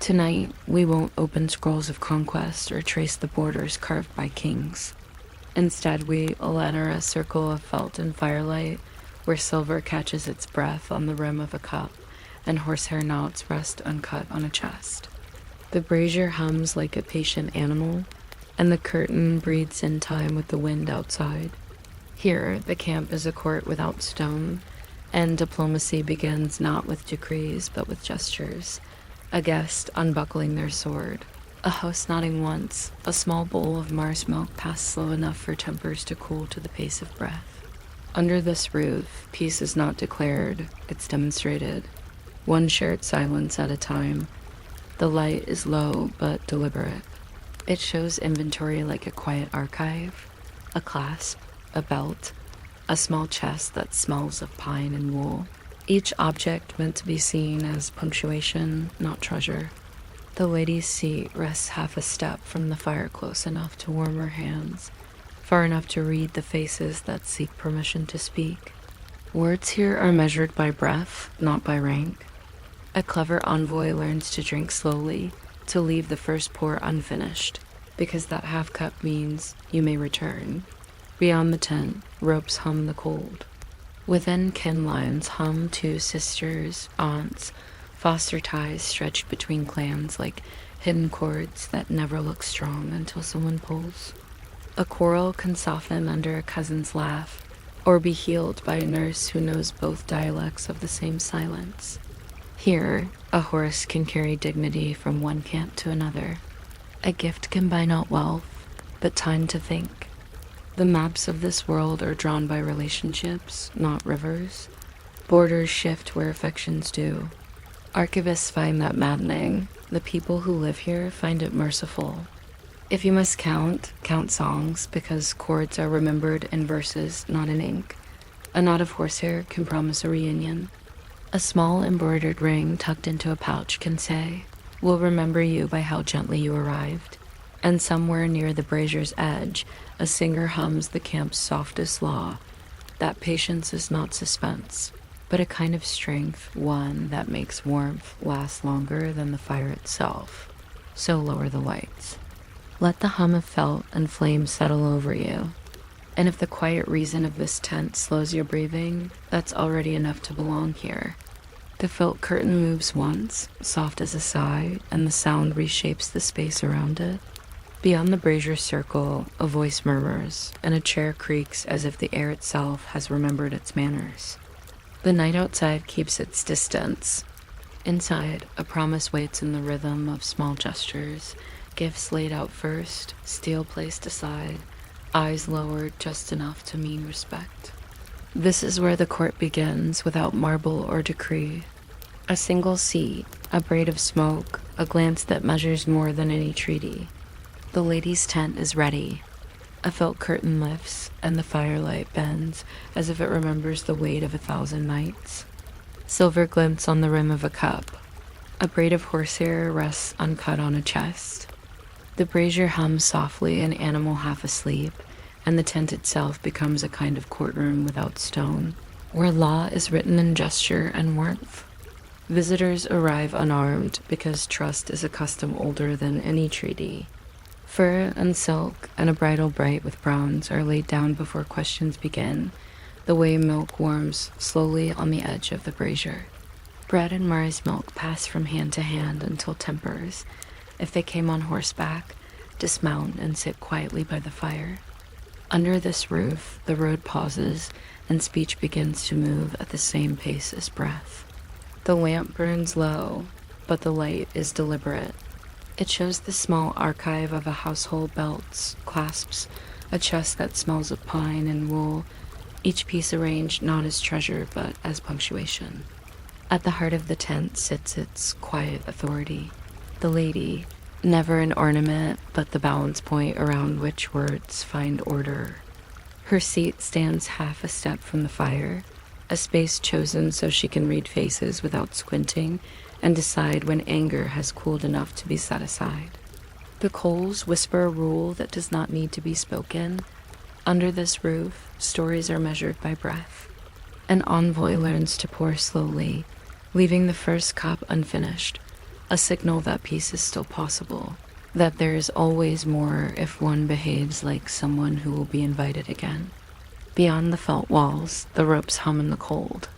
Tonight, we won't open scrolls of conquest or trace the borders carved by kings. Instead, we'll enter a circle of felt and firelight where silver catches its breath on the rim of a cup and horsehair knots rest uncut on a chest. The brazier hums like a patient animal, and the curtain breathes in time with the wind outside. Here, the camp is a court without stone, and diplomacy begins not with decrees but with gestures. A guest unbuckling their sword, a host nodding once, a small bowl of Mars milk passed slow enough for tempers to cool to the pace of breath. Under this roof, peace is not declared, it's demonstrated. One shared silence at a time. The light is low but deliberate. It shows inventory like a quiet archive, a clasp, a belt, a small chest that smells of pine and wool. Each object meant to be seen as punctuation, not treasure. The lady's seat rests half a step from the fire, close enough to warm her hands, far enough to read the faces that seek permission to speak. Words here are measured by breath, not by rank. A clever envoy learns to drink slowly, to leave the first pour unfinished, because that half cup means you may return. Beyond the tent, ropes hum the cold. Within kin lines hum two sisters, aunts, foster ties stretched between clans like hidden cords that never look strong until someone pulls. A quarrel can soften under a cousin's laugh, or be healed by a nurse who knows both dialects of the same silence. Here, a horse can carry dignity from one camp to another. A gift can buy not wealth, but time to think. The maps of this world are drawn by relationships, not rivers. Borders shift where affections do. Archivists find that maddening. The people who live here find it merciful. If you must count songs, because chords are remembered in verses, not in ink. A knot of horsehair can promise a reunion. A small embroidered ring tucked into a pouch can say, "We'll remember you by how gently you arrived." And somewhere near the brazier's edge, a singer hums the camp's softest law, that patience is not suspense, but a kind of strength, one that makes warmth last longer than the fire itself. So lower the lights. Let the hum of felt and flame settle over you. And if the quiet reason of this tent slows your breathing, that's already enough to belong here. The felt curtain moves once, soft as a sigh, and the sound reshapes the space around it. Beyond the brazier circle, a voice murmurs, and a chair creaks as if the air itself has remembered its manners. The night outside keeps its distance. Inside, a promise waits in the rhythm of small gestures, gifts laid out first, steel placed aside, eyes lowered just enough to mean respect. This is where the court begins, without marble or decree. A single seat, a braid of smoke, a glance that measures more than any treaty. The lady's tent is ready. A felt curtain lifts, and the firelight bends as if it remembers the weight of 1,000 nights. Silver glints on the rim of a cup. A braid of horsehair rests uncut on a chest. The brazier hums softly, an animal half asleep, and the tent itself becomes a kind of courtroom without stone, where law is written in gesture and warmth. Visitors arrive unarmed because trust is a custom older than any treaty. Fur and silk and a bridle bright with browns are laid down before questions begin, the way milk warms slowly on the edge of the brazier. Bread and Mars milk pass from hand to hand until tempers, if they came on horseback, dismount and sit quietly by the fire. Under this roof, the road pauses and speech begins to move at the same pace as breath. The lamp burns low, but the light is deliberate. It shows the small archive of a household, belts, clasps, a chest that smells of pine and wool, each piece arranged not as treasure but as punctuation. At the heart of the tent sits its quiet authority, the lady, never an ornament but the balance point around which words find order. Her seat stands half a step from the fire, a space chosen so she can read faces without squinting and decide when anger has cooled enough to be set aside. The coals whisper a rule that does not need to be spoken. Under this roof, stories are measured by breath. An envoy learns to pour slowly, leaving the first cup unfinished, a signal that peace is still possible, that there is always more if one behaves like someone who will be invited again. Beyond the felt walls, the ropes hum in the cold.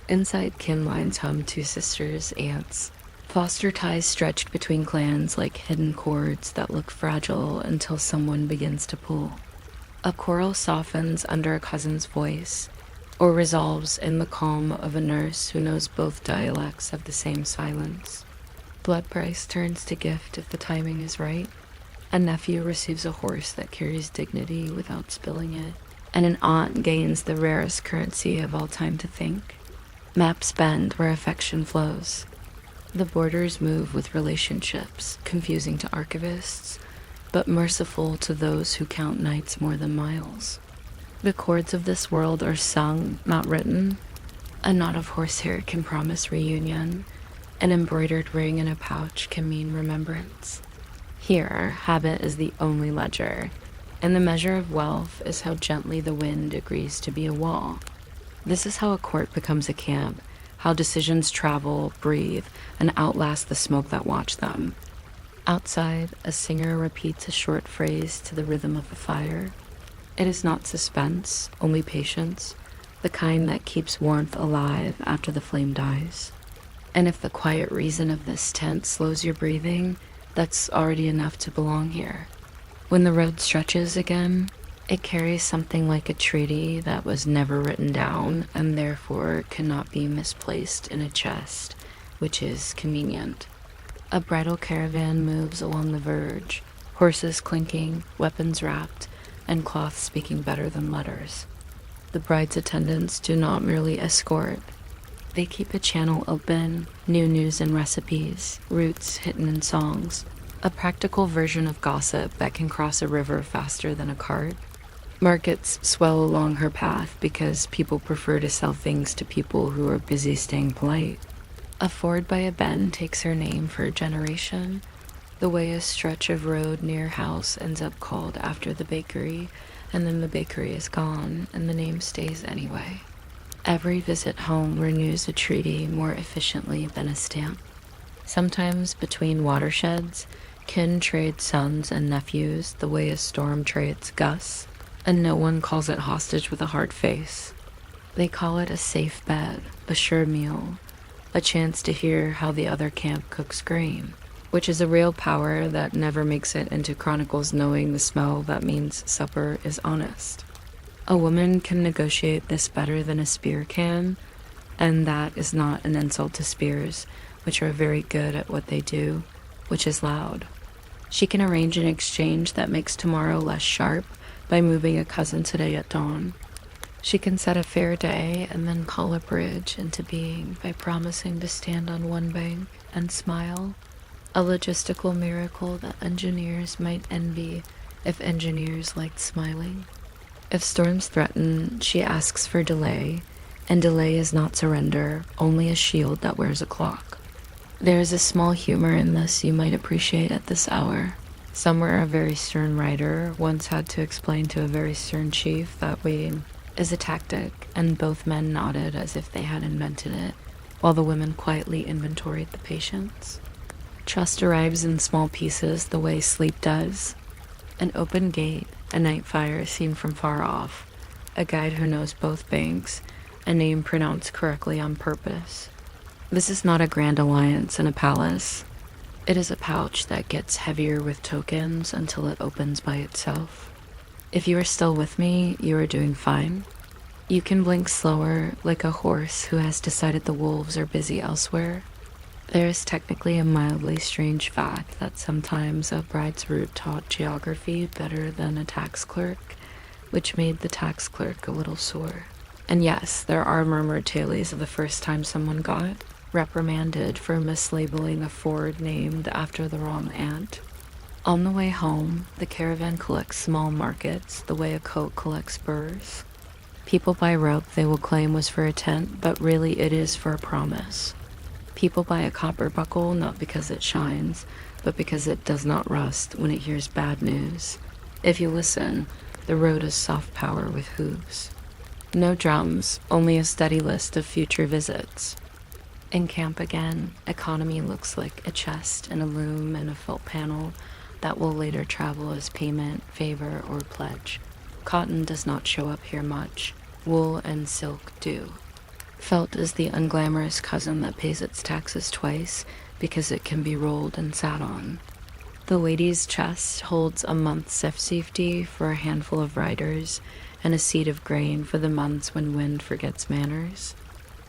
Inside kin lines hum two sisters, aunts. Foster ties stretched between clans like hidden cords that look fragile until someone begins to pull. A quarrel softens under a cousin's voice, or resolves in the calm of a nurse who knows both dialects of the same silence. Blood price turns to gift if the timing is right. A nephew receives a horse that carries dignity without spilling it, and an aunt gains the rarest currency of all time to think. Maps bend where affection flows. The borders move with relationships, confusing to archivists, but merciful to those who count nights more than miles. The chords of this world are sung, not written. A knot of horsehair can promise reunion. An embroidered ring in a pouch can mean remembrance. Here, habit is the only ledger, and the measure of wealth is how gently the wind agrees to be a wall. This is how a court becomes a camp, how decisions travel, breathe, and outlast the smoke that watched them. Outside, a singer repeats a short phrase to the rhythm of the fire. It is not suspense, only patience, the kind that keeps warmth alive after the flame dies. And if the quiet reason of this tent slows your breathing, that's already enough to belong here. When the road stretches again, it carries something like a treaty that was never written down and therefore cannot be misplaced in a chest, which is convenient. A bridal caravan moves along the verge, horses clinking, weapons wrapped, and cloth speaking better than letters. The bride's attendants do not merely escort. They keep a channel open, new news and recipes, roots hidden in songs, a practical version of gossip that can cross a river faster than a cart. Markets swell along her path because people prefer to sell things to people who are busy staying polite. A ford by a bend takes her name for a generation, the way a stretch of road near house ends up called after the bakery, and then the bakery is gone and the name stays anyway. Every visit home renews a treaty more efficiently than a stamp. Sometimes between watersheds, kin trade sons and nephews the way a storm trades gusts, and no one calls it hostage with a hard face. They call it a safe bed, a sure meal, a chance to hear how the other camp cooks grain, which is a real power that never makes it into chronicles knowing the smell that means supper is honest. A woman can negotiate this better than a spear can, and that is not an insult to spears, which are very good at what they do, which is loud. She can arrange an exchange that makes tomorrow less sharp by moving a cousin today at dawn. She can set a fair day and then call a bridge into being by promising to stand on one bank and smile, a logistical miracle that engineers might envy if engineers liked smiling. If storms threaten, she asks for delay, and delay is not surrender, only a shield that wears a clock. There is a small humor in this you might appreciate at this hour. Somewhere a very stern writer once had to explain to a very stern chief that waiting is a tactic, and both men nodded as if they had invented it, while the women quietly inventoried the patience. Trust arrives in small pieces the way sleep does. An open gate, a night fire seen from far off, a guide who knows both banks, a name pronounced correctly on purpose. This is not a grand alliance in a palace. It is a pouch that gets heavier with tokens until it opens by itself. If you are still with me, you are doing fine. You can blink slower, like a horse who has decided the wolves are busy elsewhere. There is technically a mildly strange fact that sometimes a bride's root taught geography better than a tax clerk, which made the tax clerk a little sore. And yes, there are murmured tales of the first time someone got reprimanded for mislabeling a ford named after the wrong aunt. On the way home, the caravan collects small markets the way a coat collects burrs. People buy rope they will claim was for a tent, but really it is for a promise. People buy a copper buckle not because it shines, but because it does not rust when it hears bad news. If you listen, the road is soft power with hooves. No drums, only a steady list of future visits. In camp again, economy looks like a chest and a loom and a felt panel that will later travel as payment, favor, or pledge. Cotton does not show up here much. Wool and silk do. Felt is the unglamorous cousin that pays its taxes twice because it can be rolled and sat on. The lady's chest holds a month's safety for a handful of riders and a seed of grain for the months when wind forgets manners.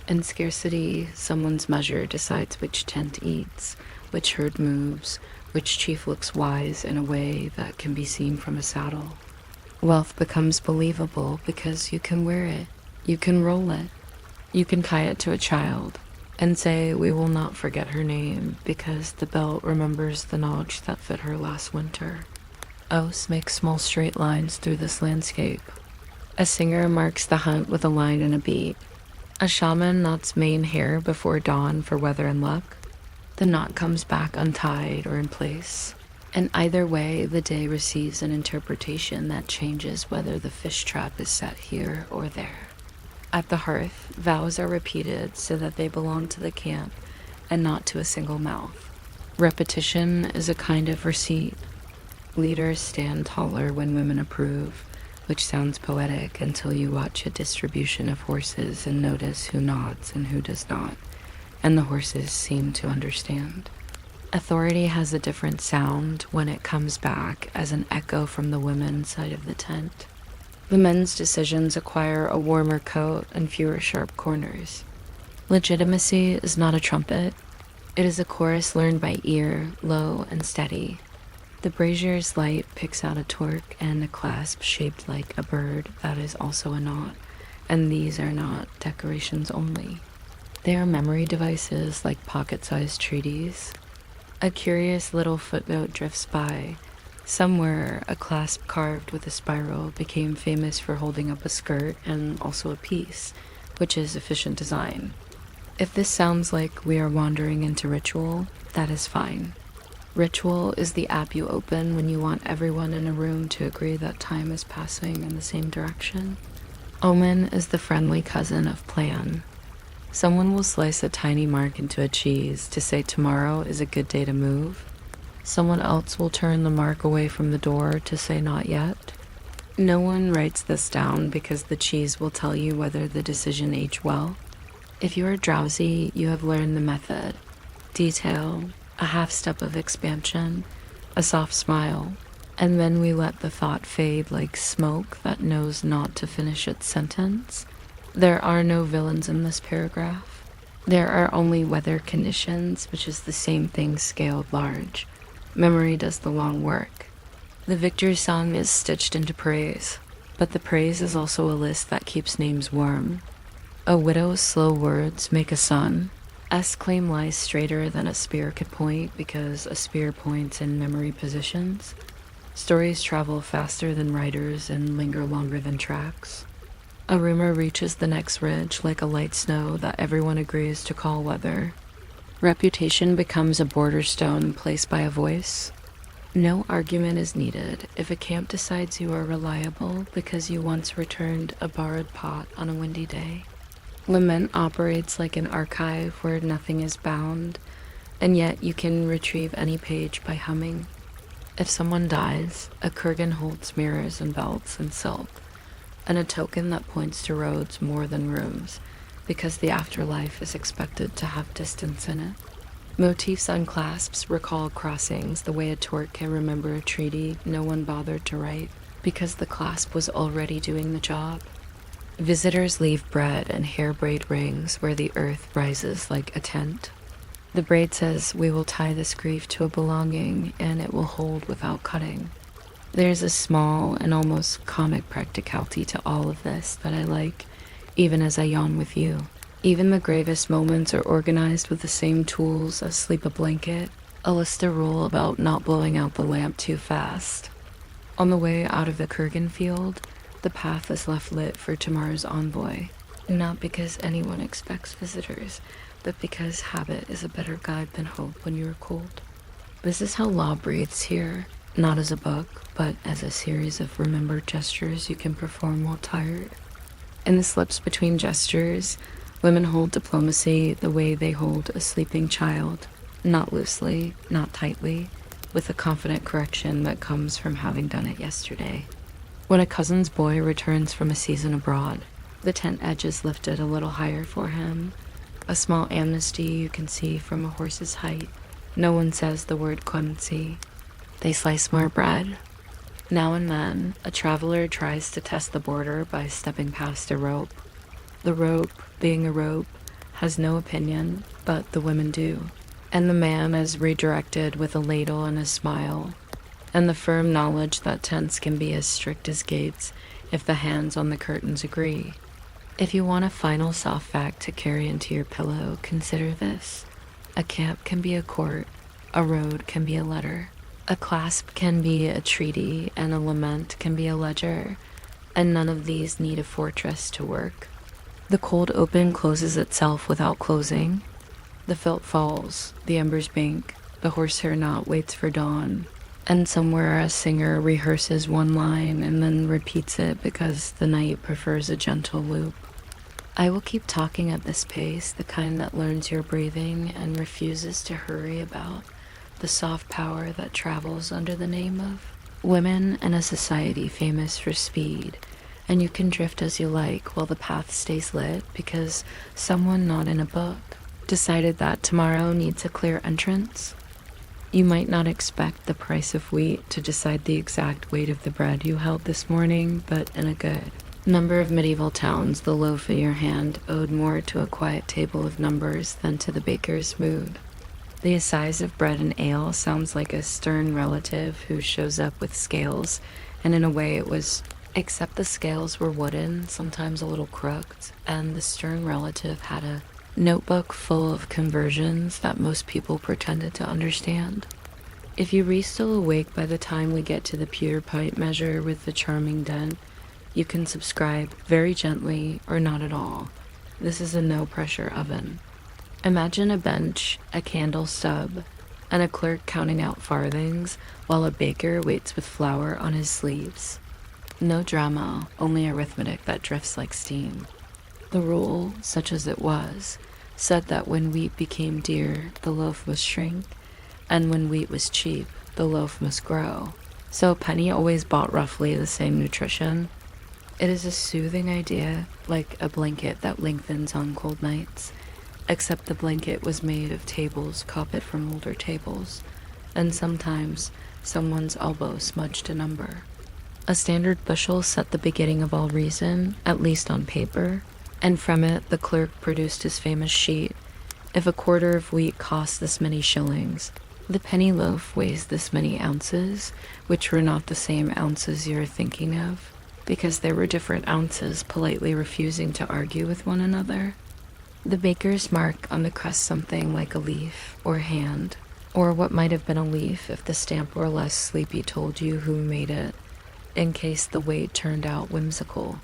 In scarcity, someone's measure decides which tent eats, which herd moves, which chief looks wise in a way that can be seen from a saddle. Wealth becomes believable because you can wear it, you can roll it, you can tie it to a child, and say we will not forget her name because the belt remembers the knowledge that fit her last winter. Ouse makes small straight lines through this landscape. A singer marks the hunt with a line and a beat. A shaman knots mane hair before dawn for weather and luck. The knot comes back untied or in place. And either way, the day receives an interpretation that changes whether the fish trap is set here or there. At the hearth, vows are repeated so that they belong to the camp and not to a single mouth. Repetition is a kind of receipt. Leaders stand taller when women approve, which sounds poetic until you watch a distribution of horses and notice who nods and who does not, and the horses seem to understand. Authority has a different sound when it comes back as an echo from the women's side of the tent. The men's decisions acquire a warmer coat and fewer sharp corners. Legitimacy is not a trumpet. It is a chorus learned by ear, low and steady. The brazier's light picks out a torque and a clasp shaped like a bird that is also a knot, and these are not decorations only. They are memory devices like pocket-sized treaties. A curious little footnote drifts by. Somewhere, a clasp carved with a spiral became famous for holding up a skirt and also a piece, which is efficient design. If this sounds like we are wandering into ritual, that is fine. Ritual is the app you open when you want everyone in a room to agree that time is passing in the same direction. Omen is the friendly cousin of plan. Someone will slice a tiny mark into a cheese to say tomorrow is a good day to move. Someone else will turn the mark away from the door to say not yet. No one writes this down because the cheese will tell you whether the decision aged well. If you are drowsy, you have learned the method. Detail, a half step of expansion, a soft smile, and then we let the thought fade like smoke that knows not to finish its sentence. There are no villains in this paragraph. There are only weather conditions, which is the same thing scaled large. Memory does the long work. The victory song is stitched into praise, but the praise is also a list that keeps names warm. A widow's slow words make a son. S claim lies straighter than a spear could point because a spear points in memory positions. Stories travel faster than riders and linger longer than tracks. A rumor reaches the next ridge like a light snow that everyone agrees to call weather. Reputation becomes a border stone placed by a voice. No argument is needed if a camp decides you are reliable because you once returned a borrowed pot on a windy day. Lament operates like an archive where nothing is bound, and yet you can retrieve any page by humming. If someone dies, a kurgan holds mirrors and belts and silk, and a token that points to roads more than rooms, because the afterlife is expected to have distance in it. Motifs on clasps recall crossings the way a torque can remember a treaty no one bothered to write, because the clasp was already doing the job. Visitors leave bread and hair braid rings where the earth rises like a tent. The braid says, we will tie this grief to a belonging and it will hold without cutting. There's a small and almost comic practicality to all of this that I like, even as I yawn with you. Even the gravest moments are organized with the same tools as sleep a blanket, a list a rule about not blowing out the lamp too fast. On the way out of the kurgan field, the path is left lit for tomorrow's envoy, not because anyone expects visitors, but because habit is a better guide than hope when you are cold. This is how law breathes here, not as a book, but as a series of remembered gestures you can perform while tired. In the slips between gestures, Women hold diplomacy the way they hold a sleeping child, not loosely, not tightly, with a confident correction that comes from having done it yesterday. When a cousin's boy returns from a season abroad, the tent edge is lifted a little higher for him. A small amnesty you can see from a horse's height. No one says the word clemency. They slice more bread. Now and then, a traveler tries to test the border by stepping past a rope. The rope, being a rope, has no opinion, but the women do. And the man is redirected with a ladle and a smile, and the firm knowledge that tents can be as strict as gates if the hands on the curtains agree. If you want a final soft fact to carry into your pillow, consider this. A camp can be a court, a road can be a letter, a clasp can be a treaty, and a lament can be a ledger, and none of these need a fortress to work. The cold open closes itself without closing. The felt falls, the embers bink, the horsehair knot waits for dawn, and somewhere a singer rehearses one line and then repeats it because the night prefers a gentle loop. I will keep talking at this pace, the kind that learns your breathing and refuses to hurry about, the soft power that travels under the name of women in a society famous for speed, and you can drift as you like while the path stays lit because someone not in a book decided that tomorrow needs a clear entrance. You might not expect the price of wheat to decide the exact weight of the bread you held this morning, but in a good number of medieval towns, the loaf in your hand owed more to a quiet table of numbers than to the baker's mood. The assize of bread and ale sounds like a stern relative who shows up with scales, and in a way it was, except the scales were wooden, sometimes a little crooked, and the stern relative had a notebook full of conversions that most people pretended to understand. If you re still awake by the time we get to the pewter pint measure with the charming dent, you can subscribe very gently or not at all. This is a no-pressure oven. Imagine a bench, a candle stub, and a clerk counting out farthings while a baker waits with flour on his sleeves. No drama, only arithmetic that drifts like steam. The rule, such as it was, said that when wheat became dear, the loaf must shrink, and when wheat was cheap, the loaf must grow. So a penny always bought roughly the same nutrition. It is a soothing idea, like a blanket that lengthens on cold nights, except the blanket was made of tables copied from older tables, and sometimes someone's elbow smudged a number. A standard bushel set the beginning of all reason, at least on paper, and from it the clerk produced his famous sheet. If a quarter of wheat costs this many shillings, the penny loaf weighs this many ounces, which were not the same ounces you are thinking of, because there were different ounces politely refusing to argue with one another. The baker's mark on the crust something like a leaf or hand, or what might have been a leaf if the stamp were less sleepy told you who made it, in case the weight turned out whimsical.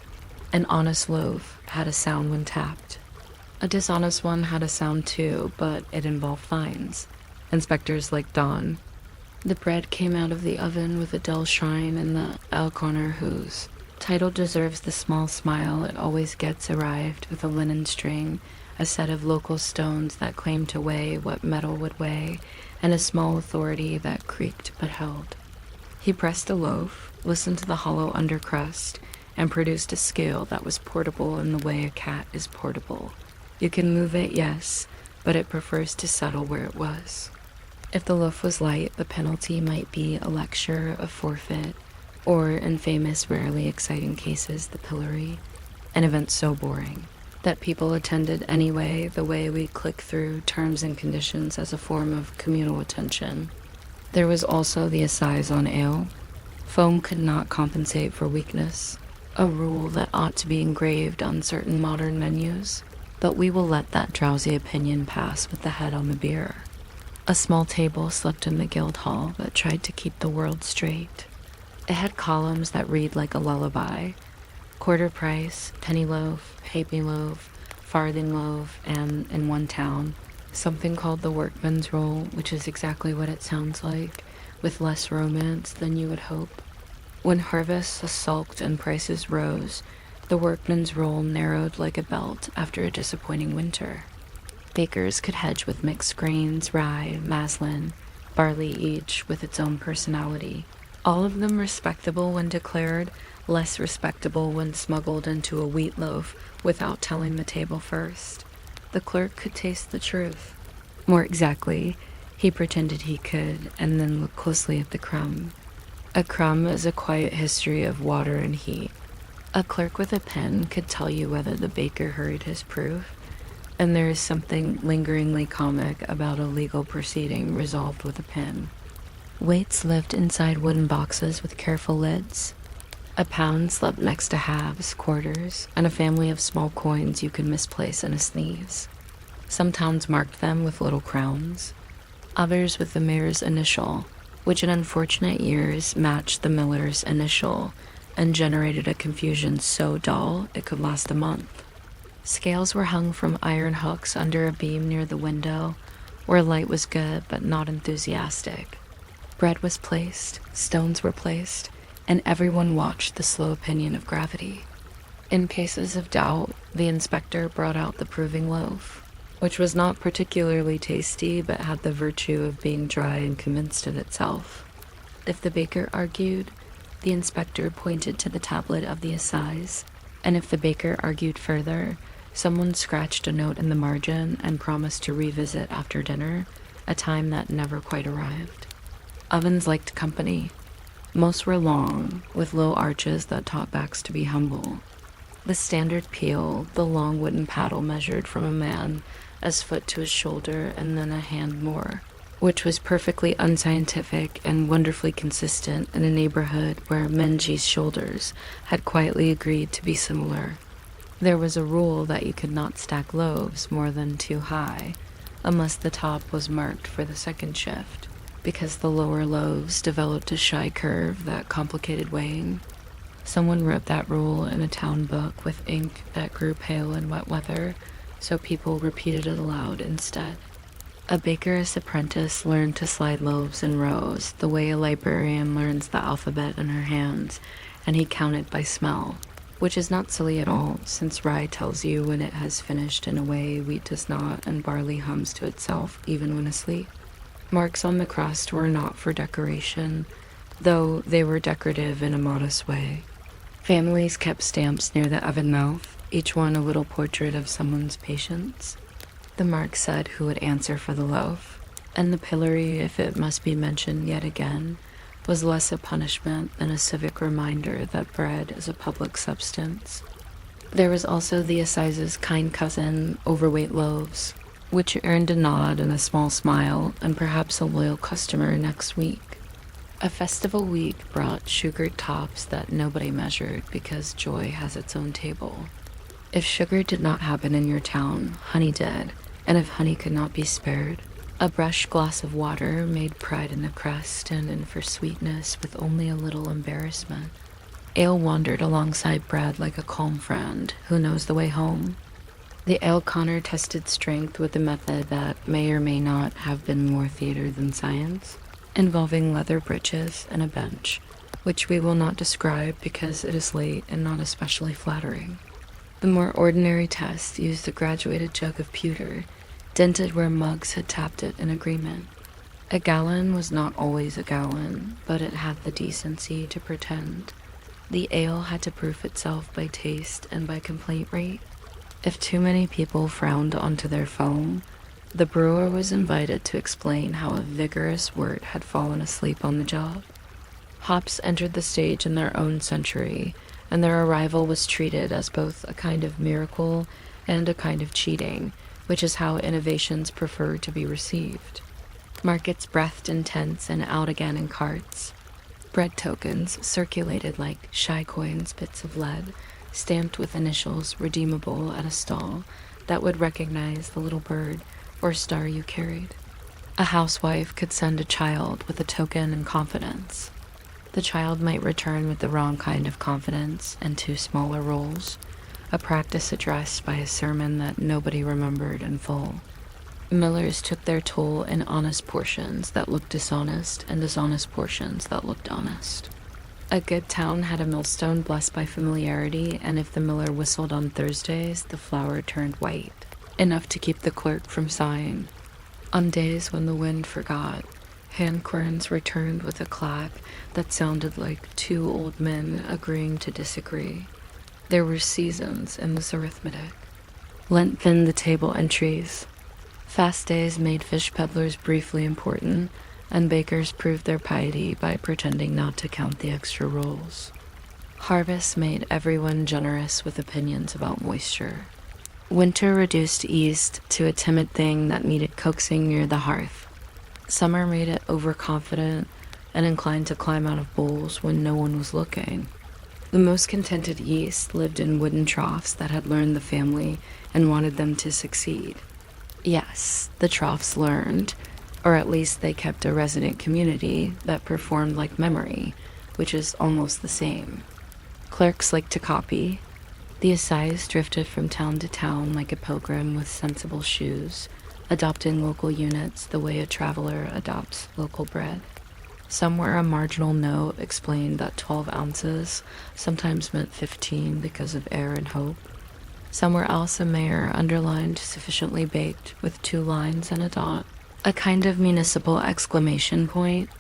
An honest loaf had a sound when tapped. A dishonest one had a sound too, but it involved fines. Inspectors like Don. The bread came out of the oven with a dull shrine in the El Corner whose title deserves the small smile it always gets arrived with a linen string, a set of local stones that claimed to weigh what metal would weigh, and a small authority that creaked but held. He pressed a loaf, listened to the hollow undercrust, and produced a scale that was portable in the way a cat is portable. You can move it, yes, but it prefers to settle where it was. If the loaf was light, the penalty might be a lecture, a forfeit, or, in famous, rarely exciting cases, the pillory, an event so boring that people attended anyway, the way we click through terms and conditions as a form of communal attention. There was also the assize on ale. Foam could not compensate for weakness, a rule that ought to be engraved on certain modern menus, but we will let that drowsy opinion pass with the head on the beer. A small table slept in the guild hall that tried to keep the world straight. It had columns that read like a lullaby: quarter price, penny loaf, halfpenny loaf, farthing loaf, and, in one town, something called the workman's roll, which is exactly what it sounds like, with less romance than you would hope. When harvests sulked and prices rose, The workman's role narrowed like a belt after a disappointing winter. Bakers could hedge with mixed grains, rye, maslin, barley, each with its own personality. All of them respectable when declared, less respectable when smuggled into a wheat loaf without telling the table first. The clerk could taste the truth. More exactly, he pretended he could, and then looked closely at the crumb. A crumb is a quiet history of water and heat. A clerk with a pen could tell you whether the baker hurried his proof, and there is something lingeringly comic about a legal proceeding resolved with a pen. Weights lived inside wooden boxes with careful lids. A pound slept next to halves, quarters, and a family of small coins you could misplace in a sneeze. Some towns marked them with little crowns, others with the mayor's initial, which in unfortunate years matched the miller's initial and generated a confusion so dull it could last a month. Scales were hung from iron hooks under a beam near the window, where light was good but not enthusiastic. Bread was placed, stones were placed, and everyone watched the slow opinion of gravity. In cases of doubt, the inspector brought out the proving loaf, which was not particularly tasty but had the virtue of being dry and convinced of itself. If the baker argued, the inspector pointed to the tablet of the assize, and if the baker argued further, someone scratched a note in the margin and promised to revisit after dinner, a time that never quite arrived. Ovens liked company. Most were long, with low arches that taught backs to be humble. The standard peel, the long wooden paddle measured from a man as foot to his shoulder and then a hand more, which was perfectly unscientific and wonderfully consistent in a neighborhood where Menji's shoulders had quietly agreed to be similar. There was a rule that you could not stack loaves more than 2 high, unless the top was marked for the second shift, because the lower loaves developed a shy curve that complicated weighing. Someone wrote that rule in a town book with ink that grew pale in wet weather, so people repeated it aloud instead. A baker's apprentice learned to slide loaves in rows, the way a librarian learns the alphabet in her hands, and he counted by smell, which is not silly at all, since rye tells you when it has finished in a way wheat does not, and barley hums to itself even when asleep. Marks on the crust were not for decoration, though they were decorative in a modest way. Families kept stamps near the oven mouth, each one a little portrait of someone's patience. The mark said who would answer for the loaf, and the pillory, if it must be mentioned yet again, was less a punishment than a civic reminder that bread is a public substance. There was also the assize's kind cousin, overweight loaves, which earned a nod and a small smile, and perhaps a loyal customer next week. A festival week brought sugared tops that nobody measured because joy has its own table. If sugar did not happen in your town, honey did, and if honey could not be spared, a brushed glass of water made pride in the crust and in for sweetness with only a little embarrassment. Ale wandered alongside bread like a calm friend who knows the way home. The ale conner tested strength with a method that may or may not have been more theater than science, involving leather breeches and a bench, which we will not describe because it is late and not especially flattering. The more ordinary test used a graduated jug of pewter, dented where mugs had tapped it in agreement. A gallon was not always a gallon, but it had the decency to pretend. The ale had to proof itself by taste and by complaint rate. If too many people frowned onto their foam, the brewer was invited to explain how a vigorous wort had fallen asleep on the job. Hops entered the stage in their own century, and their arrival was treated as both a kind of miracle and a kind of cheating, which is how innovations prefer to be received. Markets breathed in tents and out again in carts. Bread tokens circulated like shy coins, bits of lead, stamped with initials redeemable at a stall that would recognize the little bird or star you carried. A housewife could send a child with a token in confidence. The child might return with the wrong kind of confidence and 2 smaller rolls, a practice addressed by a sermon that nobody remembered in full. Millers took their toll in honest portions that looked dishonest and dishonest portions that looked honest. A good town had a millstone blessed by familiarity, and if the miller whistled on Thursdays, the flour turned white, enough to keep the clerk from sighing. On days when the wind forgot, hand querns returned with a clack that sounded like two old men agreeing to disagree. There were seasons in this arithmetic. Lent thinned the table entries. Fast days made fish peddlers briefly important, and bakers proved their piety by pretending not to count the extra rolls. Harvest made everyone generous with opinions about moisture. Winter reduced yeast to a timid thing that needed coaxing near the hearth. Summer made it overconfident and inclined to climb out of bowls when no one was looking. The most contented yeast lived in wooden troughs that had learned the family and wanted them to succeed. Yes, the troughs learned, or at least they kept a resident community that performed like memory, which is almost the same. Clerks liked to copy. The assize drifted from town to town like a pilgrim with sensible shoes, adopting local units the way a traveler adopts local bread. Somewhere a marginal note explained that 12 ounces sometimes meant 15 because of air and hope. Somewhere else a mayor underlined sufficiently baked with 2 lines and a dot, a kind of municipal exclamation point.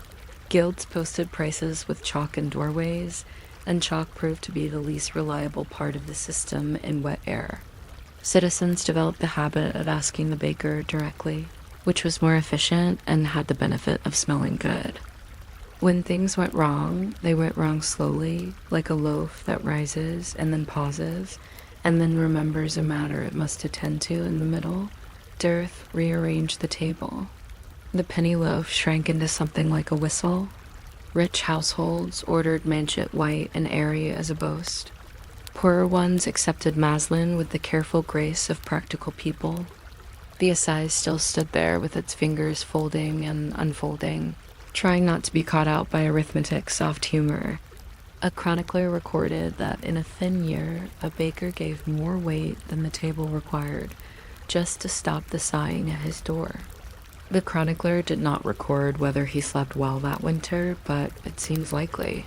Guilds posted prices with chalk in doorways, and chalk proved to be the least reliable part of the system in wet air. Citizens developed the habit of asking the baker directly, which was more efficient and had the benefit of smelling good. When things went wrong, they went wrong slowly, like a loaf that rises and then pauses, and then remembers a matter it must attend to in the middle. Dearth rearranged the table. The penny loaf shrank into something like a whistle. Rich households ordered manchet white and airy as a boast. Poorer ones accepted maslin with the careful grace of practical people. The assize still stood there with its fingers folding and unfolding, trying not to be caught out by arithmetic's soft humor. A chronicler recorded that in a thin year, a baker gave more weight than the table required, just to stop the sighing at his door. The chronicler did not record whether he slept well that winter, but it seems likely.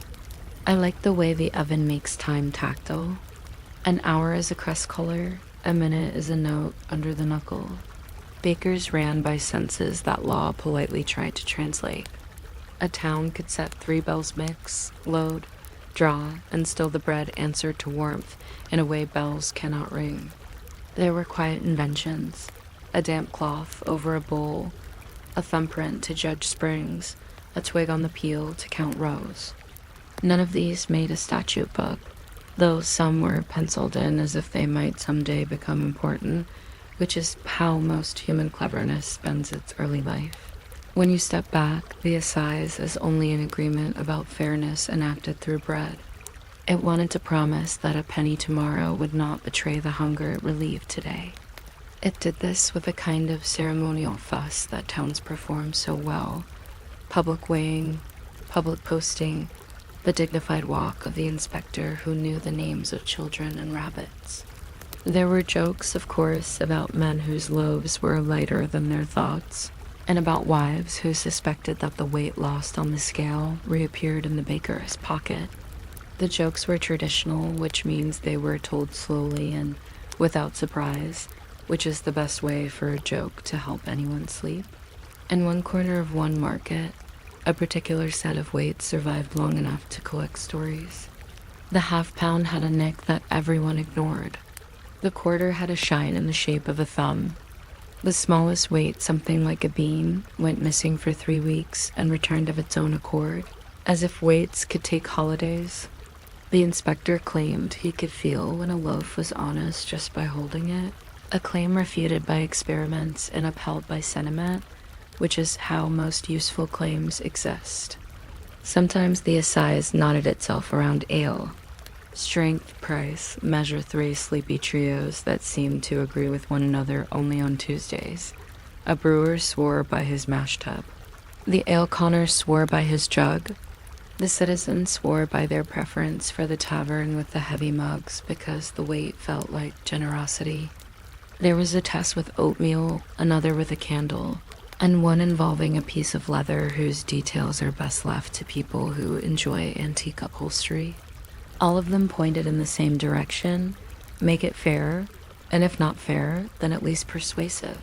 I like the way the oven makes time tactile. An hour is a crest color, a minute is a note under the knuckle. Bakers ran by senses that law politely tried to translate. A town could set 3 bells mix, load, draw, and still the bread answered to warmth in a way bells cannot ring. There were quiet inventions, a damp cloth over a bowl, a thumbprint to judge springs, a twig on the peel to count rows. None of these made a statute book, though some were penciled in as if they might someday become important, which is how most human cleverness spends its early life. When you step back, the assize is only an agreement about fairness enacted through bread. It wanted to promise that a penny tomorrow would not betray the hunger it relieved today. It did this with a kind of ceremonial fuss that towns perform so well. Public weighing, public posting, the dignified walk of the inspector who knew the names of children and rabbits. There were jokes, of course, about men whose loaves were lighter than their thoughts, and about wives who suspected that the weight lost on the scale reappeared in the baker's pocket. The jokes were traditional, which means they were told slowly and without surprise, which is the best way for a joke to help anyone sleep. In one corner of one market, a particular set of weights survived long enough to collect stories. The half-pound had a nick that everyone ignored. The quarter had a shine in the shape of a thumb. The smallest weight, something like a bean, went missing for 3 weeks and returned of its own accord, as if weights could take holidays. The inspector claimed he could feel when a loaf was honest just by holding it, a claim refuted by experiments and upheld by sentiment, which is how most useful claims exist. Sometimes the assize knotted itself around ale. Strength, price, measure 3 sleepy trios that seemed to agree with one another only on Tuesdays. A brewer swore by his mash tub. The ale conner swore by his jug. The citizens swore by their preference for the tavern with the heavy mugs because the weight felt like generosity. There was a test with oatmeal, another with a candle, and one involving a piece of leather whose details are best left to people who enjoy antique upholstery. All of them pointed in the same direction: make it fair, and if not fair, then at least persuasive.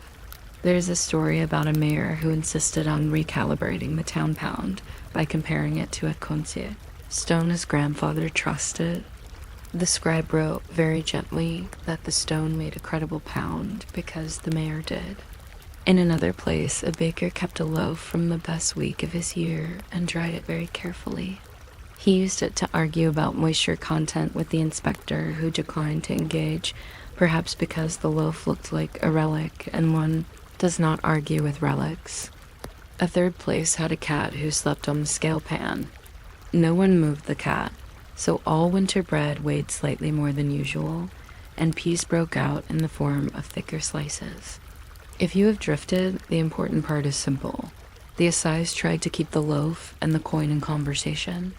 There's a story about a mayor who insisted on recalibrating the town pound by comparing it to a conche, stone his grandfather trusted. The scribe wrote very gently that the stone made a credible pound because the mayor did. In another place, a baker kept a loaf from the best week of his year and dried it very carefully. He used it to argue about moisture content with the inspector, who declined to engage, perhaps because the loaf looked like a relic, and one does not argue with relics. A third place had a cat who slept on the scale pan. No one moved the cat, so all winter bread weighed slightly more than usual, and peace broke out in the form of thicker slices. If you have drifted, the important part is simple. The assize tried to keep the loaf and the coin in conversation.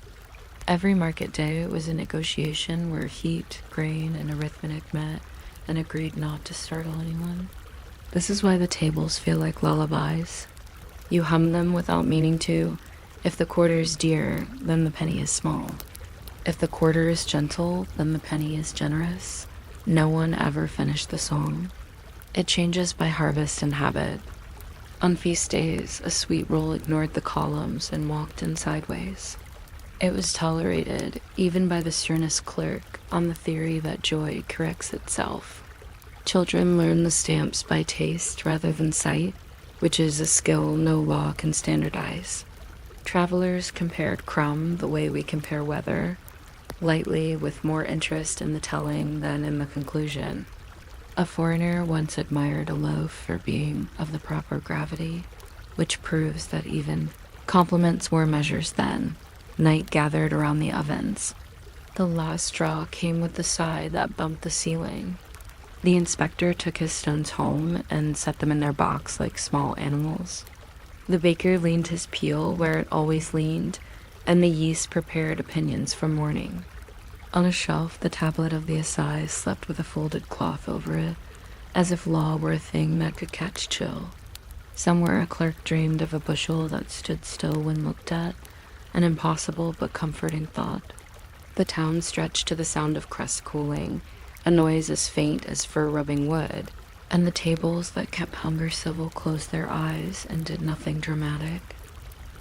Every market day was a negotiation where heat, grain, and arithmetic met and agreed not to startle anyone. This is why the tables feel like lullabies. You hum them without meaning to. If the quarter is dear, then the penny is small. If the quarter is gentle, then the penny is generous. No one ever finished the song. It changes by harvest and habit. On feast days, a sweet roll ignored the columns and walked in sideways. It was tolerated, even by the sternest clerk, on the theory that joy corrects itself. Children learn the stamps by taste rather than sight, which is a skill no law can standardize. Travelers compared crumb the way we compare weather, lightly, with more interest in the telling than in the conclusion. A foreigner once admired a loaf for being of the proper gravity, which proves that even compliments were measures then. Night gathered around the ovens. The last straw came with the sigh that bumped the ceiling. The inspector took his stones home and set them in their box like small animals. The baker leaned his peel where it always leaned, and the yeast prepared opinions for morning. On a shelf, the tablet of the assize slept with a folded cloth over it, as if law were a thing that could catch chill. Somewhere a clerk dreamed of a bushel that stood still when looked at, an impossible but comforting thought. The town stretched to the sound of crust cooling, a noise as faint as fur rubbing wood, and the tables that kept hunger civil closed their eyes and did nothing dramatic.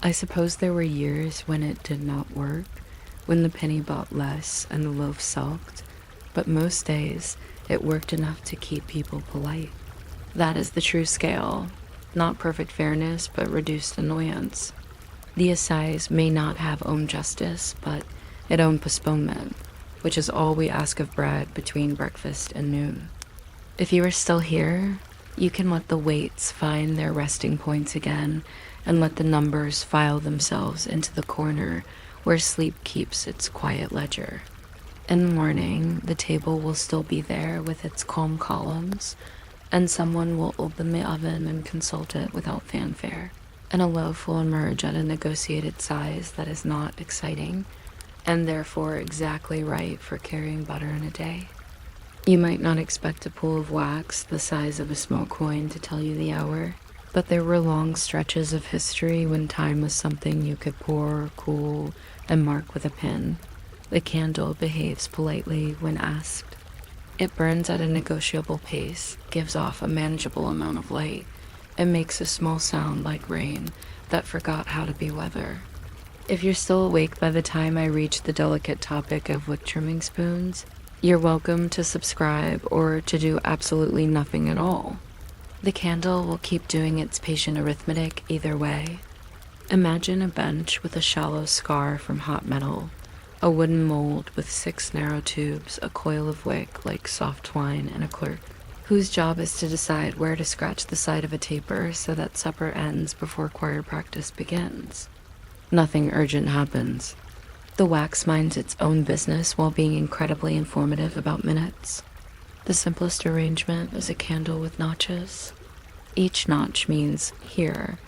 I suppose there were years when it did not work, when the penny bought less and the loaf sulked, but most days it worked enough to keep people polite. That is the true scale, not perfect fairness, but reduced annoyance. The assize may not have owned justice, but it owned postponement, which is all we ask of bread between breakfast and noon. If you are still here, you can let the weights find their resting points again, and let the numbers file themselves into the corner where sleep keeps its quiet ledger. In the morning, the table will still be there with its calm columns, and someone will open the oven and consult it without fanfare, and a loaf will emerge at a negotiated size that is not exciting, and therefore exactly right for carrying butter in a day. You might not expect a pool of wax the size of a small coin to tell you the hour, but there were long stretches of history when time was something you could pour, cool, and mark with a pin. The candle behaves politely when asked. It burns at a negotiable pace, gives off a manageable amount of light, and makes a small sound like rain that forgot how to be weather. If you're still awake by the time I reach the delicate topic of wick trimming spoons, you're welcome to subscribe or to do absolutely nothing at all. The candle will keep doing its patient arithmetic either way. Imagine a bench with a shallow scar from hot metal, a wooden mold with 6 narrow tubes, a coil of wick like soft twine, and a clerk, whose job is to decide where to scratch the side of a taper so that supper ends before choir practice begins. Nothing urgent happens. The wax minds its own business while being incredibly informative about minutes. The simplest arrangement is a candle with notches. Each notch means hear,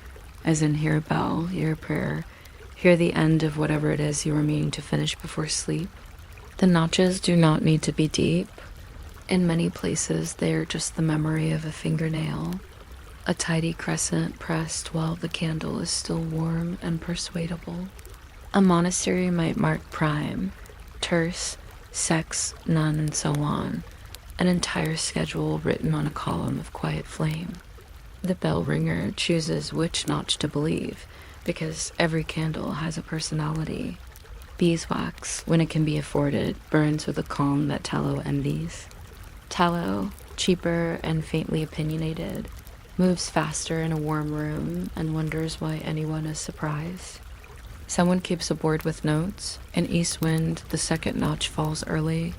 as in hear a bell, hear a prayer, hear the end of whatever it is you are meaning to finish before sleep. The notches do not need to be deep. In many places, they are just the memory of a fingernail, a tidy crescent pressed while the candle is still warm and persuadable. A monastery might mark prime, terce, sex, nun, and so on, an entire schedule written on a column of quiet flame. The bell ringer chooses which notch to believe, because every candle has a personality. Beeswax, when it can be afforded, burns with a calm that tallow envies. Tallow, cheaper and faintly opinionated, moves faster in a warm room and wonders why anyone is surprised. Someone keeps a board with notes. In east wind, the second notch falls early.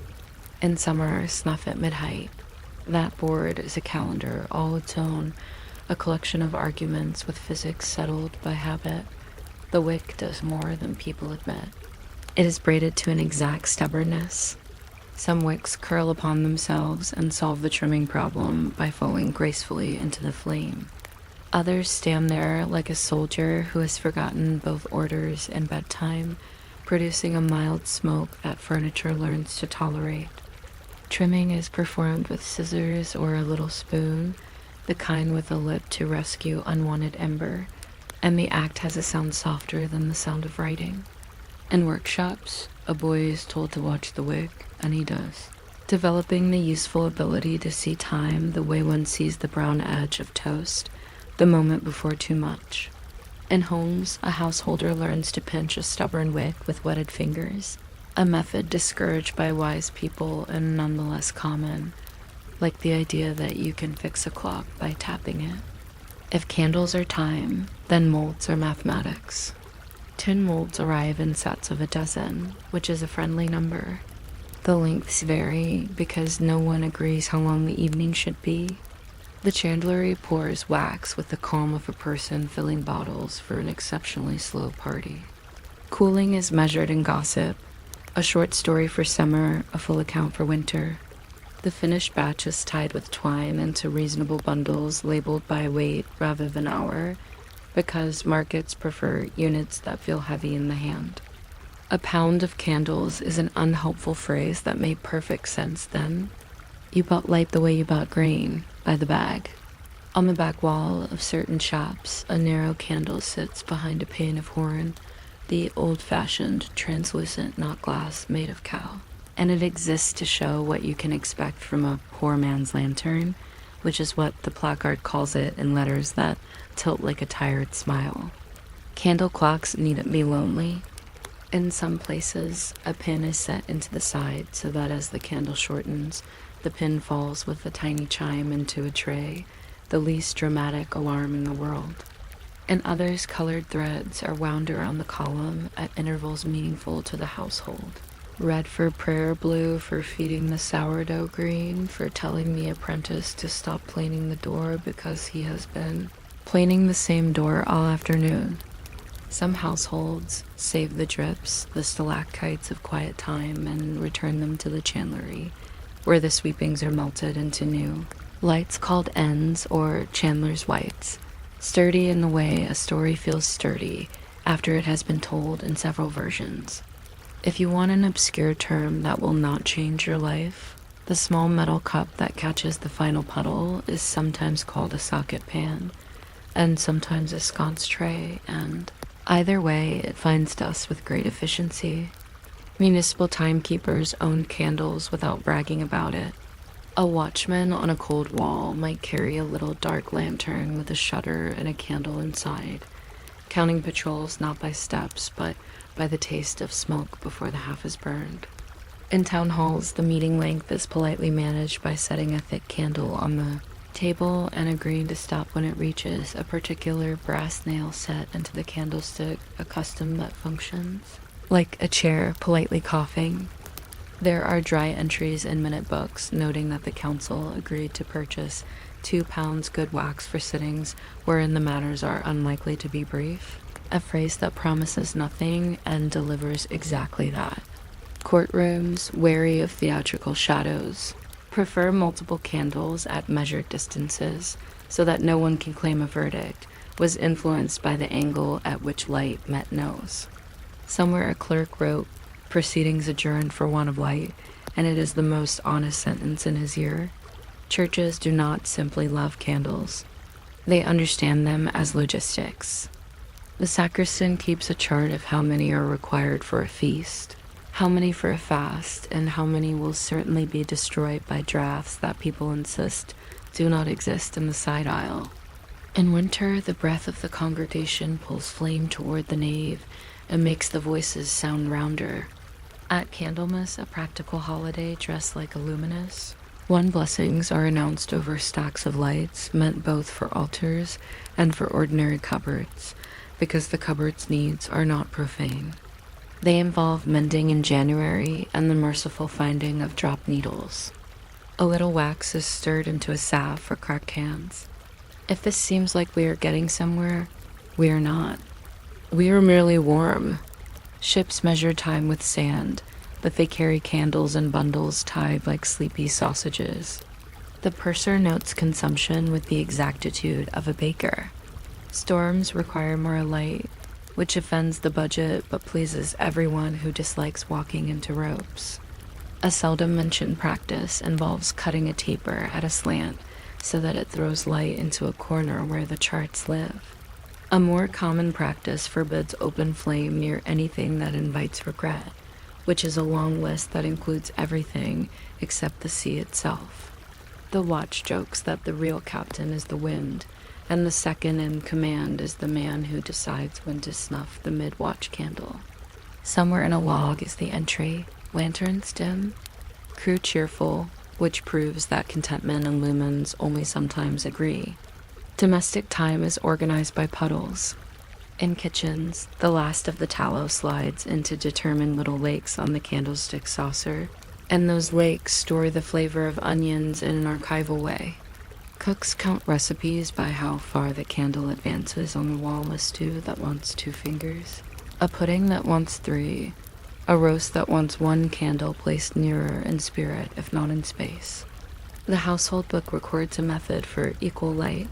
In summer, snuff at mid-height. That board is a calendar all its own, a collection of arguments with physics settled by habit. The wick does more than people admit. It is braided to an exact stubbornness. Some wicks curl upon themselves and solve the trimming problem by falling gracefully into the flame. Others stand there like a soldier who has forgotten both orders and bedtime, producing a mild smoke that furniture learns to tolerate. Trimming is performed with scissors or a little spoon, the kind with a lip to rescue unwanted ember, and the act has a sound softer than the sound of writing. In workshops, a boy is told to watch the wick, and he does, developing the useful ability to see time the way one sees the brown edge of toast, the moment before too much. In homes, a householder learns to pinch a stubborn wick with wetted fingers, a method discouraged by wise people and nonetheless common, like the idea that you can fix a clock by tapping it. If candles are time, then molds are mathematics. Tin molds arrive in sets of a dozen, which is a friendly number. The lengths vary because no one agrees how long the evening should be. The chandlery pours wax with the calm of a person filling bottles for an exceptionally slow party. Cooling is measured in gossip, a short story for summer, a full account for winter. The finished batch is tied with twine into reasonable bundles labeled by weight rather than hour, because markets prefer units that feel heavy in the hand. A pound of candles is an unhelpful phrase that made perfect sense then. You bought light the way you bought grain, by the bag. On the back wall of certain shops, a narrow candle sits behind a pane of horn, the old-fashioned, translucent, not glass, made of cow. And it exists to show what you can expect from a poor man's lantern, which is what the placard calls it in letters that tilt like a tired smile. Candle clocks needn't be lonely. In some places, a pin is set into the side so that as the candle shortens, the pin falls with a tiny chime into a tray, the least dramatic alarm in the world. In others, colored threads are wound around the column at intervals meaningful to the household. Red for prayer, blue for feeding the sourdough, green for telling the apprentice to stop planing the door because he has been planing the same door all afternoon. Some households save the drips, the stalactites of quiet time, and return them to the chandlery, where the sweepings are melted into new lights called ends or chandler's whites, sturdy in the way a story feels sturdy after it has been told in several versions. If you want an obscure term that will not change your life, the small metal cup that catches the final puddle is sometimes called a socket pan, and sometimes a sconce tray, and either way, it finds dust with great efficiency. Municipal timekeepers owned candles without bragging about it. A watchman on a cold wall might carry a little dark lantern with a shutter and a candle inside, counting patrols not by steps, but by the taste of smoke before the half is burned. In town halls, the meeting length is politely managed by setting a thick candle on the table and agreeing to stop when it reaches a particular brass nail set into the candlestick, a custom that functions like a chair politely coughing. There are dry entries in minute books noting that the council agreed to purchase 2 pounds good wax for sittings wherein the matters are unlikely to be brief, a phrase that promises nothing and delivers exactly that. Courtrooms, wary of theatrical shadows, prefer multiple candles at measured distances so that no one can claim a verdict was influenced by the angle at which light met nose. Somewhere a clerk wrote, "Proceedings adjourned for want of light," and it is the most honest sentence in his ear. Churches do not simply love candles. They understand them as logistics. The sacristan keeps a chart of how many are required for a feast, how many for a fast, and how many will certainly be destroyed by drafts that people insist do not exist in the side aisle. In winter, the breath of the congregation pulls flame toward the nave and makes the voices sound rounder. At Candlemas, a practical holiday dressed like a luminous, one blessings are announced over stacks of lights meant both for altars and for ordinary cupboards, because the cupboard's needs are not profane. They involve mending in January and the merciful finding of dropped needles. A little wax is stirred into a salve for cracked hands. If this seems like we are getting somewhere, we are not. We are merely warm. Ships measure time with sand, but they carry candles in bundles tied like sleepy sausages. The purser notes consumption with the exactitude of a baker. Storms require more light, which offends the budget but pleases everyone who dislikes walking into ropes. A seldom mentioned practice involves cutting a taper at a slant so that it throws light into a corner where the charts live. A more common practice forbids open flame near anything that invites regret, which is a long list that includes everything except the sea itself. The watch jokes that the real captain is the wind, and the second in command is the man who decides when to snuff the mid-watch candle. Somewhere in a log is the entry, lanterns dim, crew cheerful, which proves that contentment and lumens only sometimes agree. Domestic time is organized by puddles. In kitchens, the last of the tallow slides into determined little lakes on the candlestick saucer, and those lakes store the flavor of onions in an archival way. Cooks count recipes by how far the candle advances on the wall a stew that wants 2 fingers, a pudding that wants 3, a roast that wants 1 candle placed nearer in spirit if not in space. The household book records a method for equal light,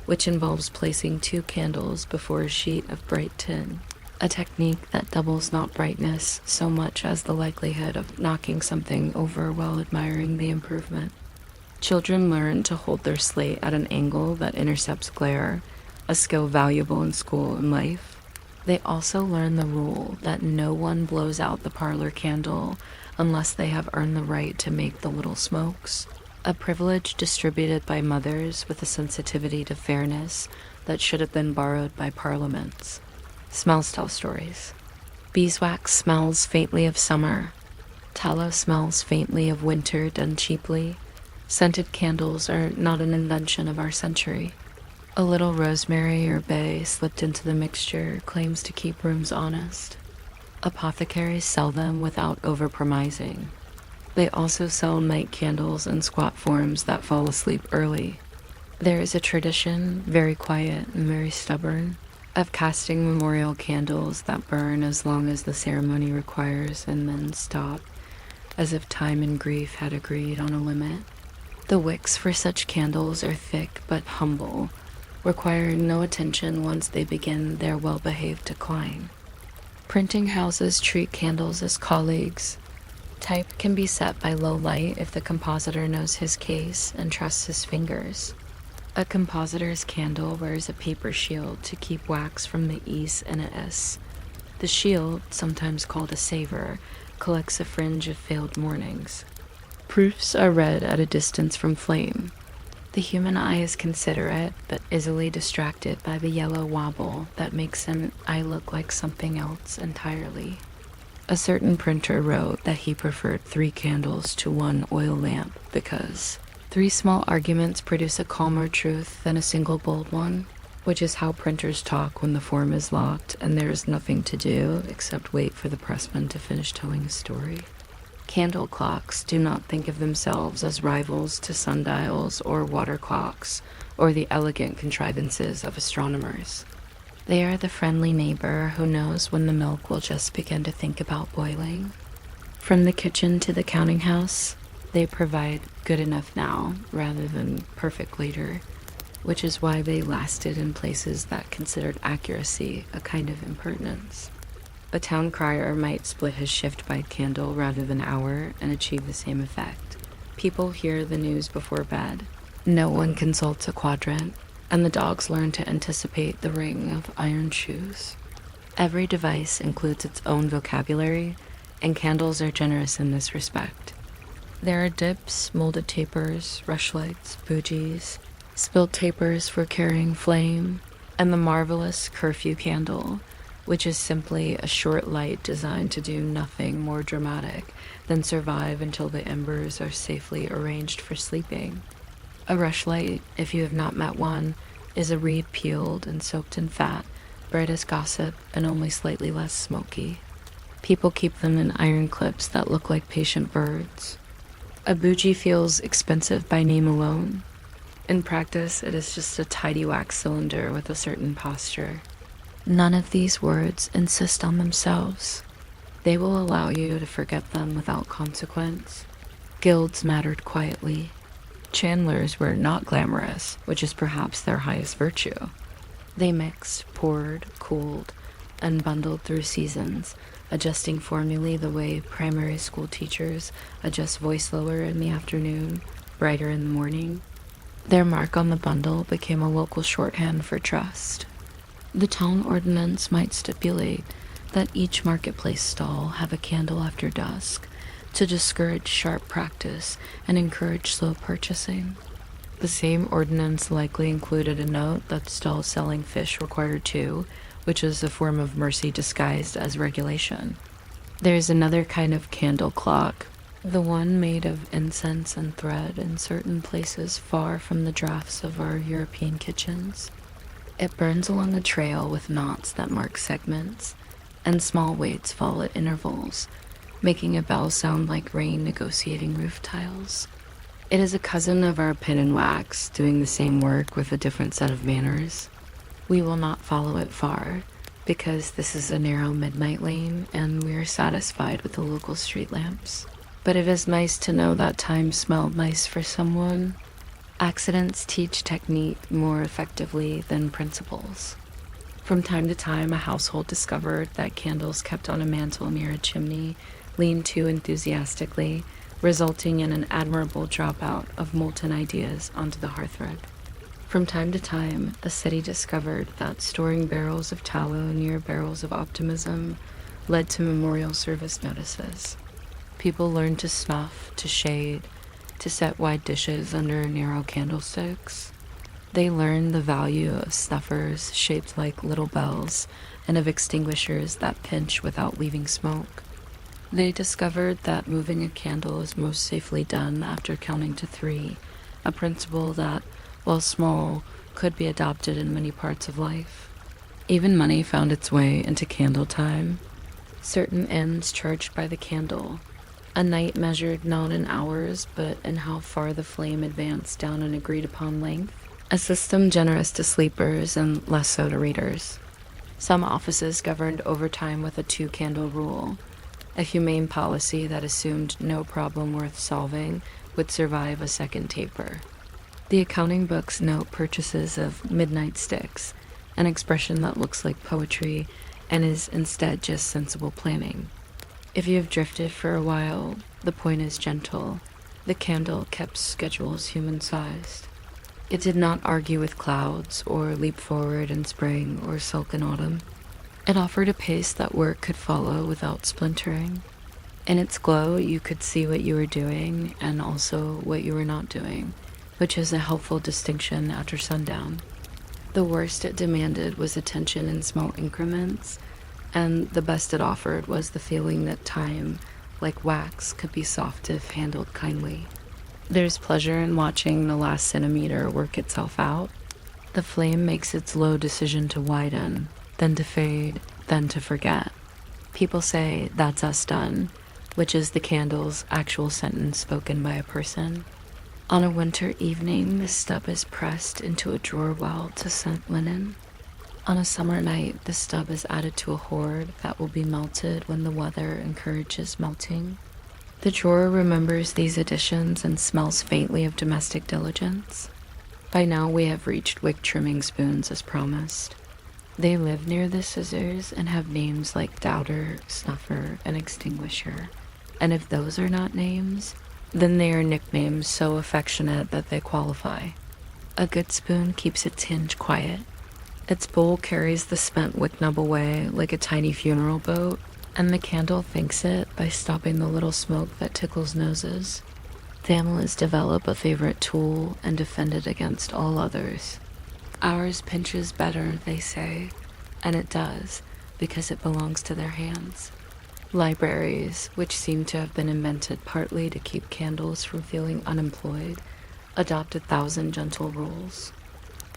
which involves placing 2 candles before a sheet of bright tin, a technique that doubles not brightness so much as the likelihood of knocking something over while admiring the improvement. Children learn to hold their slate at an angle that intercepts glare, a skill valuable in school and life. They also learn the rule that no one blows out the parlor candle unless they have earned the right to make the little smokes, a privilege distributed by mothers with a sensitivity to fairness that should have been borrowed by parliaments. Smells tell stories. Beeswax smells faintly of summer. Tallow smells faintly of winter done cheaply. Scented candles are not an invention of our century. A little rosemary or bay slipped into the mixture claims to keep rooms honest. Apothecaries sell them without overpromising. They also sell night candles in squat forms that fall asleep early. There is a tradition, very quiet and very stubborn, of casting memorial candles that burn as long as the ceremony requires and then stop, as if time and grief had agreed on a limit. The wicks for such candles are thick but humble, requiring no attention once they begin their well-behaved decline. Printing houses treat candles as colleagues. Type can be set by low light if the compositor knows his case and trusts his fingers. A compositor's candle wears a paper shield to keep wax from the E's and a S. The shield, sometimes called a saver, collects a fringe of failed mornings. Proofs are read at a distance from flame. The human eye is considerate, but easily distracted by the yellow wobble that makes an eye look like something else entirely. A certain printer wrote that he preferred 3 candles to 1 oil lamp because 3 small arguments produce a calmer truth than a single bold one, which is how printers talk when the form is locked and there is nothing to do except wait for the pressman to finish telling a story. Candle clocks do not think of themselves as rivals to sundials or water clocks or the elegant contrivances of astronomers. They are the friendly neighbor who knows when the milk will just begin to think about boiling. From the kitchen to the counting house, they provide good enough now rather than perfect later, which is why they lasted in places that considered accuracy a kind of impertinence. A town crier might split his shift by candle rather than hour and achieve the same effect. People hear the news before bed. No one consults a quadrant. and the dogs learn to anticipate the ring of iron shoes. Every device includes its own vocabulary, and candles are generous in this respect. There are dips, molded tapers, rushlights, bougies, spilled tapers for carrying flame, and the marvelous curfew candle, which is simply a short light designed to do nothing more dramatic than survive until the embers are safely arranged for sleeping. A rushlight, if you have not met one, is a reed peeled and soaked in fat, bright as gossip and only slightly less smoky. People keep them in iron clips that look like patient birds. A bougie feels expensive by name alone. In practice, it is just a tidy wax cylinder with a certain posture. None of these words insist on themselves. They will allow you to forget them without consequence. Guilds mattered quietly. Chandlers were not glamorous, which is perhaps their highest virtue. They mixed, poured, cooled, and bundled through seasons, adjusting formulae the way primary school teachers adjust voice lower in the afternoon, brighter in the morning. Their mark on the bundle became a local shorthand for trust. The town ordinance might stipulate that each marketplace stall have a candle after dusk to discourage sharp practice and encourage slow purchasing. The same ordinance likely included a note that stalls selling fish required two, which is a form of mercy disguised as regulation. There is another kind of candle clock, the one made of incense and thread in certain places far from the drafts of our European kitchens. It burns along a trail with knots that mark segments, and small weights fall at intervals, making a bell sound like rain negotiating roof tiles. It is a cousin of our pin and wax, doing the same work with a different set of manners. We will not follow it far, because this is a narrow midnight lane, and we are satisfied with the local street lamps. But it is nice to know that time smelled nice for someone. Accidents teach technique more effectively than principles. From time to time, a household discovered that candles kept on a mantle near a chimney leaned too enthusiastically, resulting in an admirable dropout of molten ideas onto the hearthrug. From time to time, a city discovered that storing barrels of tallow near barrels of optimism led to memorial service notices. People learned to snuff, to shade, to set wide dishes under narrow candlesticks. They learned the value of snuffers shaped like little bells and of extinguishers that pinch without leaving smoke. They discovered that moving a candle is most safely done after counting to 3, a principle that, while small, could be adopted in many parts of life. Even money found its way into candle time. Certain ends charged by the candle, a night measured not in hours, but in how far the flame advanced down an agreed-upon length, a system generous to sleepers and less so to readers. Some offices governed overtime with a 2-candle rule, a humane policy that assumed no problem worth solving would survive a second taper. The accounting books note purchases of midnight sticks, an expression that looks like poetry and is instead just sensible planning. If you have drifted for a while, the point is gentle. The candle kept schedules human-sized. It did not argue with clouds, or leap forward in spring, or sulk in autumn. It offered a pace that work could follow without splintering. In its glow, you could see what you were doing, and also what you were not doing, which is a helpful distinction after sundown. The worst it demanded was attention in small increments, and the best it offered was the feeling that time, like wax, could be soft if handled kindly. There's pleasure in watching the last centimeter work itself out. The flame makes its low decision to widen, then to fade, then to forget. People say, "That's us done," which is the candle's actual sentence spoken by a person. On a winter evening, the stub is pressed into a drawer well to scent linen. On a summer night, the stub is added to a hoard that will be melted when the weather encourages melting. The drawer remembers these additions and smells faintly of domestic diligence. By now, we have reached wick trimming spoons as promised. They live near the scissors and have names like doubter, snuffer, and extinguisher. And if those are not names, then they are nicknames so affectionate that they qualify. A good spoon keeps its hinge quiet. Its bowl carries the spent wick nub away like a tiny funeral boat, and the candle thanks it by stopping the little smoke that tickles noses. Families develop a favorite tool and defend it against all others. Ours pinches better, they say, and it does, because it belongs to their hands. Libraries, which seem to have been invented partly to keep candles from feeling unemployed, adopt 1,000 gentle rules.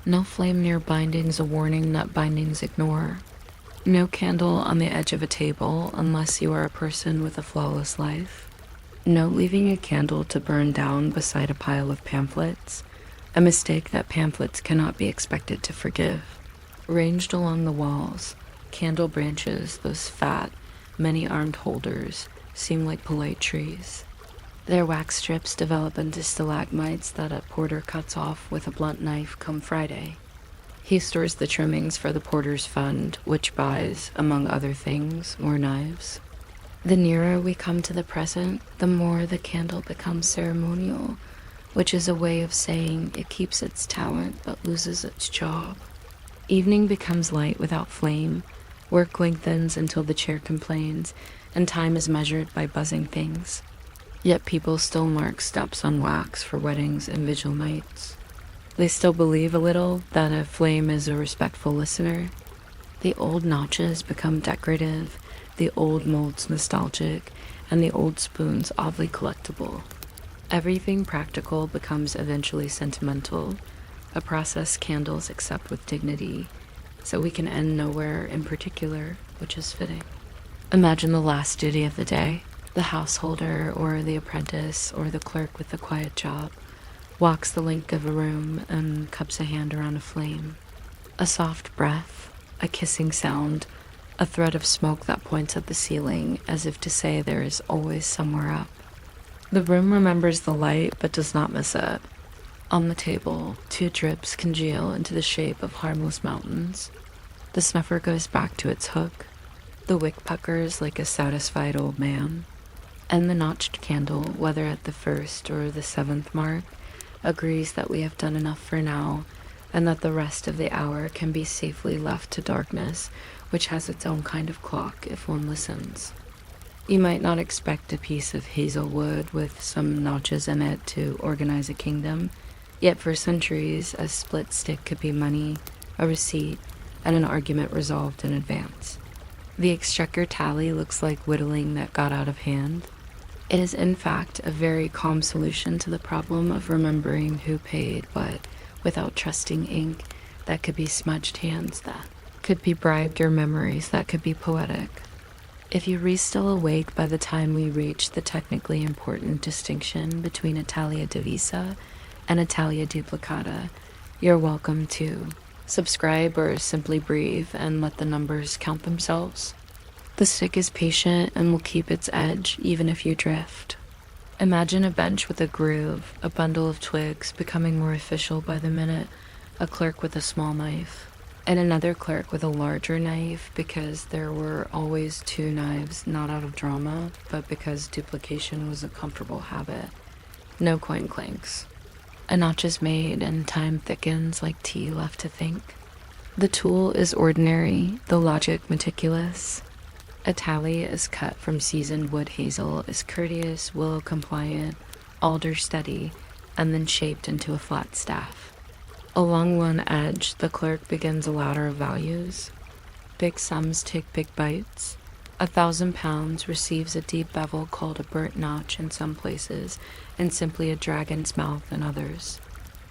No flame near bindings a warning nut bindings ignore. No candle on the edge of a table unless you are a person with a flawless life. No leaving a candle to burn down beside a pile of pamphlets, a mistake that pamphlets cannot be expected to forgive. Ranged along the walls, candle branches, those fat, many-armed holders, seem like polite trees. Their wax strips develop into stalagmites that a porter cuts off with a blunt knife come Friday. He stores the trimmings for the porter's fund, which buys, among other things, more knives. The nearer we come to the present, the more the candle becomes ceremonial, which is a way of saying it keeps its talent but loses its job. Evening becomes light without flame, work lengthens until the chair complains, and time is measured by buzzing things. Yet people still mark steps on wax for weddings and vigil nights. They still believe a little that a flame is a respectful listener. The old notches become decorative, the old molds nostalgic, and the old spoons oddly collectible. Everything practical becomes eventually sentimental, a process candles accept with dignity, so we can end nowhere in particular, which is fitting. Imagine the last duty of the day. The householder or the apprentice or the clerk with the quiet job walks the length of a room and cups a hand around a flame. A soft breath, a kissing sound, a thread of smoke that points at the ceiling as if to say there is always somewhere up. The room remembers the light but does not miss it. On the table, 2 drips congeal into the shape of harmless mountains. The snuffer goes back to its hook. The wick puckers like a satisfied old man. And the notched candle, whether at the 1st or the 7th mark, agrees that we have done enough for now, and that the rest of the hour can be safely left to darkness, which has its own kind of clock if one listens. You might not expect a piece of hazel wood with some notches in it to organize a kingdom, yet for centuries a split stick could be money, a receipt, and an argument resolved in advance. The exchequer tally looks like whittling that got out of hand. It is in fact a very calm solution to the problem of remembering who paid what without trusting ink that could be smudged hands that could be bribed or memories that could be poetic. If you are still awake by the time we reach the technically important distinction between Italia Divisa and Italia Duplicata, you're welcome to subscribe or simply breathe and let the numbers count themselves. The stick is patient and will keep its edge even if you drift. Imagine a bench with a groove, a bundle of twigs becoming more official by the minute, a clerk with a small knife, and another clerk with a larger knife because there were always 2 knives, not out of drama, but because duplication was a comfortable habit. No coin clanks. A notch is made and time thickens like tea left to think. The tool is ordinary, the logic meticulous. A tally is cut from seasoned wood hazel, is courteous, willow compliant, alder steady, and then shaped into a flat staff. Along one edge, the clerk begins a ladder of values. Big sums take big bites. 1,000 pounds receives a deep bevel called a burnt notch in some places, and simply a dragon's mouth in others.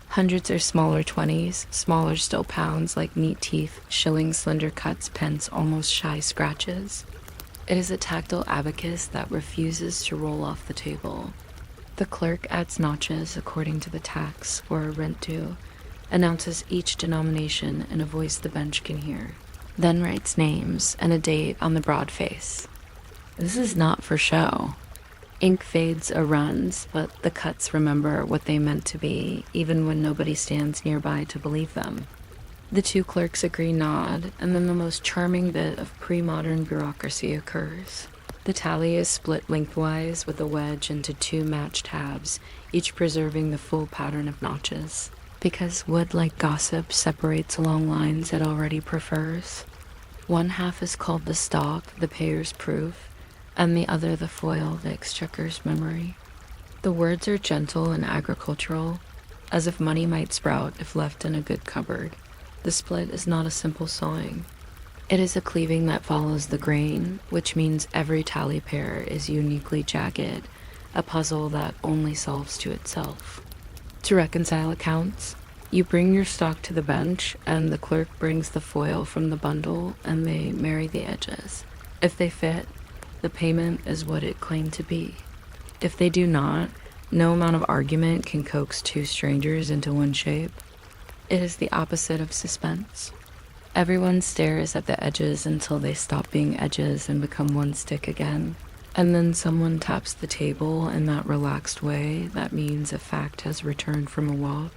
Hundreds are smaller 20s, smaller still pounds like neat teeth, shillings, slender cuts, pence, almost shy scratches. It is a tactile abacus that refuses to roll off the table. The clerk adds notches according to the tax or a rent due, announces each denomination in a voice the bench can hear, then writes names and a date on the broad face. This is not for show. Ink fades or runs, but the cuts remember what they meant to be, even when nobody stands nearby to believe them. The 2 clerks agree nod, and then the most charming bit of pre-modern bureaucracy occurs. The tally is split lengthwise with a wedge into 2 matched halves, each preserving the full pattern of notches. Because wood, like gossip, separates along lines it already prefers. One half is called the stock, the payer's proof, and the other the foil, the exchequer's memory. The words are gentle and agricultural, as if money might sprout if left in a good cupboard. The split is not a simple sawing. It is a cleaving that follows the grain, which means every tally pair is uniquely jagged, a puzzle that only solves to itself. To reconcile accounts, you bring your stock to the bench, and the clerk brings the foil from the bundle, and they marry the edges. If they fit, the payment is what it claimed to be. If they do not, no amount of argument can coax two strangers into one shape. It is the opposite of suspense. Everyone stares at the edges until they stop being edges and become one stick again. And then someone taps the table in that relaxed way that means a fact has returned from a walk.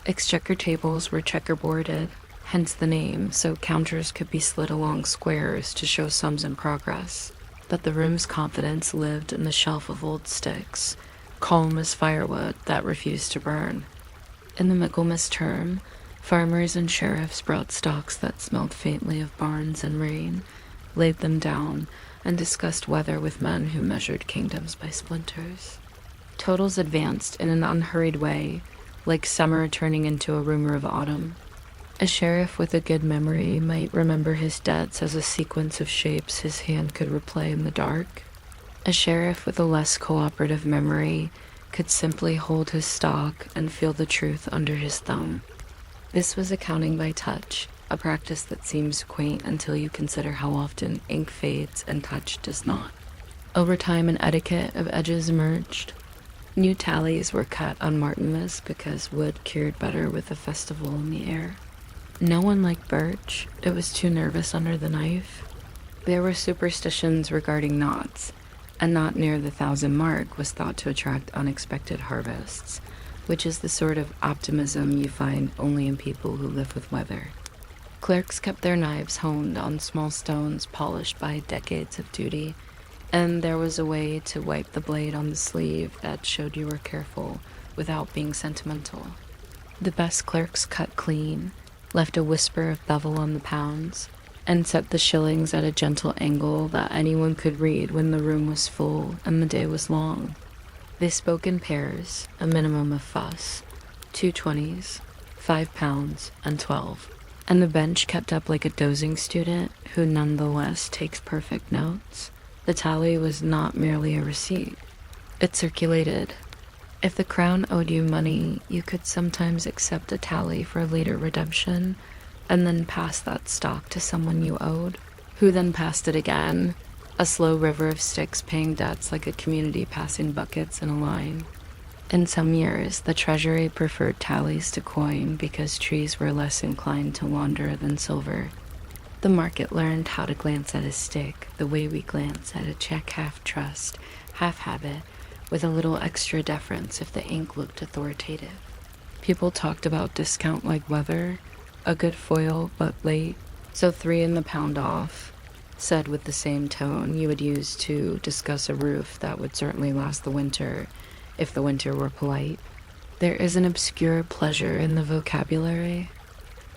Exchequer tables were checkerboarded, hence the name, so counters could be slid along squares to show sums in progress. But the room's confidence lived in the shelf of old sticks, calm as firewood that refused to burn. In the Michaelmas term, farmers and sheriffs brought stocks that smelled faintly of barns and rain, laid them down, and discussed weather with men who measured kingdoms by splinters. Totals advanced in an unhurried way, like summer turning into a rumor of autumn. A sheriff with a good memory might remember his debts as a sequence of shapes his hand could replay in the dark. A sheriff with a less cooperative memory could simply hold his stock and feel the truth under his thumb. This was accounting by touch, a practice that seems quaint until you consider how often ink fades and touch does not. Over time, an etiquette of edges emerged. New tallies were cut on Martinmas because wood cured better with a festival in the air. No one liked birch. It was too nervous under the knife. There were superstitions regarding knots. A knot near the 1,000 mark was thought to attract unexpected harvests, which is the sort of optimism you find only in people who live with weather. Clerks kept their knives honed on small stones polished by decades of duty, and there was a way to wipe the blade on the sleeve that showed you were careful without being sentimental. The best clerks cut clean, left a whisper of bevel on the pounds, and set the shillings at a gentle angle that anyone could read when the room was full and the day was long. They spoke in pairs, a minimum of fuss, 2 20s, 5 pounds, and 12. And the bench kept up like a dozing student who nonetheless takes perfect notes. The tally was not merely a receipt. It circulated. If the crown owed you money, you could sometimes accept a tally for later redemption, and then pass that stock to someone you owed, who then passed it again, a slow river of sticks paying debts like a community passing buckets in a line. In some years, the treasury preferred tallies to coin because trees were less inclined to wander than silver. The market learned how to glance at a stick the way we glance at a check, half trust, half habit, with a little extra deference if the ink looked authoritative. People talked about discount like weather, a good foil but late, so 3 in the pound off, said with the same tone you would use to discuss a roof that would certainly last the winter, if the winter were polite. There is an obscure pleasure in the vocabulary.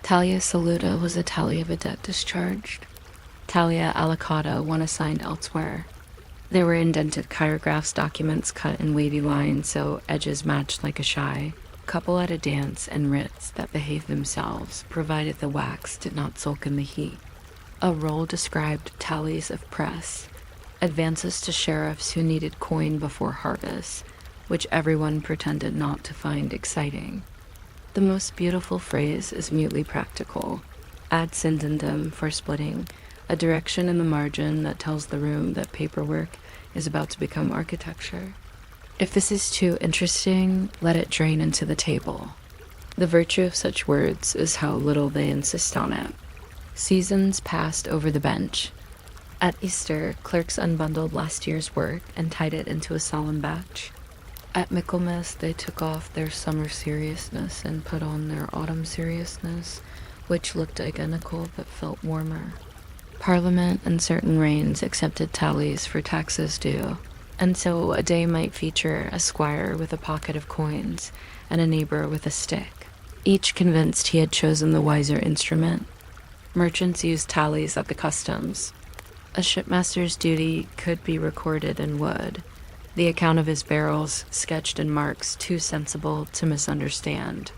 Talia saluta was a tally of a debt discharged. Talia alicata, one assigned elsewhere. There were indented chirographs documents cut in wavy lines so edges matched like a shy. Couple at a dance and writs that behaved themselves, provided the wax did not sulk in the heat. A roll described tallies of press, advances to sheriffs who needed coin before harvest, which everyone pretended not to find exciting. The most beautiful phrase is mutely practical. Add syndendum for splitting, a direction in the margin that tells the room that paperwork is about to become architecture. If this is too interesting, let it drain into the table. The virtue of such words is how little they insist on it. Seasons passed over the bench. At Easter, clerks unbundled last year's work and tied it into a solemn batch. At Michaelmas, they took off their summer seriousness and put on their autumn seriousness, which looked identical but felt warmer. Parliament and certain reigns accepted tallies for taxes due, and so a day might feature a squire with a pocket of coins and a neighbor with a stick. each convinced he had chosen the wiser instrument. Merchants used tallies at the customs. A shipmaster's duty could be recorded in wood, the account of his barrels sketched in marks too sensible to misunderstand.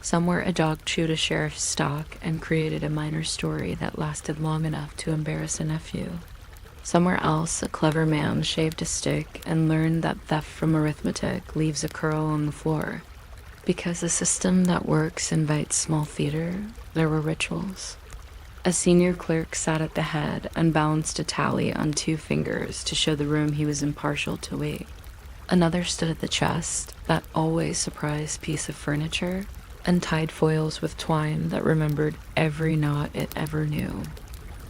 Somewhere a dog chewed a sheriff's stock and created a minor story that lasted long enough to embarrass a nephew. Somewhere else, a clever man shaved a stick and learned that theft from arithmetic leaves a curl on the floor. Because a system that works invites small theater, there were rituals. A senior clerk sat at the head and balanced a tally on 2 fingers to show the room he was impartial to weight. Another stood at the chest, that always surprised piece of furniture, and tied foils with twine that remembered every knot it ever knew.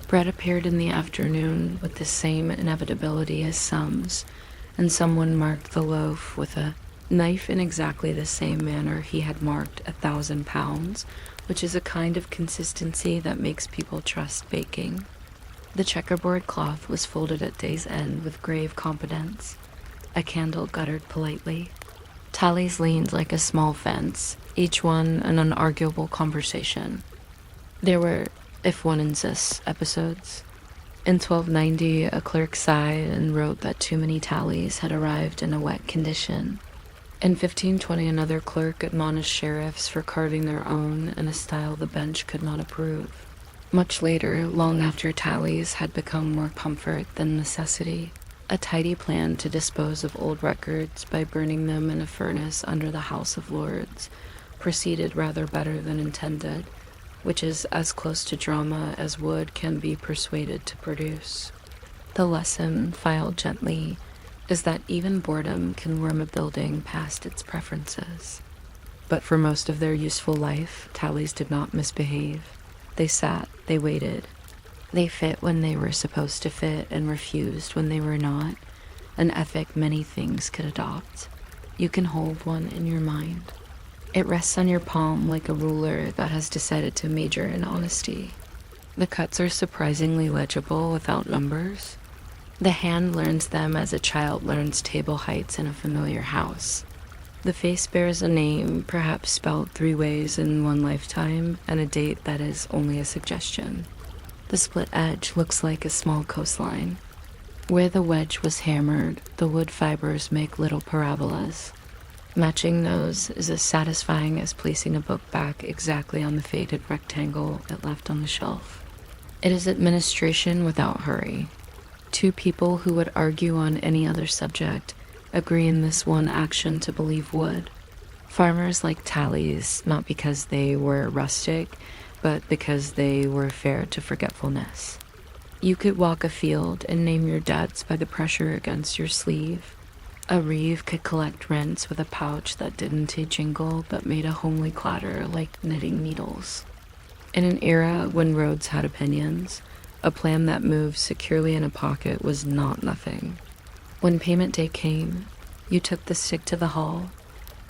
Bread appeared in the afternoon with the same inevitability as sums, and someone marked the loaf with a knife in exactly the same manner he had marked 1,000 pounds, which is a kind of consistency that makes people trust baking. The checkerboard cloth was folded at day's end with grave competence. A candle guttered politely. Tallies leaned like a small fence, each one an unarguable conversation. There were, if one insists, episodes. In 1290, a clerk sighed and wrote that too many tallies had arrived in a wet condition. In 1520, another clerk admonished sheriffs for carving their own in a style the bench could not approve. Much later, long after tallies had become more comfort than necessity, a tidy plan to dispose of old records by burning them in a furnace under the House of Lords proceeded rather better than intended, which is as close to drama as wood can be persuaded to produce. The lesson, filed gently, is that even boredom can worm a building past its preferences. But for most of their useful life, tallies did not misbehave. They sat, they waited. They fit when they were supposed to fit and refused when they were not, an ethic many things could adopt. You can hold one in your mind. It rests on your palm like a ruler that has decided to major in honesty. The cuts are surprisingly legible without numbers. The hand learns them as a child learns table heights in a familiar house. The face bears a name, perhaps spelled 3 ways in one lifetime, and a date that is only a suggestion. The split edge looks like a small coastline. Where the wedge was hammered, the wood fibers make little parabolas. Matching those is as satisfying as placing a book back exactly on the faded rectangle it left on the shelf. It is administration without hurry. 2 people who would argue on any other subject agree in this one action to believe wood. Farmers like tallies, not because they were rustic, but because they were fair to forgetfulness. You could walk a field and name your debts by the pressure against your sleeve. A reeve could collect rents with a pouch that didn't jingle but made a homely clatter like knitting needles. In an era when roads had opinions, a plan that moved securely in a pocket was not nothing. When payment day came, you took the stick to the hall,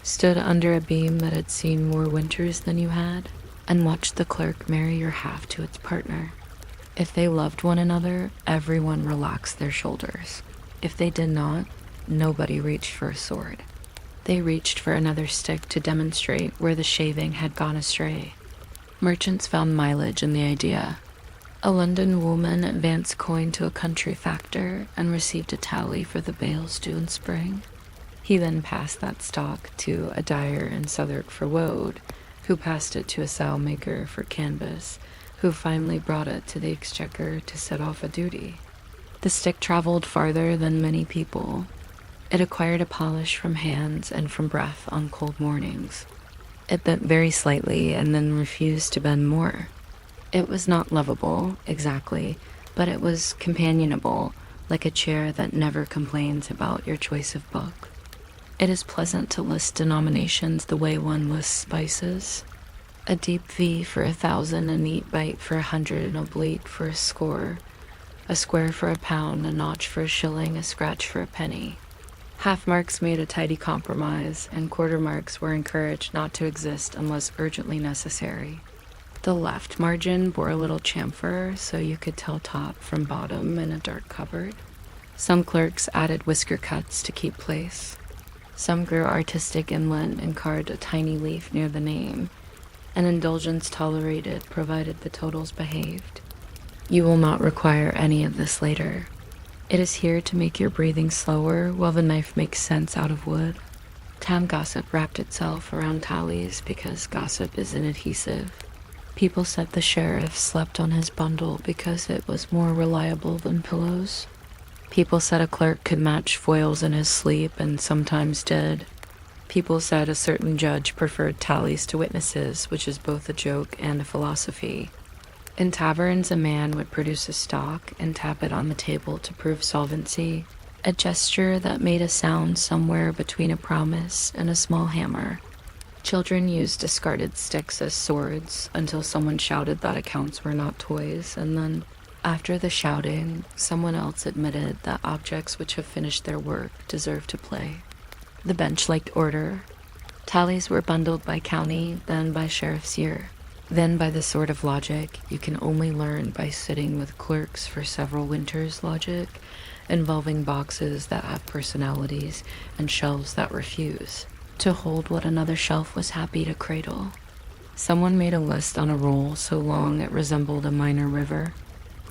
stood under a beam that had seen more winters than you had, and watched the clerk marry your half to its partner. If they loved one another, everyone relaxed their shoulders. If they did not, nobody reached for a sword. They reached for another stick to demonstrate where the shaving had gone astray. Merchants found mileage in the idea. A London woman advanced coin to a country factor and received a tally for the bales due in spring. He then passed that stock to a dyer in Southwark for woad, who passed it to a sailmaker for canvas, who finally brought it to the exchequer to set off a duty. The stick traveled farther than many people. It acquired a polish from hands and from breath on cold mornings. It bent very slightly and then refused to bend more. It was not lovable, exactly, but it was companionable, like a chair that never complains about your choice of book. It is pleasant to list denominations the way one lists spices. A deep V for 1,000, a neat bite for 100, an oblique for a score, a square for a pound, a notch for a shilling, a scratch for a penny. Half marks made a tidy compromise, and quarter marks were encouraged not to exist unless urgently necessary. The left margin bore a little chamfer, so you could tell top from bottom in a dark cupboard. Some clerks added whisker cuts to keep place. Some grew artistic inland and carved a tiny leaf near the name, an indulgence tolerated provided the totals behaved. You will not require any of this later. It is here to make your breathing slower while the knife makes sense out of wood. Town gossip wrapped itself around tallies because gossip is an adhesive. People said the sheriff slept on his bundle because it was more reliable than pillows. People said a clerk could match foils in his sleep and sometimes did. People said a certain judge preferred tallies to witnesses, which is both a joke and a philosophy. In taverns, a man would produce a stock and tap it on the table to prove solvency, a gesture that made a sound somewhere between a promise and a small hammer. Children used discarded sticks as swords until someone shouted that accounts were not toys, and then, after the shouting, someone else admitted that objects which have finished their work deserve to play. The bench liked order. Tallies were bundled by county, then by sheriff's year. Then by the sort of logic you can only learn by sitting with clerks for several winters logic, involving boxes that have personalities and shelves that refuse to hold what another shelf was happy to cradle. Someone made a list on a roll so long it resembled a minor river.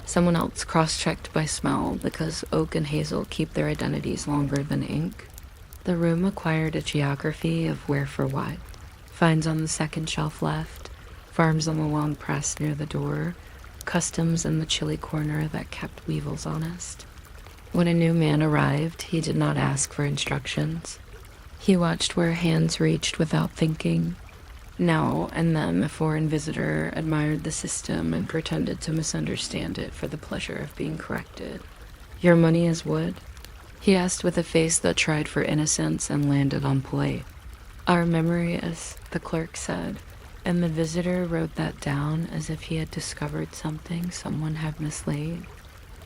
Someone else cross-checked by smell because oak and hazel keep their identities longer than ink. The room acquired a geography of where for what. Finds on the second shelf left, farms on the long press near the door, customs in the chilly corner that kept weevils honest. When a new man arrived, he did not ask for instructions. He watched where hands reached without thinking. Now and then a foreign visitor admired the system and pretended to misunderstand it for the pleasure of being corrected. "Your money is wood?" he asked with a face that tried for innocence and landed on polite. "Our memory is," the clerk said, and the visitor wrote that down as if he had discovered something someone had mislaid.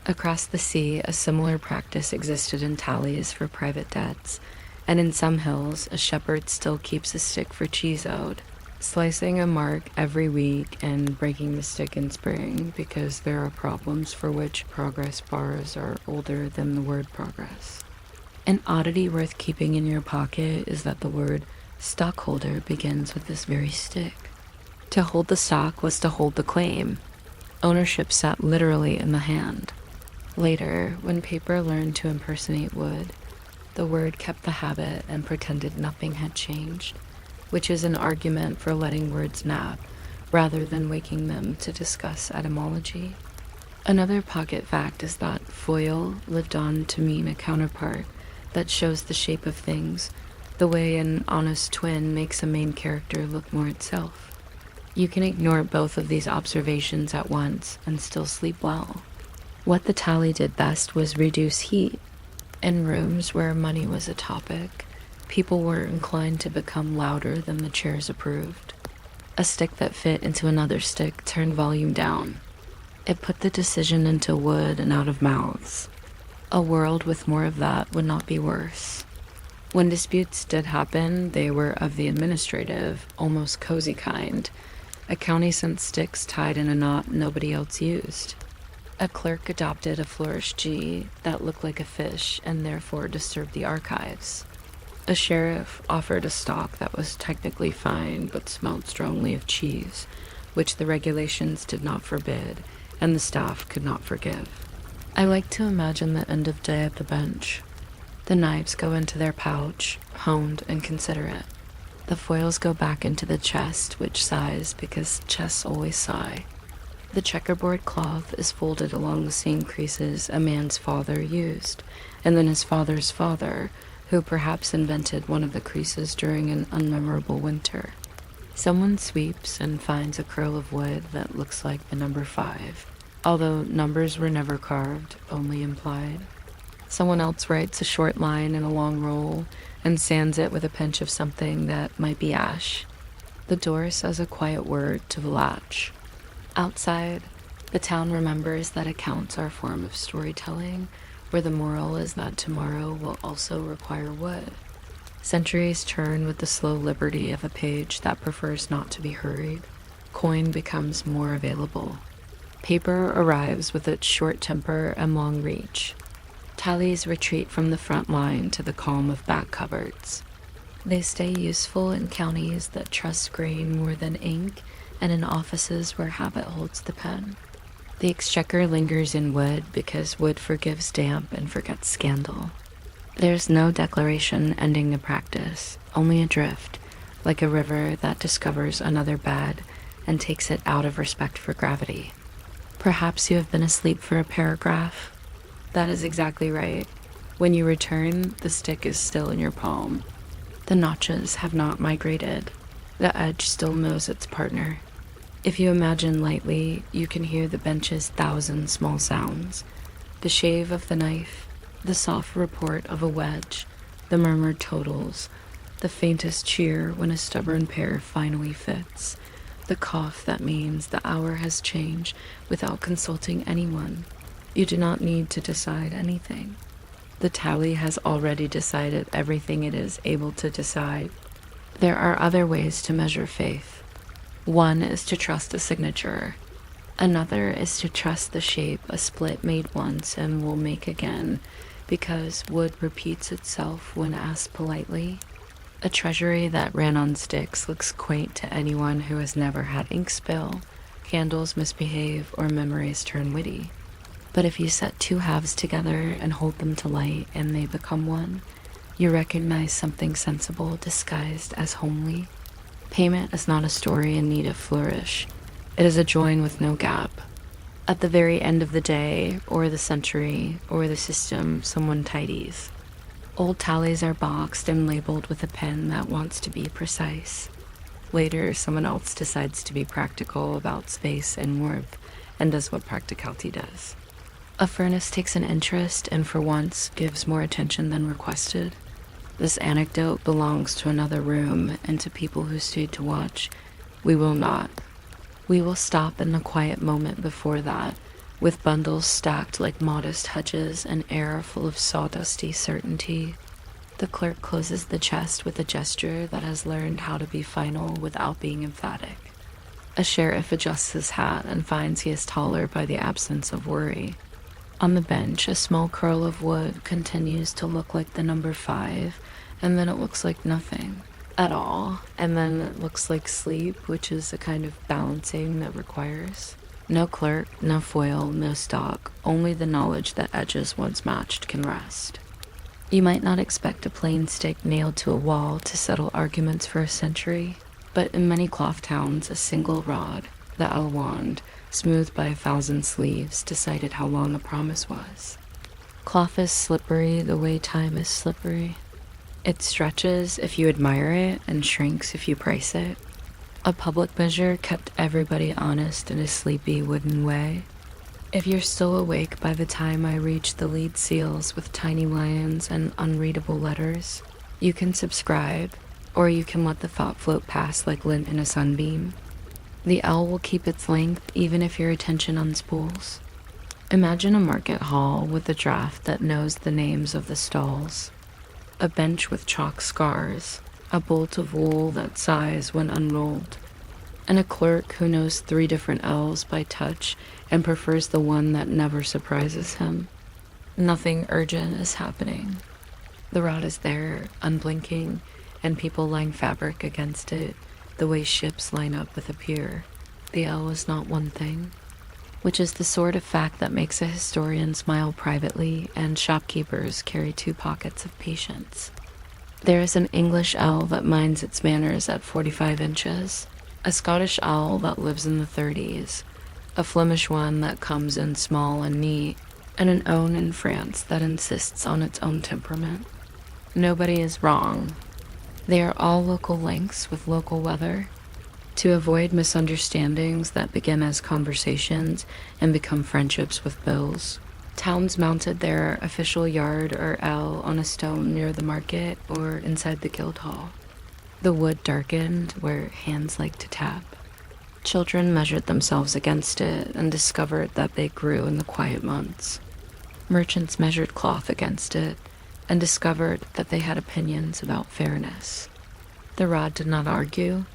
Across the sea, a similar practice existed in tallies for private debts, and in some hills, a shepherd still keeps a stick for cheese owed, slicing a mark every week and breaking the stick in spring because there are problems for which progress bars are older than the word progress. An oddity worth keeping in your pocket is that the word stockholder begins with this very stick. To hold the stock was to hold the claim. Ownership sat literally in the hand. Later, when paper learned to impersonate wood, the word kept the habit and pretended nothing had changed, which is an argument for letting words nap rather than waking them to discuss etymology. Another pocket fact is that foil lived on to mean a counterpart that shows the shape of things, the way an honest twin makes a main character look more itself. You can ignore both of these observations at once and still sleep well. What the tally did best was reduce heat. In rooms where money was a topic, people were inclined to become louder than the chairs approved. A stick that fit into another stick turned volume down. It put the decision into wood and out of mouths. A world with more of that would not be worse. When disputes did happen, they were of the administrative, almost cozy kind. A county sent sticks tied in a knot nobody else used. A clerk adopted a flourished G that looked like a fish and therefore disturbed the archives. A sheriff offered a stock that was technically fine but smelled strongly of cheese, which the regulations did not forbid and the staff could not forgive. I like to imagine the end of day at the bench. The knives go into their pouch, honed and considerate. The foils go back into the chest, which sighs because chests always sigh. The checkerboard cloth is folded along the same creases a man's father used, and then his father's father, who perhaps invented one of the creases during an unmemorable winter. Someone sweeps and finds a curl of wood that looks like the number 5, although numbers were never carved, only implied. Someone else writes a short line in a long roll and sands it with a pinch of something that might be ash. The door says a quiet word to the latch. Outside, the town remembers that accounts are a form of storytelling, where the moral is that tomorrow will also require wood. Centuries turn with the slow liberty of a page that prefers not to be hurried. Coin becomes more available. Paper arrives with its short temper and long reach. Tallies retreat from the front line to the calm of back cupboards. They stay useful in counties that trust grain more than ink and in offices where habit holds the pen. The exchequer lingers in wood because wood forgives damp and forgets scandal. There's no declaration ending a practice, only a drift, like a river that discovers another bed and takes it out of respect for gravity. Perhaps you have been asleep for a paragraph. That is exactly right. When you return, the stick is still in your palm. The notches have not migrated. The edge still knows its partner. If you imagine lightly, you can hear the bench's thousand small sounds. The shave of the knife, the soft report of a wedge, the murmured totals, the faintest cheer when a stubborn pair finally fits, the cough that means the hour has changed without consulting anyone. You do not need to decide anything. The tally has already decided everything it is able to decide. There are other ways to measure faith. One is to trust a signature. Another is to trust the shape a split made once and will make again, because wood repeats itself when asked politely. A treasury that ran on sticks looks quaint to anyone who has never had ink spill, candles misbehave, or memories turn witty. But if you set two halves together and hold them to light and they become one, you recognize something sensible disguised as homely. Payment is not a story in need of flourish. It is a join with no gap. At the very end of the day, or the century, or the system, someone tidies. Old tallies are boxed and labeled with a pen that wants to be precise. Later, someone else decides to be practical about space and warmth, and does what practicality does. A furnace takes an interest and for once gives more attention than requested. This anecdote belongs to another room and to people who stayed to watch. We will not. We will stop in the quiet moment before that, with bundles stacked like modest hedges and air full of sawdusty certainty. The clerk closes the chest with a gesture that has learned how to be final without being emphatic. A sheriff adjusts his hat and finds he is taller by the absence of worry. On the bench, a small curl of wood continues to look like the number 5, and then it looks like nothing at all, and then it looks like sleep, which is a kind of balancing that requires no clerk, no foil, no stock, only the knowledge that edges once matched can rest. You might not expect a plain stick nailed to a wall to settle arguments for a century, but in many cloth towns, a single rod, the wand, smoothed by 1,000 sleeves, decided how long a promise was. Cloth is slippery the way time is slippery. It stretches if you admire it and shrinks if you price it. A public measure kept everybody honest in a sleepy wooden way. If you're still awake by the time I reach the lead seals with tiny lions and unreadable letters, you can subscribe, or you can let the thought float past like lint in a sunbeam. The L will keep its length even if your attention unspools. Imagine a market hall with a draft that knows the names of the stalls, a bench with chalk scars, a bolt of wool that sighs when unrolled, and a clerk who knows 3 different L's by touch and prefers the one that never surprises him. Nothing urgent is happening. The rod is there, unblinking, and people line fabric against it, the way ships line up with a pier. The L is not one thing, which is the sort of fact that makes a historian smile privately and shopkeepers carry 2 pockets of patience. There is an English owl that minds its manners at 45 inches, a Scottish owl that lives in the 30s, a Flemish one that comes in small and neat, and an own in France that insists on its own temperament. Nobody is wrong. They are all local lengths with local weather. To avoid misunderstandings that begin as conversations and become friendships with bills, towns mounted their official yard or L on a stone near the market or inside the guild hall. The wood darkened where hands like to tap. Children measured themselves against it and discovered that they grew in the quiet months. Merchants measured cloth against it and discovered that they had opinions about fairness. The rod did not argue.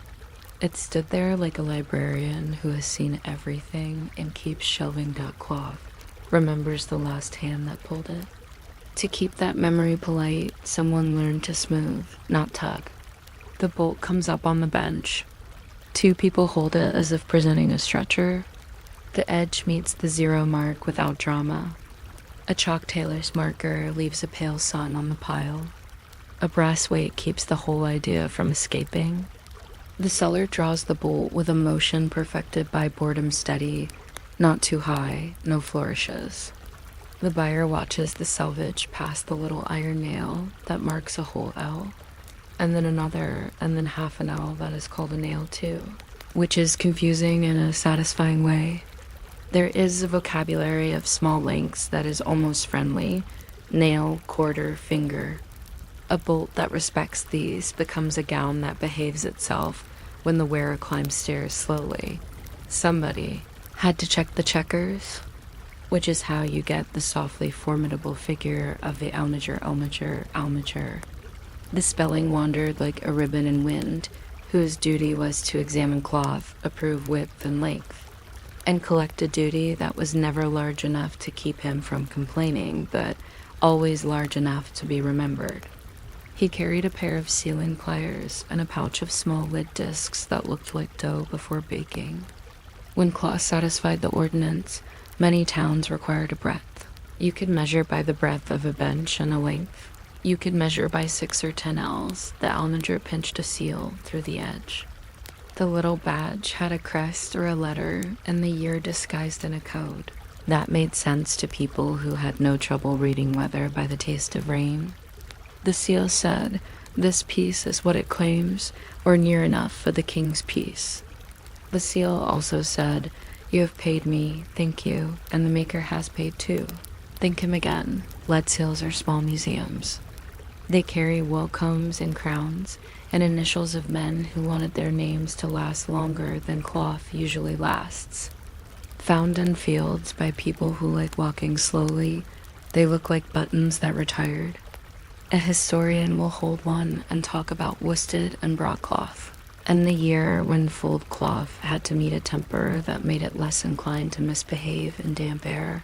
It stood there like a librarian who has seen everything and keeps shelving that cloth, remembers the last hand that pulled it. To keep that memory polite, someone learned to smooth, not tug. The bolt comes up on the bench. Two people hold it as if presenting a stretcher. The edge meets the 0 mark without drama. A chalk tailor's marker leaves a pale sun on the pile. A brass weight keeps the whole idea from escaping. The seller draws the bolt with a motion perfected by boredom steady, not too high, no flourishes. The buyer watches the selvage past the little iron nail that marks a whole L, and then another, and then half an L that is called a nail too, which is confusing in a satisfying way. There is a vocabulary of small lengths that is almost friendly: nail, quarter, finger. A bolt that respects these becomes a gown that behaves itself when the wearer climbs stairs slowly. Somebody had to check the checkers, which is how you get the softly formidable figure of the almager. The spelling wandered like a ribbon in wind, whose duty was to examine cloth, approve width and length, and collect a duty that was never large enough to keep him from complaining, but always large enough to be remembered. He carried a pair of sealing pliers and a pouch of small lid discs that looked like dough before baking. When cloth satisfied the ordinance, many towns required a breadth. You could measure by the breadth of a bench and a length. You could measure by 6 or 10 L's. The almoner pinched a seal through the edge. The little badge had a crest or a letter and the year disguised in a code. That made sense to people who had no trouble reading weather by the taste of rain. The seal said, "This piece is what it claims, or near enough for the king's peace." The seal also said, "You have paid me, thank you, and the maker has paid too. Thank him again." Lead seals are small museums. They carry welcomes and crowns, and initials of men who wanted their names to last longer than cloth usually lasts. Found in fields by people who like walking slowly, they look like buttons that retired. A historian will hold one and talk about worsted and broadcloth, and the year when fulled cloth had to meet a temper that made it less inclined to misbehave in damp air.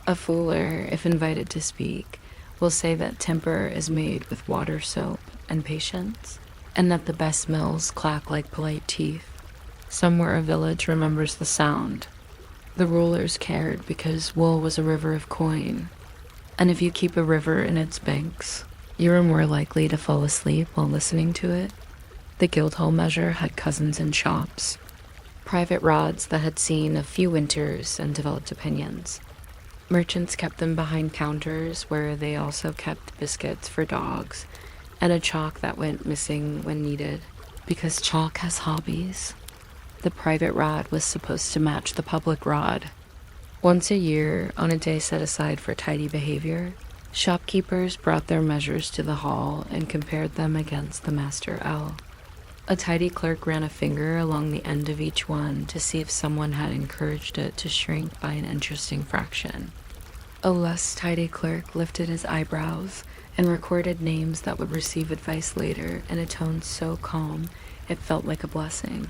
A fooler, if invited to speak, will say that temper is made with water, soap, and patience, and that the best mills clack like polite teeth. Somewhere a village remembers the sound. The rulers cared because wool was a river of coin, and if you keep a river in its banks, you are more likely to fall asleep while listening to it. The Guildhall measure had cousins in shops, private rods that had seen a few winters and developed opinions. Merchants kept them behind counters where they also kept biscuits for dogs and a chalk that went missing when needed, because chalk has hobbies. The private rod was supposed to match the public rod. Once a year, on a day set aside for tidy behavior, shopkeepers brought their measures to the hall and compared them against the master L. A tidy clerk ran a finger along the end of each one to see if someone had encouraged it to shrink by an interesting fraction. A less tidy clerk lifted his eyebrows and recorded names that would receive advice later in a tone so calm it felt like a blessing.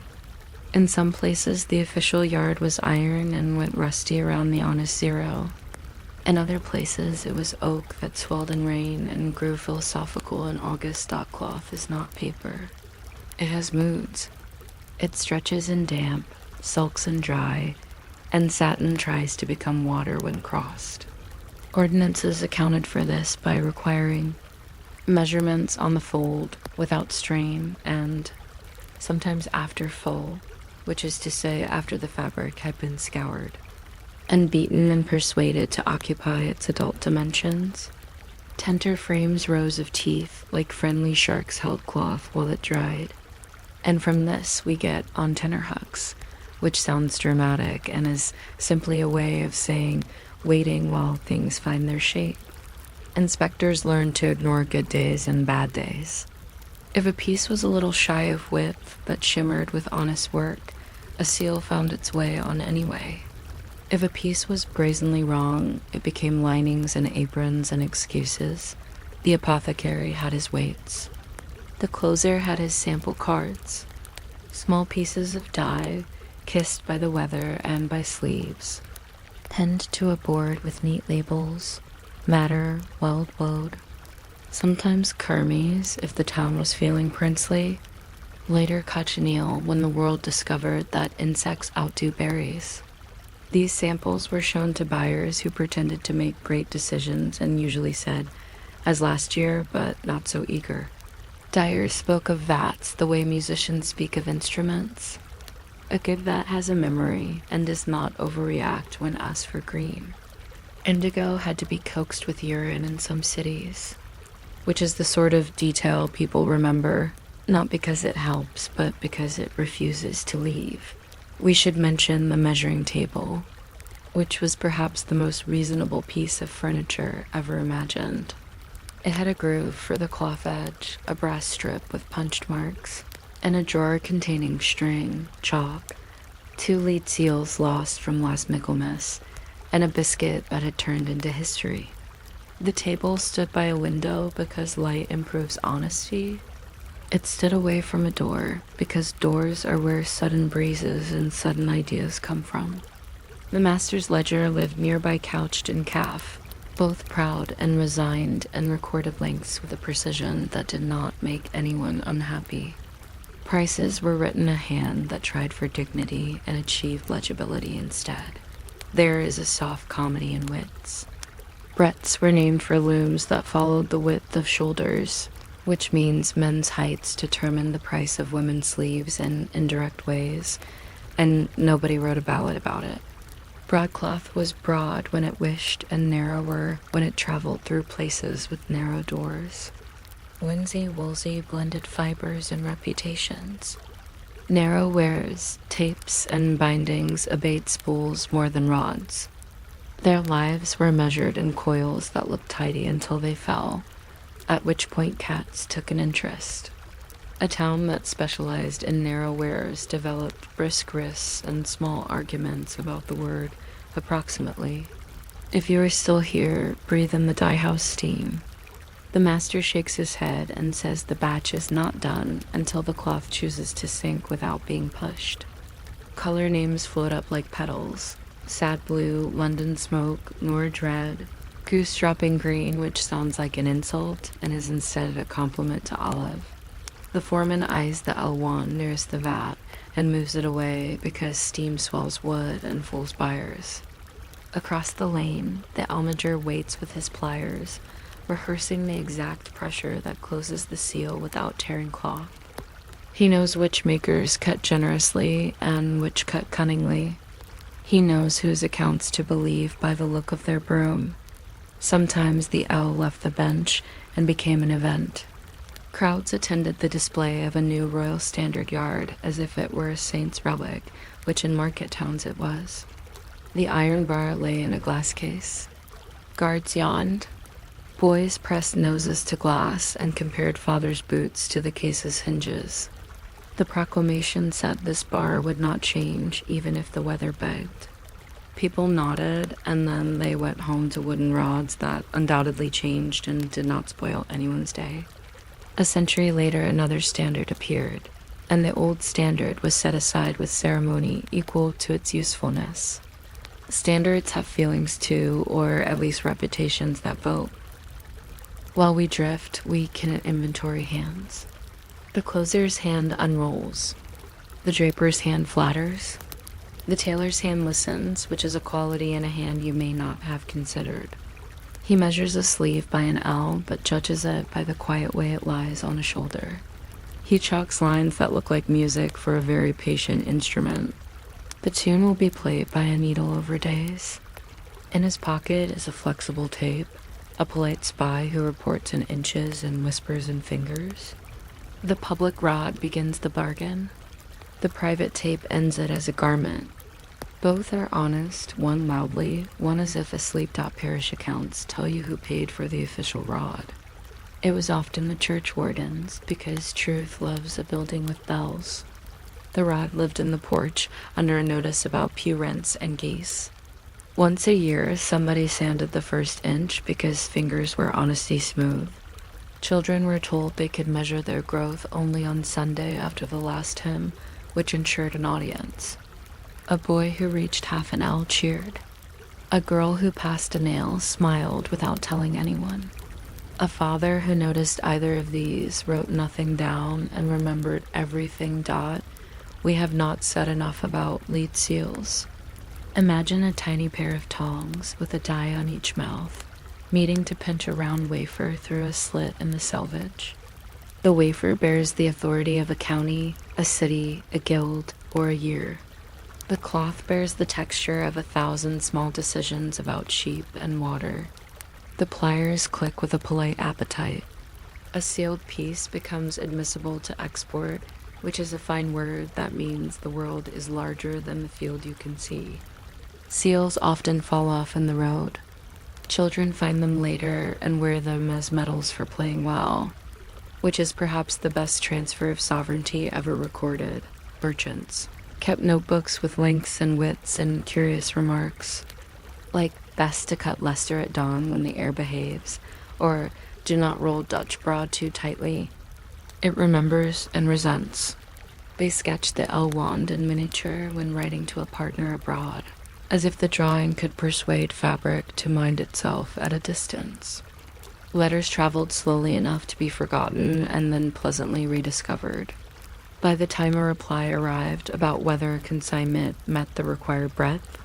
In some places, the official yard was iron and went rusty around the honest 0. In other places, it was oak that swelled in rain and grew philosophical in August. Stockcloth is not paper. It has moods. It stretches in damp, sulks in dry, and satin tries to become water when crossed. Ordinances accounted for this by requiring measurements on the fold without strain and sometimes after full, which is to say after the fabric had been scoured and beaten and persuaded to occupy its adult dimensions. Tenter frames rows of teeth like friendly sharks held cloth while it dried. And from this we get on tenterhooks, which sounds dramatic and is simply a way of saying waiting while things find their shape. Inspectors learn to ignore good days and bad days. If a piece was a little shy of width but shimmered with honest work, a seal found its way on anyway. If a piece was brazenly wrong, it became linings and aprons and excuses. The apothecary had his weights. The closer had his sample cards. Small pieces of dye, kissed by the weather and by sleeves, pinned to a board with neat labels, matter, well-woad. Sometimes kermes if the town was feeling princely, later cochineal when the world discovered that insects outdo berries. These samples were shown to buyers who pretended to make great decisions and usually said, "As last year, but not so eager." Dyers spoke of vats the way musicians speak of instruments. A good vat has a memory and does not overreact when asked for green. Indigo had to be coaxed with urine in some cities, which is the sort of detail people remember, not because it helps, but because it refuses to leave. We should mention the measuring table, which was perhaps the most reasonable piece of furniture ever imagined. It had a groove for the cloth edge, a brass strip with punched marks, and a drawer containing string, chalk, 2 lead seals lost from last Michaelmas, and a biscuit that had turned into history. The table stood by a window because light improves honesty. It stood away from a door because doors are where sudden breezes and sudden ideas come from. The master's ledger lived nearby, couched in calf, both proud and resigned, and recorded lengths with a precision that did not make anyone unhappy. Prices were written a hand that tried for dignity and achieved legibility instead. There is a soft comedy in wits. Breadths were named for looms that followed the width of shoulders, which means men's heights determined the price of women's sleeves in indirect ways, and nobody wrote a ballad about it. Broadcloth was broad when it wished and narrower when it traveled through places with narrow doors. Winsy-woolsy blended fibers and reputations. Narrow wares, tapes, and bindings abate spools more than rods. Their lives were measured in coils that looked tidy until they fell, at which point cats took an interest. A town that specialized in narrow wares developed brisk risks and small arguments about the word approximately. If you are still here, breathe in the dye-house steam. The master shakes his head and says the batch is not done until the cloth chooses to sink without being pushed. Color names float up like petals. Sad blue, London smoke, Norwich red, goose dropping green, which sounds like an insult and is instead a compliment to olive. The foreman eyes the L1 nearest the vat and moves it away because steam swells wood and fools buyers. Across the lane, the almoner waits with his pliers, rehearsing the exact pressure that closes the seal without tearing cloth. He knows which makers cut generously and which cut cunningly. He knows whose accounts to believe by the look of their broom. Sometimes the L left the bench and became an event. Crowds attended the display of a new Royal Standard yard as if it were a saint's relic, which in market towns it was. The iron bar lay in a glass case. Guards yawned. Boys pressed noses to glass and compared father's boots to the case's hinges. The proclamation said this bar would not change even if the weather begged. People nodded, and then they went home to wooden rods that undoubtedly changed and did not spoil anyone's day. A century later, another standard appeared, and the old standard was set aside with ceremony equal to its usefulness. Standards have feelings too, or at least reputations that vote. While we drift, we can inventory hands. The closer's hand unrolls. The draper's hand flatters. The tailor's hand listens, which is a quality in a hand you may not have considered. He measures a sleeve by an L, but judges it by the quiet way it lies on a shoulder. He chalks lines that look like music for a very patient instrument. The tune will be played by a needle over days. In his pocket is a flexible tape, a polite spy who reports in inches and whispers in fingers. The public rod begins the bargain. The private tape ends it as a garment. Both are honest, one loudly, one as if a sleep-top parish accounts tell you who paid for the official rod. It was often the church warden's, because truth loves a building with bells. The rod lived in the porch under a notice about pew rents and geese. Once a year, somebody sanded the first inch because fingers were honesty smooth. Children were told they could measure their growth only on Sunday after the last hymn, which ensured an audience. A boy who reached half an L cheered. A girl who passed a nail smiled without telling anyone. A father who noticed either of these wrote nothing down and remembered everything. We have not said enough about lead seals. Imagine a tiny pair of tongs with a die on each mouth, meeting to pinch a round wafer through a slit in the selvage. The wafer bears the authority of a county, a city, a guild, or a year. The cloth bears the texture of 1,000 small decisions about sheep and water. The pliers click with a polite appetite. A sealed piece becomes admissible to export, which is a fine word that means the world is larger than the field you can see. Seals often fall off in the road. Children find them later and wear them as medals for playing well, which is perhaps the best transfer of sovereignty ever recorded. Merchants kept notebooks with lengths and widths and curious remarks, like best to cut Leicester at dawn when the air behaves, or do not roll Dutch broad too tightly. It remembers and resents. They sketch the L wand in miniature when writing to a partner abroad, as if the drawing could persuade fabric to mind itself at a distance. Letters traveled slowly enough to be forgotten and then pleasantly rediscovered. By the time a reply arrived about whether a consignment met the required breadth,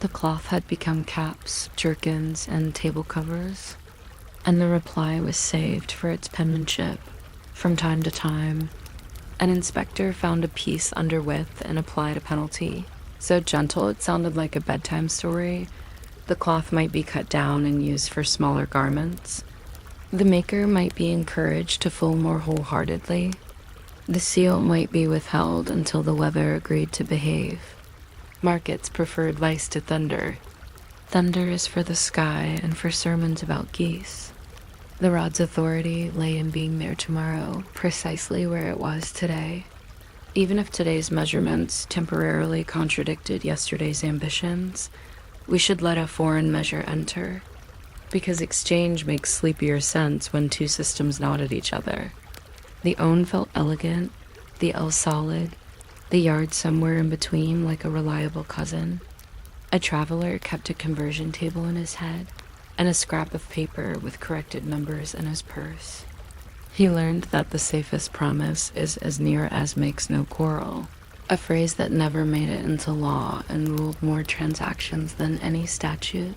the cloth had become caps, jerkins, and table covers, and the reply was saved for its penmanship. From time to time, an inspector found a piece under width and applied a penalty. So gentle it sounded like a bedtime story, the cloth might be cut down and used for smaller garments. The maker might be encouraged to full more wholeheartedly. The seal might be withheld until the weather agreed to behave. Markets preferred lice to thunder. Thunder is for the sky and for sermons about geese. The rod's authority lay in being there tomorrow, precisely where it was today. Even if today's measurements temporarily contradicted yesterday's ambitions, we should let a foreign measure enter, because exchange makes sleepier sense when two systems nod at each other. The own felt elegant, the L solid, the yard somewhere in between like a reliable cousin. A traveler kept a conversion table in his head and a scrap of paper with corrected numbers in his purse. He learned that the safest promise is as near as makes no quarrel, a phrase that never made it into law and ruled more transactions than any statute.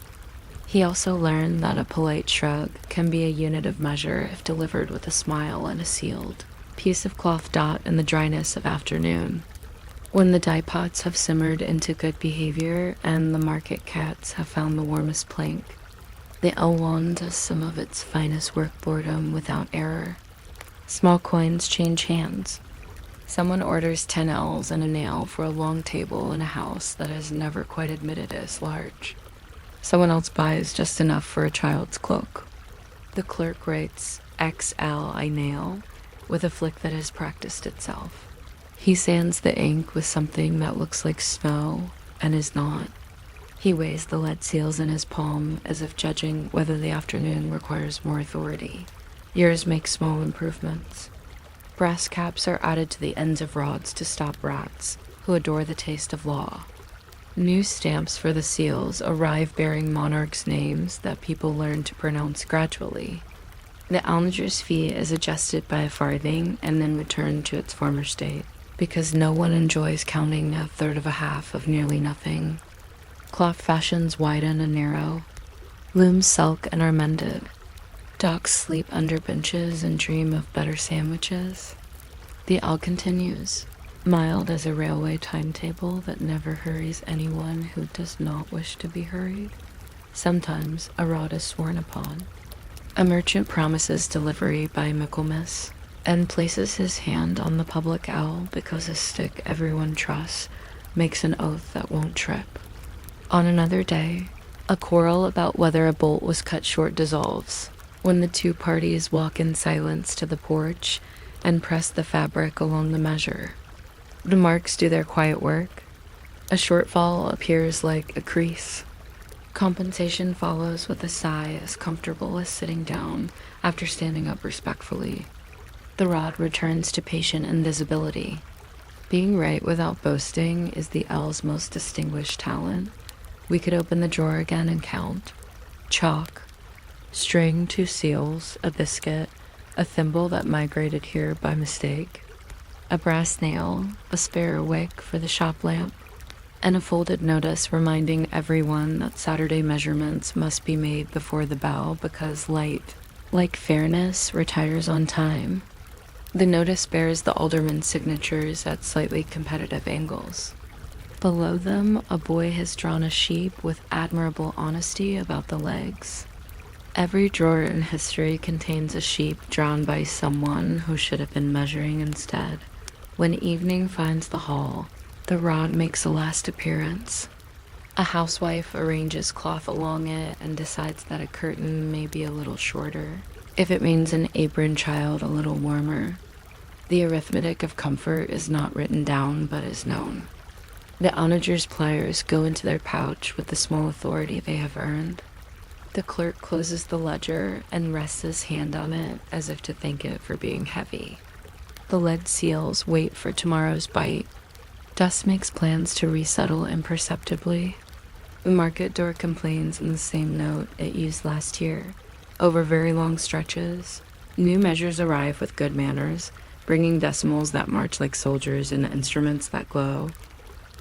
He also learned that a polite shrug can be a unit of measure if delivered with a smile and a sealed piece of cloth dot in the dryness of afternoon. When the dye pots have simmered into good behavior and the market cats have found the warmest plank, the L wand does some of its finest work boredom without error. Small coins change hands. Someone orders 10 L's and a nail for a long table in a house that has never quite admitted it as large. Someone else buys just enough for a child's cloak. The clerk writes XL I nail with a flick that has practiced itself. He sands the ink with something that looks like snow and is not. He weighs the lead seals in his palm as if judging whether the afternoon requires more authority. Years make small improvements. Brass caps are added to the ends of rods to stop rats, who adore the taste of law. New stamps for the seals arrive bearing monarchs' names that people learn to pronounce gradually. The almoner's fee is adjusted by a farthing and then returned to its former state, because no one enjoys counting a third of a half of nearly nothing. Cloth fashions widen and narrow. Looms sulk and are mended. Dogs sleep under benches and dream of better sandwiches. The L continues, mild as a railway timetable that never hurries anyone who does not wish to be hurried. Sometimes a rod is sworn upon. A merchant promises delivery by Michaelmas and places his hand on the public L because a stick everyone trusts makes an oath that won't trip. On another day, a quarrel about whether a bolt was cut short dissolves when the two parties walk in silence to the porch and press the fabric along the measure. The marks do their quiet work. A shortfall appears like a crease. Compensation follows with a sigh as comfortable as sitting down after standing up respectfully. The rod returns to patient invisibility. Being right without boasting is the L's most distinguished talent. We could open the drawer again and count. Chalk. String, 2 seals, a biscuit, a thimble that migrated here by mistake, a brass nail, a spare wick for the shop lamp, and a folded notice reminding everyone that Saturday measurements must be made before the bell because light, like fairness, retires on time. The notice bears the alderman's signatures at slightly competitive angles. Below them, a boy has drawn a sheep with admirable honesty about the legs. Every drawer in history contains a sheep drawn by someone who should have been measuring instead. When evening finds the hall, the rod makes a last appearance. A housewife arranges cloth along it and decides that a curtain may be a little shorter, if it means an apron child a little warmer. The arithmetic of comfort is not written down but is known. The onager's pliers go into their pouch with the small authority they have earned. The clerk closes the ledger and rests his hand on it as if to thank it for being heavy. The lead seals wait for tomorrow's bite. Dust makes plans to resettle imperceptibly. The market door complains in the same note it used last year. Over very long stretches, new measures arrive with good manners, bringing decimals that march like soldiers and instruments that glow.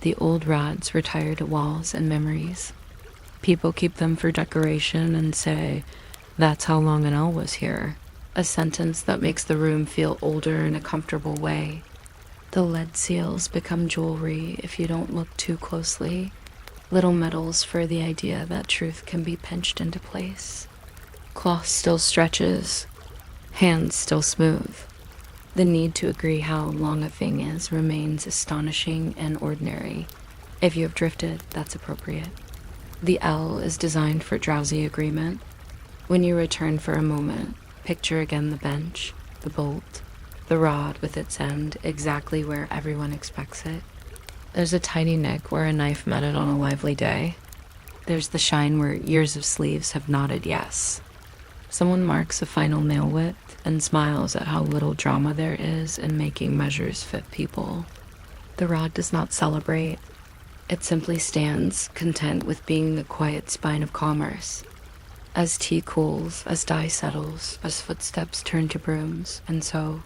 The old rods retire to walls and memories. People keep them for decoration and say, "That's how long an L was here," a sentence that makes the room feel older in a comfortable way. The lead seals become jewelry if you don't look too closely, little medals for the idea that truth can be pinched into place. Cloth still stretches, hands still smooth. The need to agree how long a thing is remains astonishing and ordinary. If you have drifted, that's appropriate. The L is designed for drowsy agreement. When you return for a moment, picture again the bench, the bolt, the rod with its end exactly where everyone expects it. There's a tiny nick where a knife met it on a lively day. There's the shine where years of sleeves have nodded yes. Someone marks a final nail width and smiles at how little drama there is in making measures fit people. The rod does not celebrate. It simply stands, content with being the quiet spine of commerce. As tea cools, as dye settles, as footsteps turn to brooms, and so,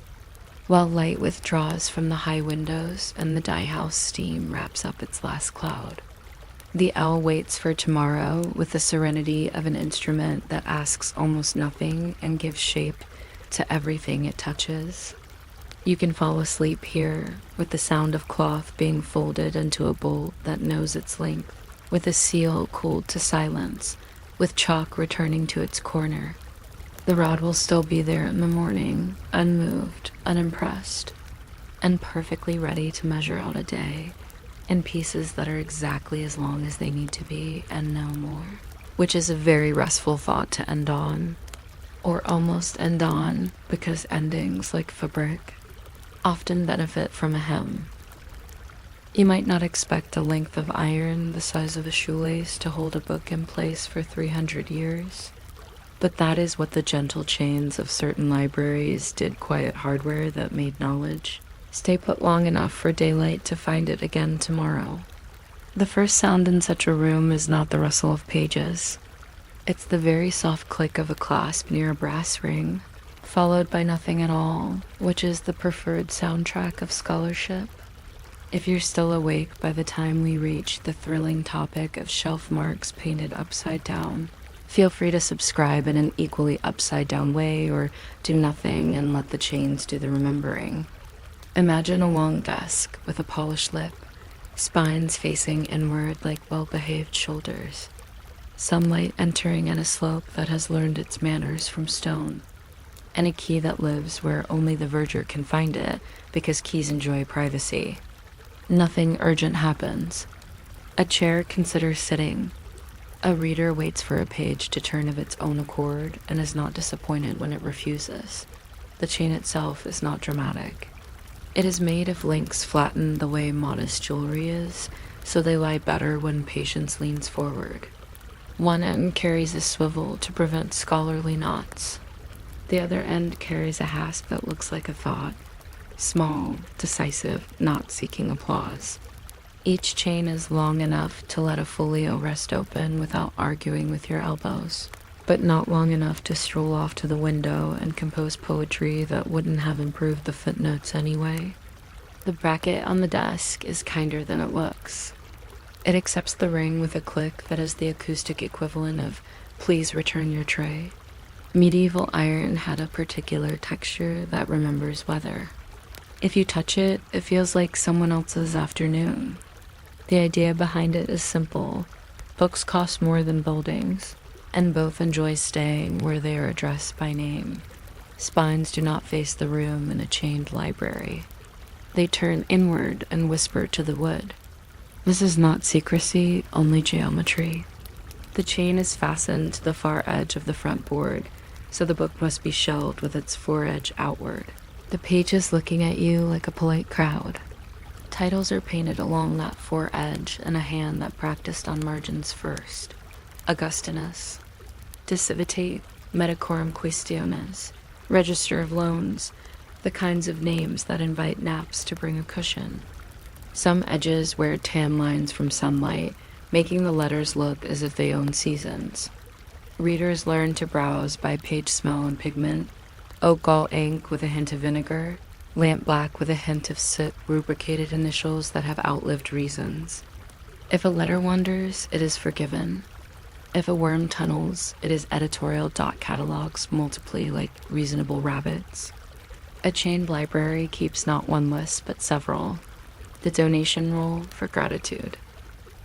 while light withdraws from the high windows and the dye house steam wraps up its last cloud, the L waits for tomorrow with the serenity of an instrument that asks almost nothing and gives shape to everything it touches. You can fall asleep here, with the sound of cloth being folded into a bolt that knows its length, with a seal cooled to silence, with chalk returning to its corner. The rod will still be there in the morning, unmoved, unimpressed, and perfectly ready to measure out a day, in pieces that are exactly as long as they need to be and no more, which is a very restful thought to end on, or almost end on, because endings, like fabric, often benefit from a hem. You might not expect a length of iron the size of a shoelace to hold a book in place for 300 years, but that is what the gentle chains of certain libraries did quiet hardware that made knowledge stay put long enough for daylight to find it again tomorrow. The first sound in such a room is not the rustle of pages. It's the very soft click of a clasp near a brass ring, followed by nothing at all, which is the preferred soundtrack of scholarship. If you're still awake by the time we reach the thrilling topic of shelf marks painted upside down, feel free to subscribe in an equally upside down way or do nothing and let the chains do the remembering. Imagine a long desk with a polished lip, spines facing inward like well-behaved shoulders, sunlight entering at a slope that has learned its manners from stone, and a key that lives where only the verger can find it because keys enjoy privacy. Nothing urgent happens. A chair considers sitting. A reader waits for a page to turn of its own accord and is not disappointed when it refuses. The chain itself is not dramatic. It is made of links flattened the way modest jewelry is, so they lie better when patience leans forward. One end carries a swivel to prevent scholarly knots. The other end carries a hasp that looks like a thought, small, decisive, not seeking applause. Each chain is long enough to let a folio rest open without arguing with your elbows. but not long enough to stroll off to the window and compose poetry that wouldn't have improved the footnotes anyway. The bracket on the desk is kinder than it looks. It accepts the ring with a click that is the acoustic equivalent of "please return your tray." Medieval iron had a particular texture that remembers weather. If you touch it, it feels like someone else's afternoon. The idea behind it is simple. Books cost more than buildings, and both enjoy staying where they are addressed by name. Spines do not face the room in a chained library. They turn inward and whisper to the wood. This is not secrecy, only geometry. The chain is fastened to the far edge of the front board, so the book must be shelved with its foredge outward. The page is looking at you like a polite crowd. Titles are painted along that foredge in a hand that practiced on margins first. Augustinus, De Civitate, Medicorum Questiones, Register of Loans, the kinds of names that invite naps to bring a cushion. Some edges wear tan lines from sunlight, making the letters look as if they own seasons. Readers learn to browse by page smell and pigment, oak gall ink with a hint of vinegar, lamp black with a hint of soot rubricated initials that have outlived reasons. If a letter wanders, it is forgiven. If a worm tunnels, it is editorial dot catalogs multiply like reasonable rabbits. A chained library keeps not one list but several. The donation roll for gratitude,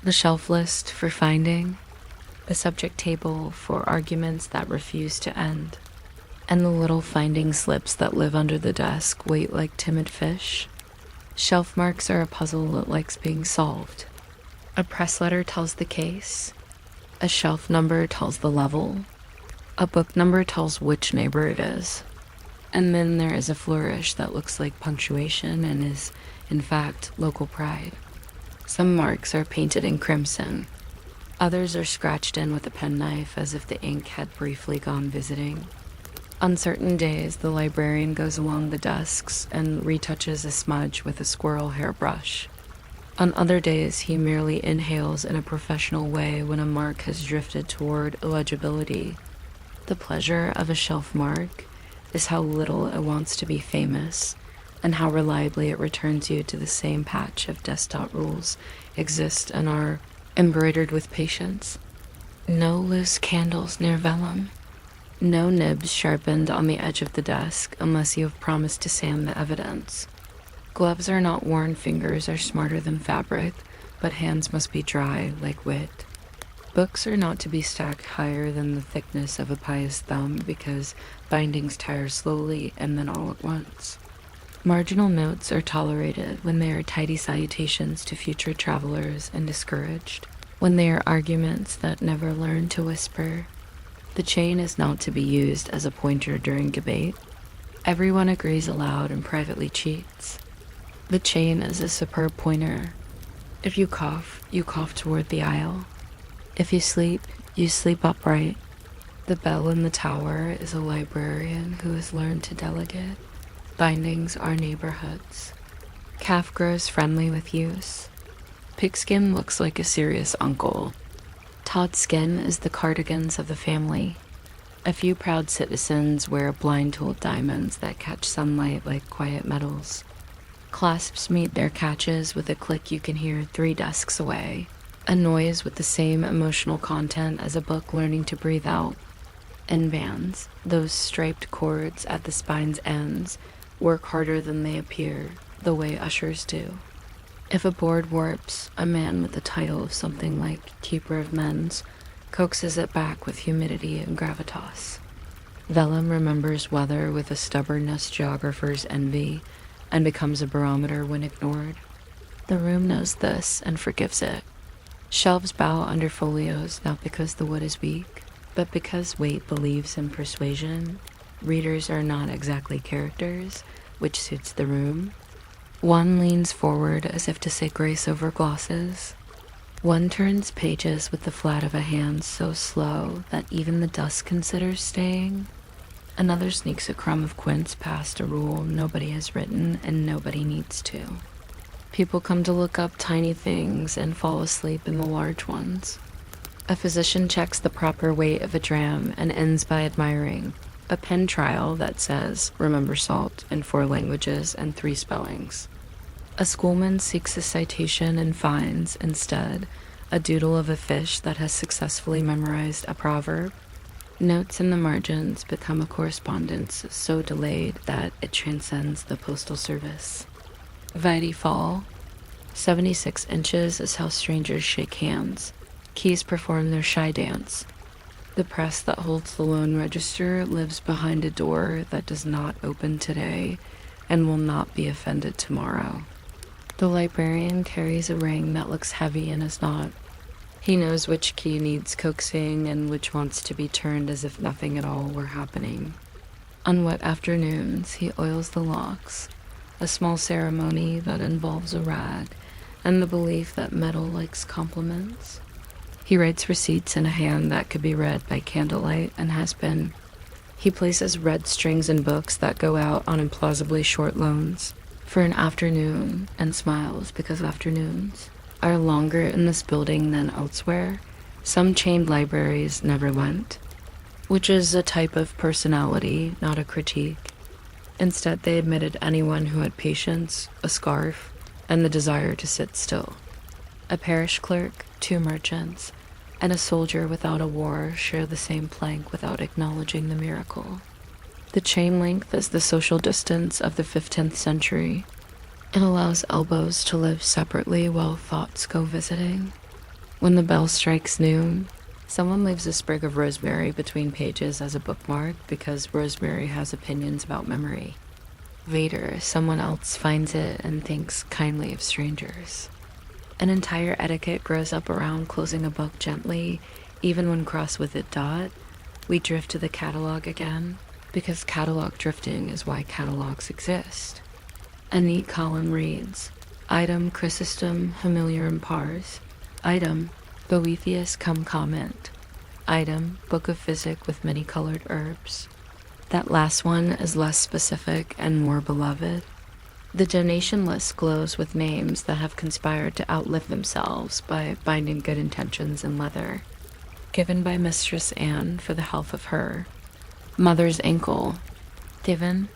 the shelf list for finding, the subject table for arguments that refuse to end, and the little finding slips that live under the desk wait like timid fish. Shelf marks are a puzzle that likes being solved. A press letter tells the case. A shelf number tells the level. A book number tells which neighbor it is. And then there is a flourish that looks like punctuation and is, in fact, local pride. Some marks are painted in crimson. Others are scratched in with a penknife as if the ink had briefly gone visiting. On certain days, the librarian goes along the desks and retouches a smudge with a squirrel hairbrush. On other days, he merely inhales in a professional way when a mark has drifted toward illegibility. The pleasure of a shelf mark is how little it wants to be famous, and how reliably it returns you to the same patch of desktop rules exist and are embroidered with patience. No loose candles near vellum. No nibs sharpened on the edge of the desk unless you have promised to sand the evidence. Gloves are not worn, fingers are smarter than fabric, but hands must be dry like wit. Books are not to be stacked higher than the thickness of a pious thumb because bindings tire slowly and then all at once. Marginal notes are tolerated when they are tidy salutations to future travelers and discouraged, when they are arguments that never learn to whisper. The chain is not to be used as a pointer during debate. Everyone agrees aloud and privately cheats. The chain is a superb pointer. If you cough toward the aisle. If you sleep upright. The bell in the tower is a librarian who has learned to delegate. Bindings are neighborhoods. Calf grows friendly with use. Pigskin looks like a serious uncle. Taut skin is the cardigans of the family. A few proud citizens wear blind-tooled diamonds that catch sunlight like quiet metals. Clasps meet their catches with a click you can hear 3 desks away, a noise with the same emotional content as a book learning to breathe out. And bands, those striped cords at the spine's ends, work harder than they appear, the way ushers do. If a board warps, a man with the title of something like Keeper of Men's coaxes it back with humidity and gravitas. Vellum remembers weather with a stubbornness geographers envy and becomes a barometer when ignored. The room knows this and forgives it. Shelves bow under folios not because the wood is weak, but because weight believes in persuasion. Readers are not exactly characters, which suits the room. One leans forward as if to say grace over glosses. One turns pages with the flat of a hand so slow that even the dust considers staying. Another sneaks a crumb of quince past a rule nobody has written and nobody needs to. People come to look up tiny things and fall asleep in the large ones. A physician checks the proper weight of a dram and ends by admiring a pen trial that says, remember salt, in 4 languages and 3 spellings. A schoolman seeks a citation and finds, instead, a doodle of a fish that has successfully memorized a proverb. Notes in the margins become a correspondence so delayed that it transcends the postal service. Vitae fall. 76 inches is how strangers shake hands. Keys perform their shy dance. The press that holds the loan register lives behind a door that does not open today and will not be offended tomorrow. The librarian carries a ring that looks heavy and is not. He knows which key needs coaxing and which wants to be turned as if nothing at all were happening. On wet afternoons, he oils the locks, a small ceremony that involves a rag and the belief that metal likes compliments. He writes receipts in a hand that could be read by candlelight and has been. He places red strings in books that go out on implausibly short loans for an afternoon and smiles because afternoons are longer in this building than elsewhere. Some chained libraries never went, which is a type of personality, not a critique. Instead, they admitted anyone who had patience, a scarf, and the desire to sit still. A parish clerk, 2 merchants, and a soldier without a war share the same plank without acknowledging the miracle. The chain length is the social distance of the 15th century. It allows elbows to live separately while thoughts go visiting. When the bell strikes noon, someone leaves a sprig of rosemary between pages as a bookmark because rosemary has opinions about memory. Later, someone else finds it and thinks kindly of strangers. An entire etiquette grows up around closing a book gently, even when crossed with a dot. We drift to the catalog again, because catalog drifting is why catalogs exist. A neat column reads, Item Chrysostom Familiarum Pars. Item Boethius cum comment. Item Book of Physic with many colored herbs. That last one is less specific and more beloved. The donation list glows with names that have conspired to outlive themselves by binding good intentions in leather. Given by Mistress Anne for the health of her. Mother's ankle. Given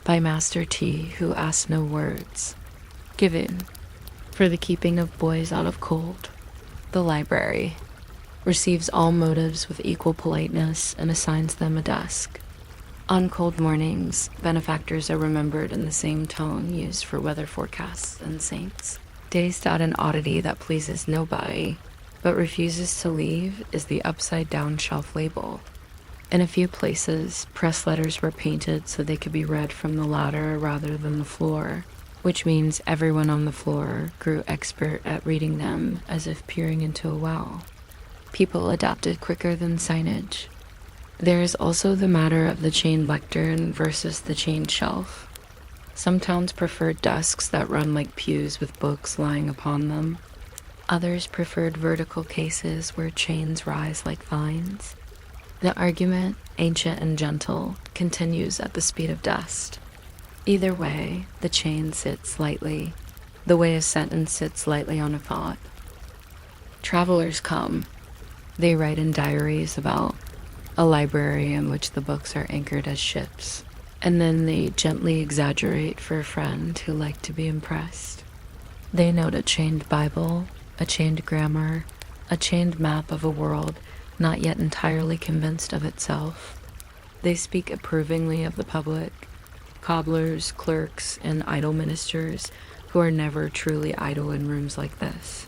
by Master T, who asked no words. Given for the keeping of boys out of cold. The library receives all motives with equal politeness and assigns them a desk. On cold mornings, benefactors are remembered in the same tone used for weather forecasts and saints. Dazed at an oddity that pleases nobody, but refuses to leave, is the upside-down shelf label. In a few places, press letters were painted so they could be read from the ladder rather than the floor, which means everyone on the floor grew expert at reading them as if peering into a well. People adapted quicker than signage. There is also the matter of the chained lectern versus the chained shelf. Some towns preferred desks that run like pews with books lying upon them. Others preferred vertical cases where chains rise like vines. The argument, ancient and gentle, continues at the speed of dust. Either way, the chain sits lightly, the way a sentence sits lightly on a thought. Travelers come. They write in diaries about a library in which the books are anchored as ships, and then they gently exaggerate for a friend who liked to be impressed. They note a chained Bible, a chained grammar, a chained map of a world not yet entirely convinced of itself. They speak approvingly of the public, cobblers, clerks, and idle ministers who are never truly idle in rooms like this.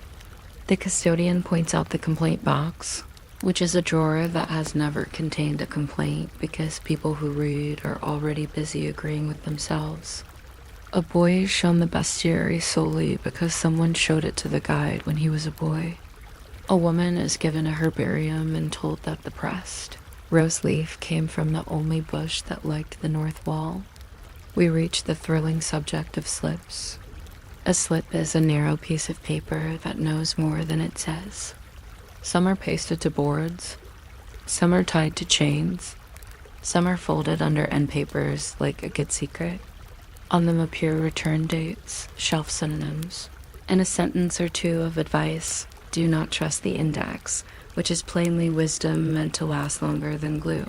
The custodian points out the complaint box, which is a drawer that has never contained a complaint because people who read are already busy agreeing with themselves. A boy is shown the bestiary solely because someone showed it to the guide when he was a boy. A woman is given a herbarium and told that the pressed rose leaf came from the only bush that liked the north wall. We reach the thrilling subject of slips. A slip is a narrow piece of paper that knows more than it says. Some are pasted to boards, some are tied to chains, some are folded under end papers like a good secret. On them appear return dates, shelf synonyms, and a sentence or two of advice. Do not trust the index, which is plainly wisdom meant to last longer than glue.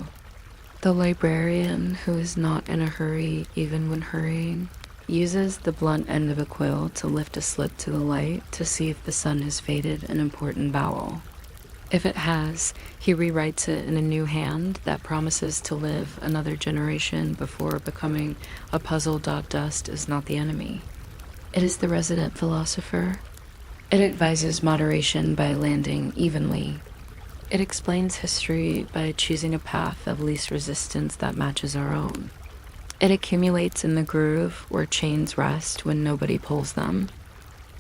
The librarian, who is not in a hurry even when hurrying, uses the blunt end of a quill to lift a slit to the light to see if the sun has faded an important vowel. If it has, he rewrites it in a new hand that promises to live another generation before becoming a puzzle. Dust is not the enemy. It is the resident philosopher. It advises moderation by landing evenly. It explains history by choosing a path of least resistance that matches our own. It accumulates in the groove where chains rest when nobody pulls them.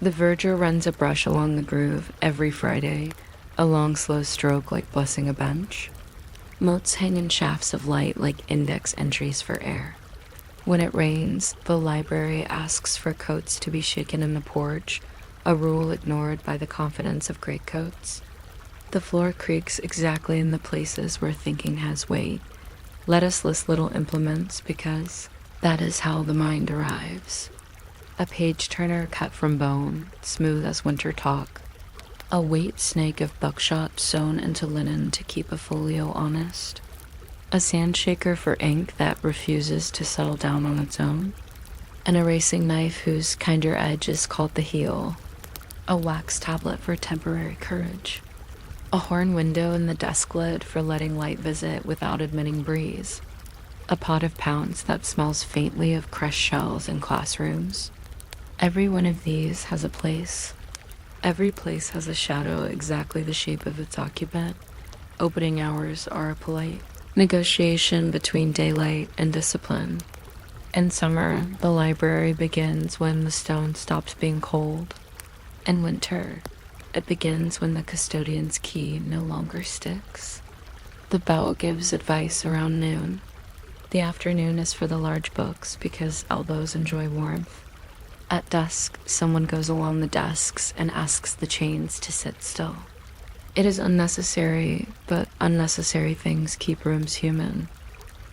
The verger runs a brush along the groove every Friday, a long slow stroke like blessing a bench. Motes hang in shafts of light like index entries for air. When it rains, the library asks for coats to be shaken in the porch, a rule ignored by the confidence of greatcoats. The floor creaks exactly in the places where thinking has weight. Let us list little implements because that is how the mind arrives. A page turner cut from bone, smooth as winter talk. A weight snake of buckshot sewn into linen to keep a folio honest. A sand shaker for ink that refuses to settle down on its own. An erasing knife whose kinder edge is called the heel. A wax tablet for temporary courage. A horn window in the desk lid for letting light visit without admitting breeze. A pot of pounds that smells faintly of crushed shells in classrooms. Every one of these has a place. Every place has a shadow exactly the shape of its occupant. Opening hours are a polite negotiation between daylight and discipline. In summer, the library begins when the stone stops being cold. In winter, it begins when the custodian's key no longer sticks. The bell gives advice around noon. The afternoon is for the large books because elbows enjoy warmth. At dusk, someone goes along the desks and asks the chains to sit still. It is unnecessary, but unnecessary things keep rooms human.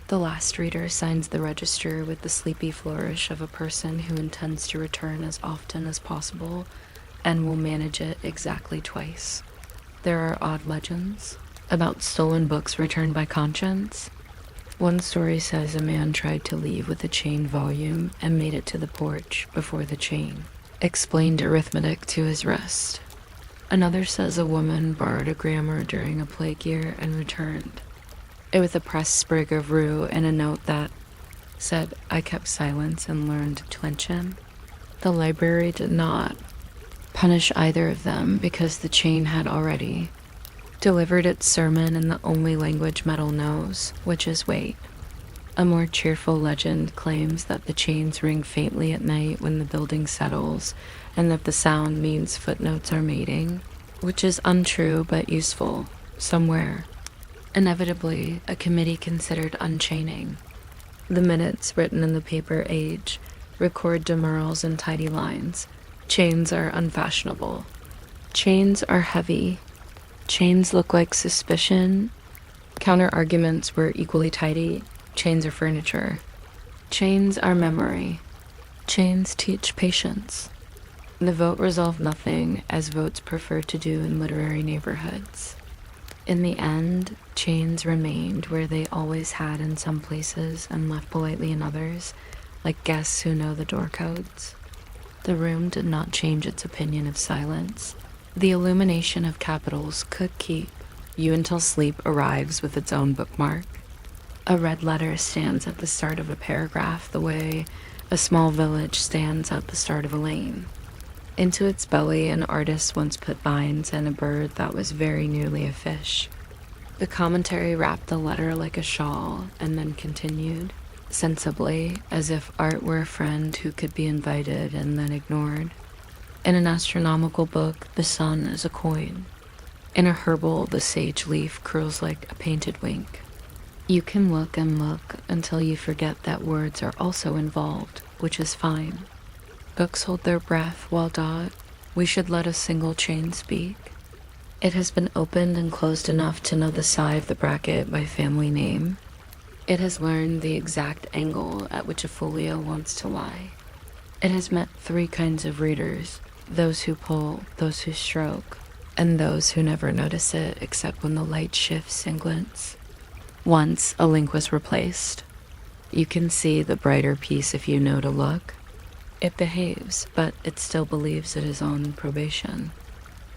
The last reader signs the register with the sleepy flourish of a person who intends to return as often as possible and will manage it exactly twice. There are odd legends about stolen books returned by conscience. One story says a man tried to leave with a chained volume and made it to the porch before the chain explained arithmetic to his wrist. Another says a woman borrowed a grammar during a plague year and returned it with a pressed sprig of rue and a note that said, "I kept silence and learned to lynch." The library did not punish either of them because the chain had already delivered its sermon in the only language metal knows, which is wait. A more cheerful legend claims that the chains ring faintly at night when the building settles, and that the sound means footnotes are mating, which is untrue but useful, somewhere. Inevitably, a committee considered unchaining. The minutes written in the paper age record demurrals in tidy lines. Chains are unfashionable. Chains are heavy. Chains look like suspicion. Counter-arguments were equally tidy. Chains are furniture. Chains are memory. Chains teach patience. The vote resolved nothing, as votes prefer to do in literary neighborhoods. In the end, chains remained where they always had in some places and left politely in others, like guests who know the door codes. The room did not change its opinion of silence. The illumination of capitals could keep you until sleep arrives with its own bookmark. A red letter stands at the start of a paragraph the way a small village stands at the start of a lane. Into its belly, an artist once put vines and a bird that was very nearly a fish. The commentary wrapped the letter like a shawl and then continued, sensibly, as if art were a friend who could be invited and then ignored. In an astronomical book, the sun is a coin. In a herbal, the sage leaf curls like a painted wink. You can look and look until you forget that words are also involved, which is fine. Books hold their breath while we should let a single chain speak. It has been opened and closed enough to know the sigh of the bracket by family name. It has learned the exact angle at which a folio wants to lie. It has met three kinds of readers: those who pull, those who stroke, and those who never notice it except when the light shifts and glints. Once a link was replaced, you can see the brighter piece if you know to look. It behaves, but it still believes it is on probation.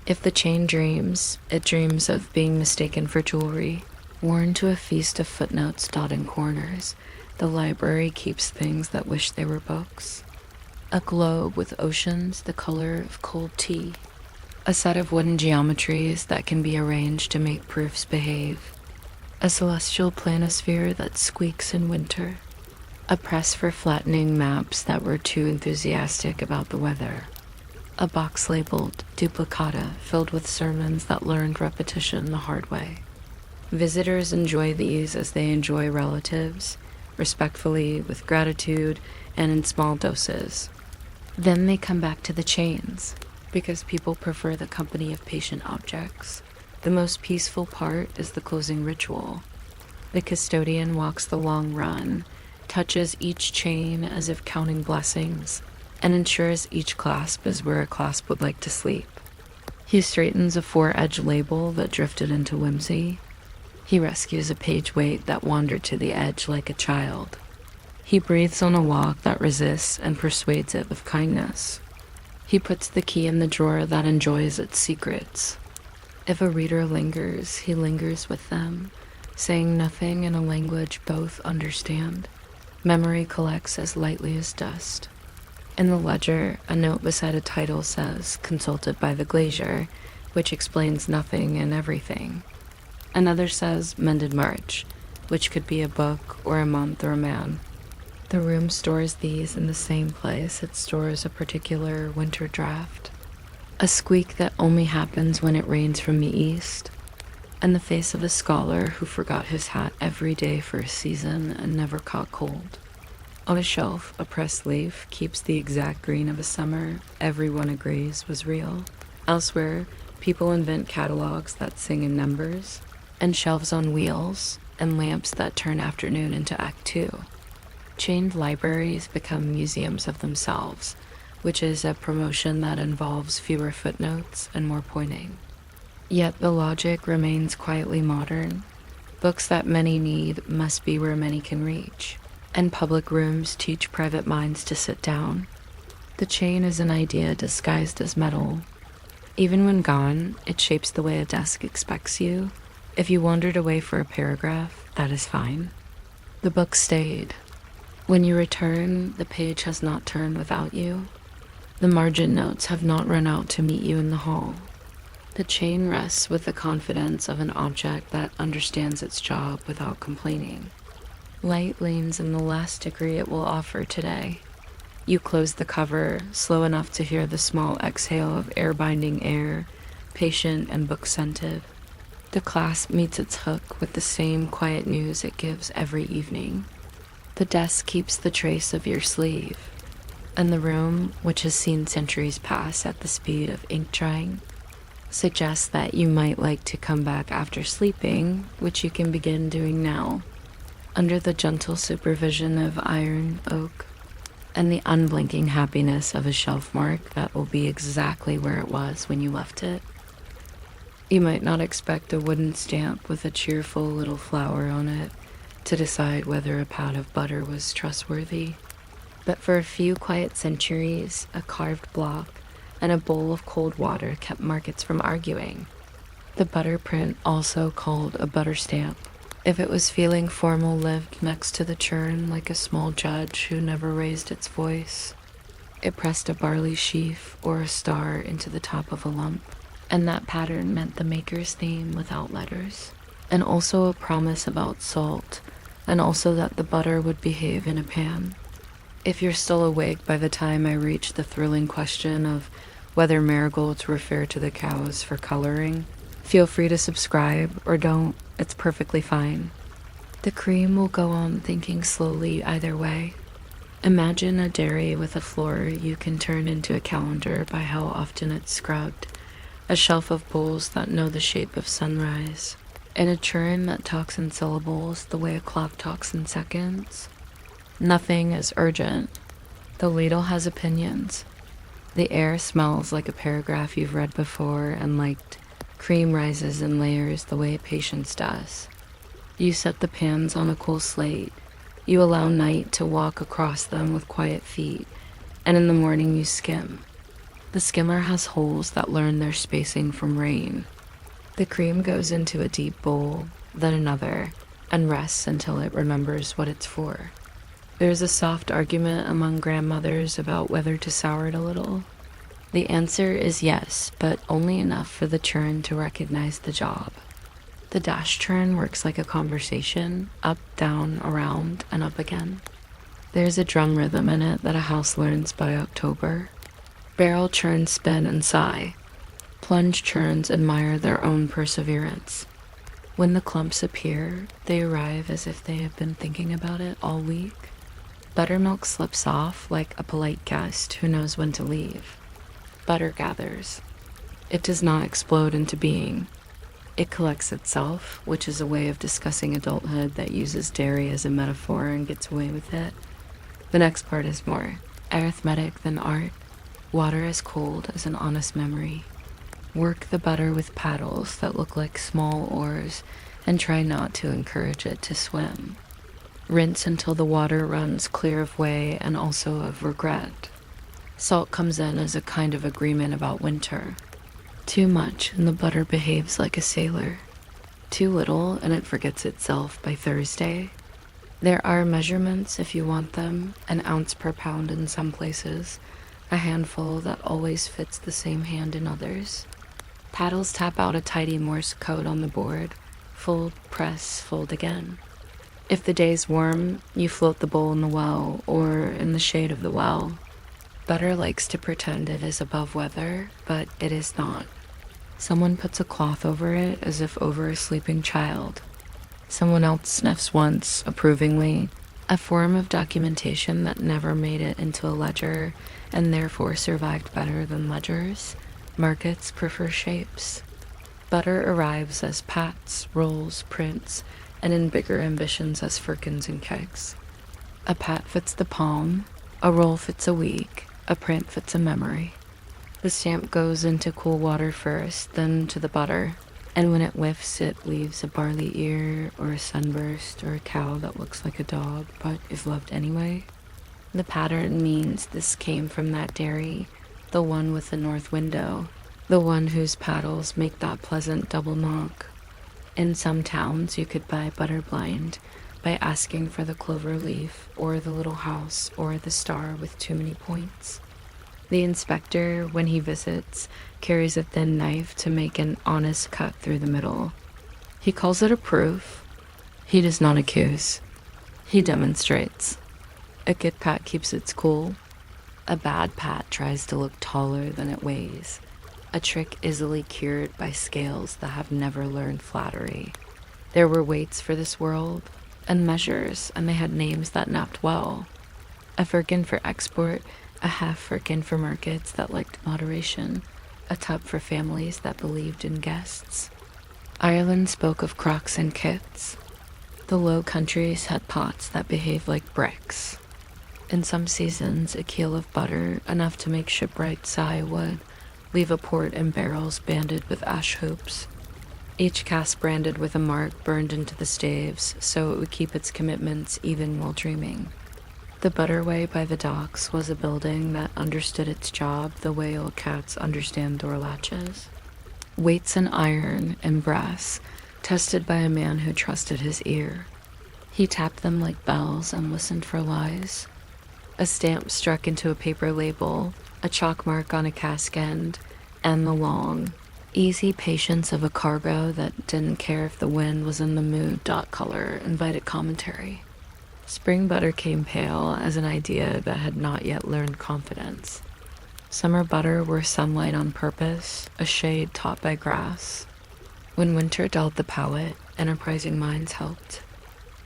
If the chain dreams, it dreams of being mistaken for jewelry, worn to a feast of footnotes dotting corners. The library keeps things that wish they were books. A globe with oceans the color of cold tea. A set of wooden geometries that can be arranged to make proofs behave. A celestial planisphere that squeaks in winter. A press for flattening maps that were too enthusiastic about the weather. A box labeled duplicata filled with sermons that learned repetition the hard way. Visitors enjoy these as they enjoy relatives, respectfully, with gratitude, and in small doses. Then they come back to the chains, because people prefer the company of patient objects. The most peaceful part is the closing ritual. The custodian walks the long run, touches each chain as if counting blessings, and ensures each clasp is where a clasp would like to sleep. He straightens a 4-edged label that drifted into whimsy. He rescues a page weight that wandered to the edge like a child. He breathes on a walk that resists and persuades it with kindness. He puts the key in the drawer that enjoys its secrets. If a reader lingers, he lingers with them, saying nothing in a language both understand. Memory collects as lightly as dust. In the ledger, a note beside a title says, "Consulted by the glazier," which explains nothing and everything. Another says, "Mended March," which could be a book or a month or a man. The room stores these in the same place it stores a particular winter draft. A squeak that only happens when it rains from the east, and the face of a scholar who forgot his hat every day for a season and never caught cold. On a shelf, a pressed leaf keeps the exact green of a summer everyone agrees was real. Elsewhere, people invent catalogs that sing in numbers, and shelves on wheels, and lamps that turn afternoon into Act Two. Chained libraries become museums of themselves, which is a promotion that involves fewer footnotes and more pointing. Yet the logic remains quietly modern. Books that many need must be where many can reach, and public rooms teach private minds to sit down. The chain is an idea disguised as metal. Even when gone, it shapes the way a desk expects you. If you wandered away for a paragraph, that is fine. The book stayed. When you return, the page has not turned without you. The margin notes have not run out to meet you in the hall. The chain rests with the confidence of an object that understands its job without complaining. Light leans in the last degree it will offer today. You close the cover, slow enough to hear the small exhale of air-binding air, patient and book-scented. The clasp meets its hook with the same quiet news it gives every evening. The desk keeps the trace of your sleeve, and the room, which has seen centuries pass at the speed of ink drying, suggests that you might like to come back after sleeping, which you can begin doing now, under the gentle supervision of iron, oak, and the unblinking happiness of a shelf mark that will be exactly where it was when you left it. You might not expect a wooden stamp with a cheerful little flower on it to decide whether a pat of butter was trustworthy, but for a few quiet centuries, a carved block and a bowl of cold water kept markets from arguing. The butter print, also called a butter stamp, if it was feeling formal, lived next to the churn like a small judge who never raised its voice. It pressed a barley sheaf or a star into the top of a lump, and that pattern meant the maker's name without letters, and also a promise about salt, and also that the butter would behave in a pan. If you're still awake by the time I reach the thrilling question of whether marigolds refer to the cows for coloring, feel free to subscribe, or don't. It's perfectly fine. The cream will go on thinking slowly either way. Imagine a dairy with a floor you can turn into a calendar by how often it's scrubbed, a shelf of bowls that know the shape of sunrise, and a churn that talks in syllables the way a clock talks in seconds. Nothing is urgent. The ladle has opinions. The air smells like a paragraph you've read before and liked Cream rises in layers the way patience does. You set the pans on a cool slate. You allow night to walk across them with quiet feet, and in the morning you skim. The skimmer has holes that learn their spacing from rain. The cream goes into a deep bowl, then another, and rests until it remembers what it's for. There's a soft argument among grandmothers about whether to sour it a little. The answer is yes, but only enough for the churn to recognize the job. The dash churn works like a conversation, up, down, around, and up again. There's a drum rhythm in it that a house learns by October. Barrel churns spin and sigh. Plunge churns admire their own perseverance. When the clumps appear, they arrive as if they have been thinking about it all week. Buttermilk slips off like a polite guest who knows when to leave. Butter gathers. It does not explode into being. It collects itself, which is a way of discussing adulthood that uses dairy as a metaphor and gets away with it. The next part is more arithmetic than art. Water as cold as an honest memory. Work the butter with paddles that look like small oars and try not to encourage it to swim. Rinse until the water runs clear of whey and also of regret. Salt comes in as a kind of agreement about winter. Too much and the butter behaves like a sailor. Too little and it forgets itself by Thursday. There are measurements if you want them, an ounce per pound in some places, a handful that always fits the same hand in others. Paddles tap out a tidy Morse code on the board. Fold, press, fold again. If the day's warm, you float the bowl in the well or in the shade of the well. Butter likes to pretend it is above weather, but it is not. Someone puts a cloth over it as if over a sleeping child. Someone else sniffs once, approvingly, a form of documentation that never made it into a ledger and therefore survived better than ledgers. Markets prefer shapes. Butter arrives as pats, rolls, prints, and in bigger ambitions as firkins and kegs. A pat fits the palm, a roll fits a week, a print fits a memory. The stamp goes into cool water first, then to the butter, and when it whiffs it leaves a barley ear or a sunburst or a cow that looks like a dog but is loved anyway. The pattern means this came from that dairy, the one with the north window, the one whose paddles make that pleasant double knock. In some towns you could buy butter blind by asking for the clover leaf or the little house or the star with too many points. The inspector, when he visits, carries a thin knife to make an honest cut through the middle. He calls it a proof. He does not accuse. He demonstrates. A good pat keeps its cool. A bad pat tries to look taller than it weighs. A trick easily cured by scales that have never learned flattery. There were weights for this world, and measures, and they had names that napped well. A firkin for export, a half firkin for markets that liked moderation, a tub for families that believed in guests. Ireland spoke of crocks and kits. The Low Countries had pots that behaved like bricks. In some seasons, a keel of butter, enough to make shipwright sigh, would leave a port in barrels banded with ash hoops. Each cask branded with a mark burned into the staves so it would keep its commitments even while dreaming. The Butterway by the docks was a building that understood its job the way old cats understand door latches. Weights in iron and brass, tested by a man who trusted his ear. He tapped them like bells and listened for lies. A stamp struck into a paper label, a chalk mark on a cask end, and the long, easy patience of a cargo that didn't care if the wind was in the mood. Color invited commentary. Spring butter came pale as an idea that had not yet learned confidence. Summer butter wore sunlight on purpose, a shade taught by grass. When winter dulled the palate, enterprising minds helped.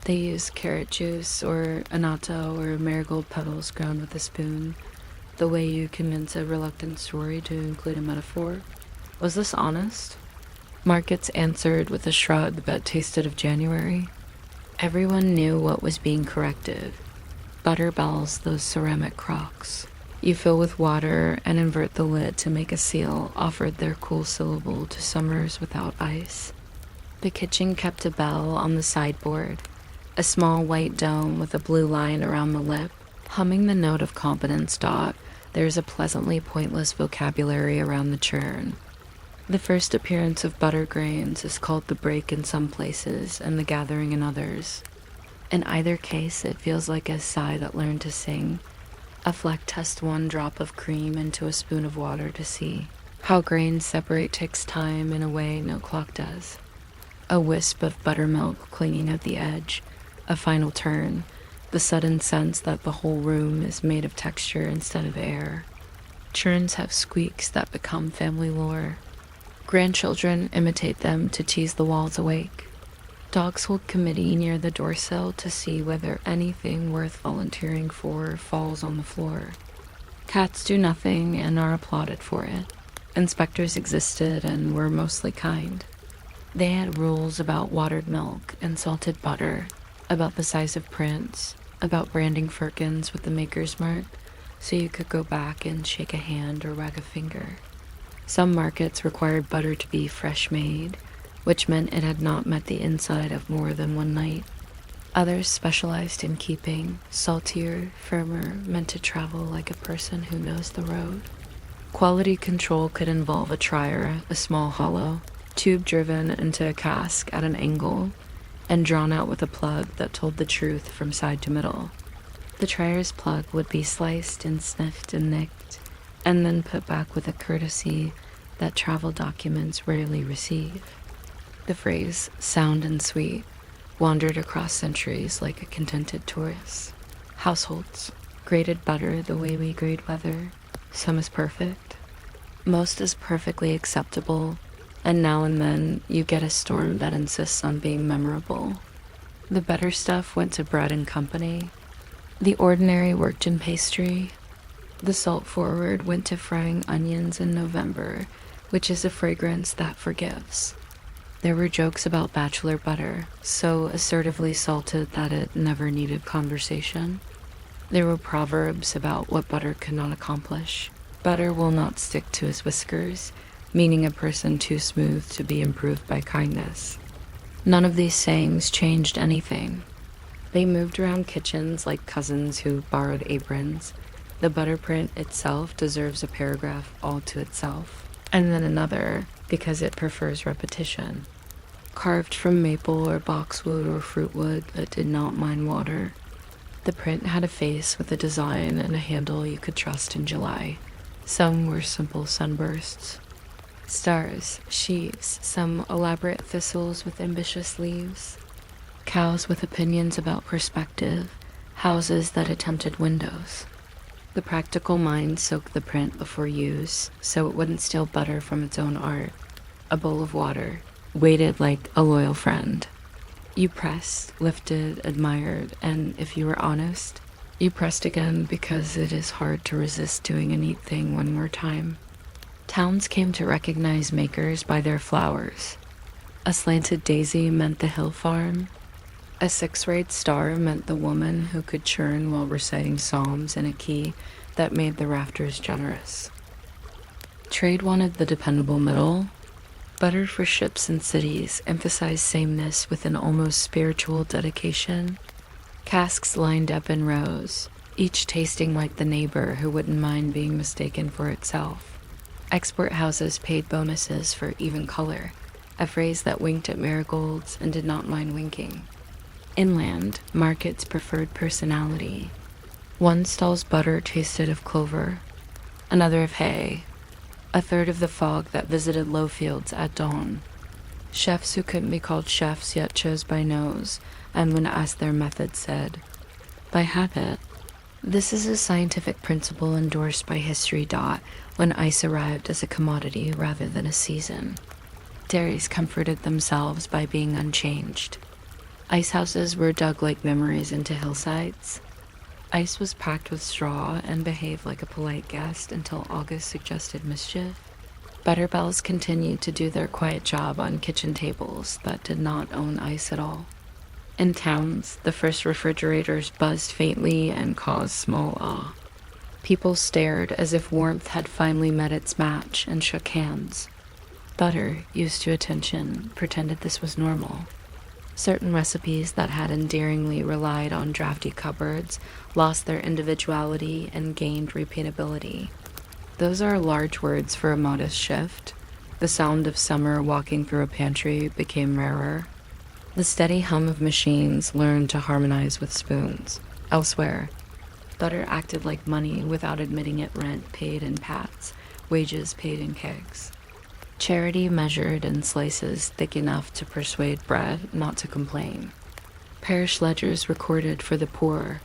They used carrot juice or annatto or marigold petals ground with a spoon, the way you convince a reluctant story to include a metaphor. Was this honest? Markets answered with a shrug that tasted of January. Everyone knew what was being corrected. Butter bells, those ceramic crocks. You fill with water and invert the lid to make a seal offered their cool syllable to summers without ice. The kitchen kept a bell on the sideboard, a small white dome with a blue line around the lip. Humming the note of competence dot, there's a pleasantly pointless vocabulary around the churn. The first appearance of butter grains is called the break in some places and the gathering in others. In either case, it feels like a sigh that learned to sing. A fleck tests one drop of cream into a spoon of water to see. How grains separate takes time in a way no clock does. A wisp of buttermilk clinging at the edge, a final turn, the sudden sense that the whole room is made of texture instead of air. Churns have squeaks that become family lore. Grandchildren imitate them to tease the walls awake. Dogs hold committee near the doorsill to see whether anything worth volunteering for falls on the floor. Cats do nothing and are applauded for it. Inspectors existed and were mostly kind. They had rules about watered milk and salted butter, about the size of prints, about branding firkins with the maker's mark, so you could go back and shake a hand or wag a finger. Some markets required butter to be fresh made, which meant it had not met the inside of more than one night. Others specialized in keeping, saltier, firmer, meant to travel like a person who knows the road. Quality control could involve a trier, a small hollow, tube driven into a cask at an angle, and drawn out with a plug that told the truth from side to middle. The trier's plug would be sliced and sniffed and nicked, and then put back with a courtesy that travel documents rarely receive. The phrase, sound and sweet, wandered across centuries like a contented tourist. Households, grated butter the way we grade weather, some is perfect, most is perfectly acceptable, and now and then you get a storm that insists on being memorable. The better stuff went to bread and company. The ordinary worked in pastry. The salt forward went to frying onions in November, which is a fragrance that forgives. There were jokes about bachelor butter, so assertively salted that it never needed conversation. There were proverbs about what butter could not accomplish. Butter will not stick to his whiskers, meaning a person too smooth to be improved by kindness. None of these sayings changed anything. They moved around kitchens like cousins who borrowed aprons. The butter print itself deserves a paragraph all to itself, and then another because it prefers repetition. Carved from maple or boxwood or fruitwood that did not mind water. The print had a face with a design and a handle you could trust in July. Some were simple sunbursts. Stars, sheaves, some elaborate thistles with ambitious leaves. Cows with opinions about perspective, houses that attempted windows. The practical mind soaked the print before use, so it wouldn't steal butter from its own art. A bowl of water, waited like a loyal friend. You pressed, lifted, admired, and if you were honest, you pressed again because it is hard to resist doing a neat thing one more time. Towns came to recognize makers by their flowers. A slanted daisy meant the hill farm. A 6-rayed star meant the woman who could churn while reciting psalms in a key that made the rafters generous. Trade wanted the dependable middle. Butter for ships and cities emphasized sameness with an almost spiritual dedication. Casks lined up in rows, each tasting like the neighbor who wouldn't mind being mistaken for itself. Export houses paid bonuses for even color, a phrase that winked at marigolds and did not mind winking. Inland, markets preferred personality. One stall's butter tasted of clover, another of hay, a third of the fog that visited low fields at dawn. Chefs who couldn't be called chefs yet chose by nose, and when asked their method said, by habit. This is a scientific principle endorsed by History. When ice arrived as a commodity rather than a season. Dairies comforted themselves by being unchanged. Ice houses were dug like memories into hillsides. Ice was packed with straw and behaved like a polite guest until August suggested mischief. Butterbells continued to do their quiet job on kitchen tables that did not own ice at all. In towns, the first refrigerators buzzed faintly and caused small awe. People stared as if warmth had finally met its match and shook hands. Butter, used to attention, pretended this was normal. Certain recipes that had endearingly relied on drafty cupboards lost their individuality and gained repeatability. Those are large words for a modest shift. The sound of summer walking through a pantry became rarer. The steady hum of machines learned to harmonize with spoons. Elsewhere, butter acted like money without admitting it. Rent paid in pats, wages paid in kegs. Charity measured in slices thick enough to persuade bread not to complain. Parish ledgers recorded for the poor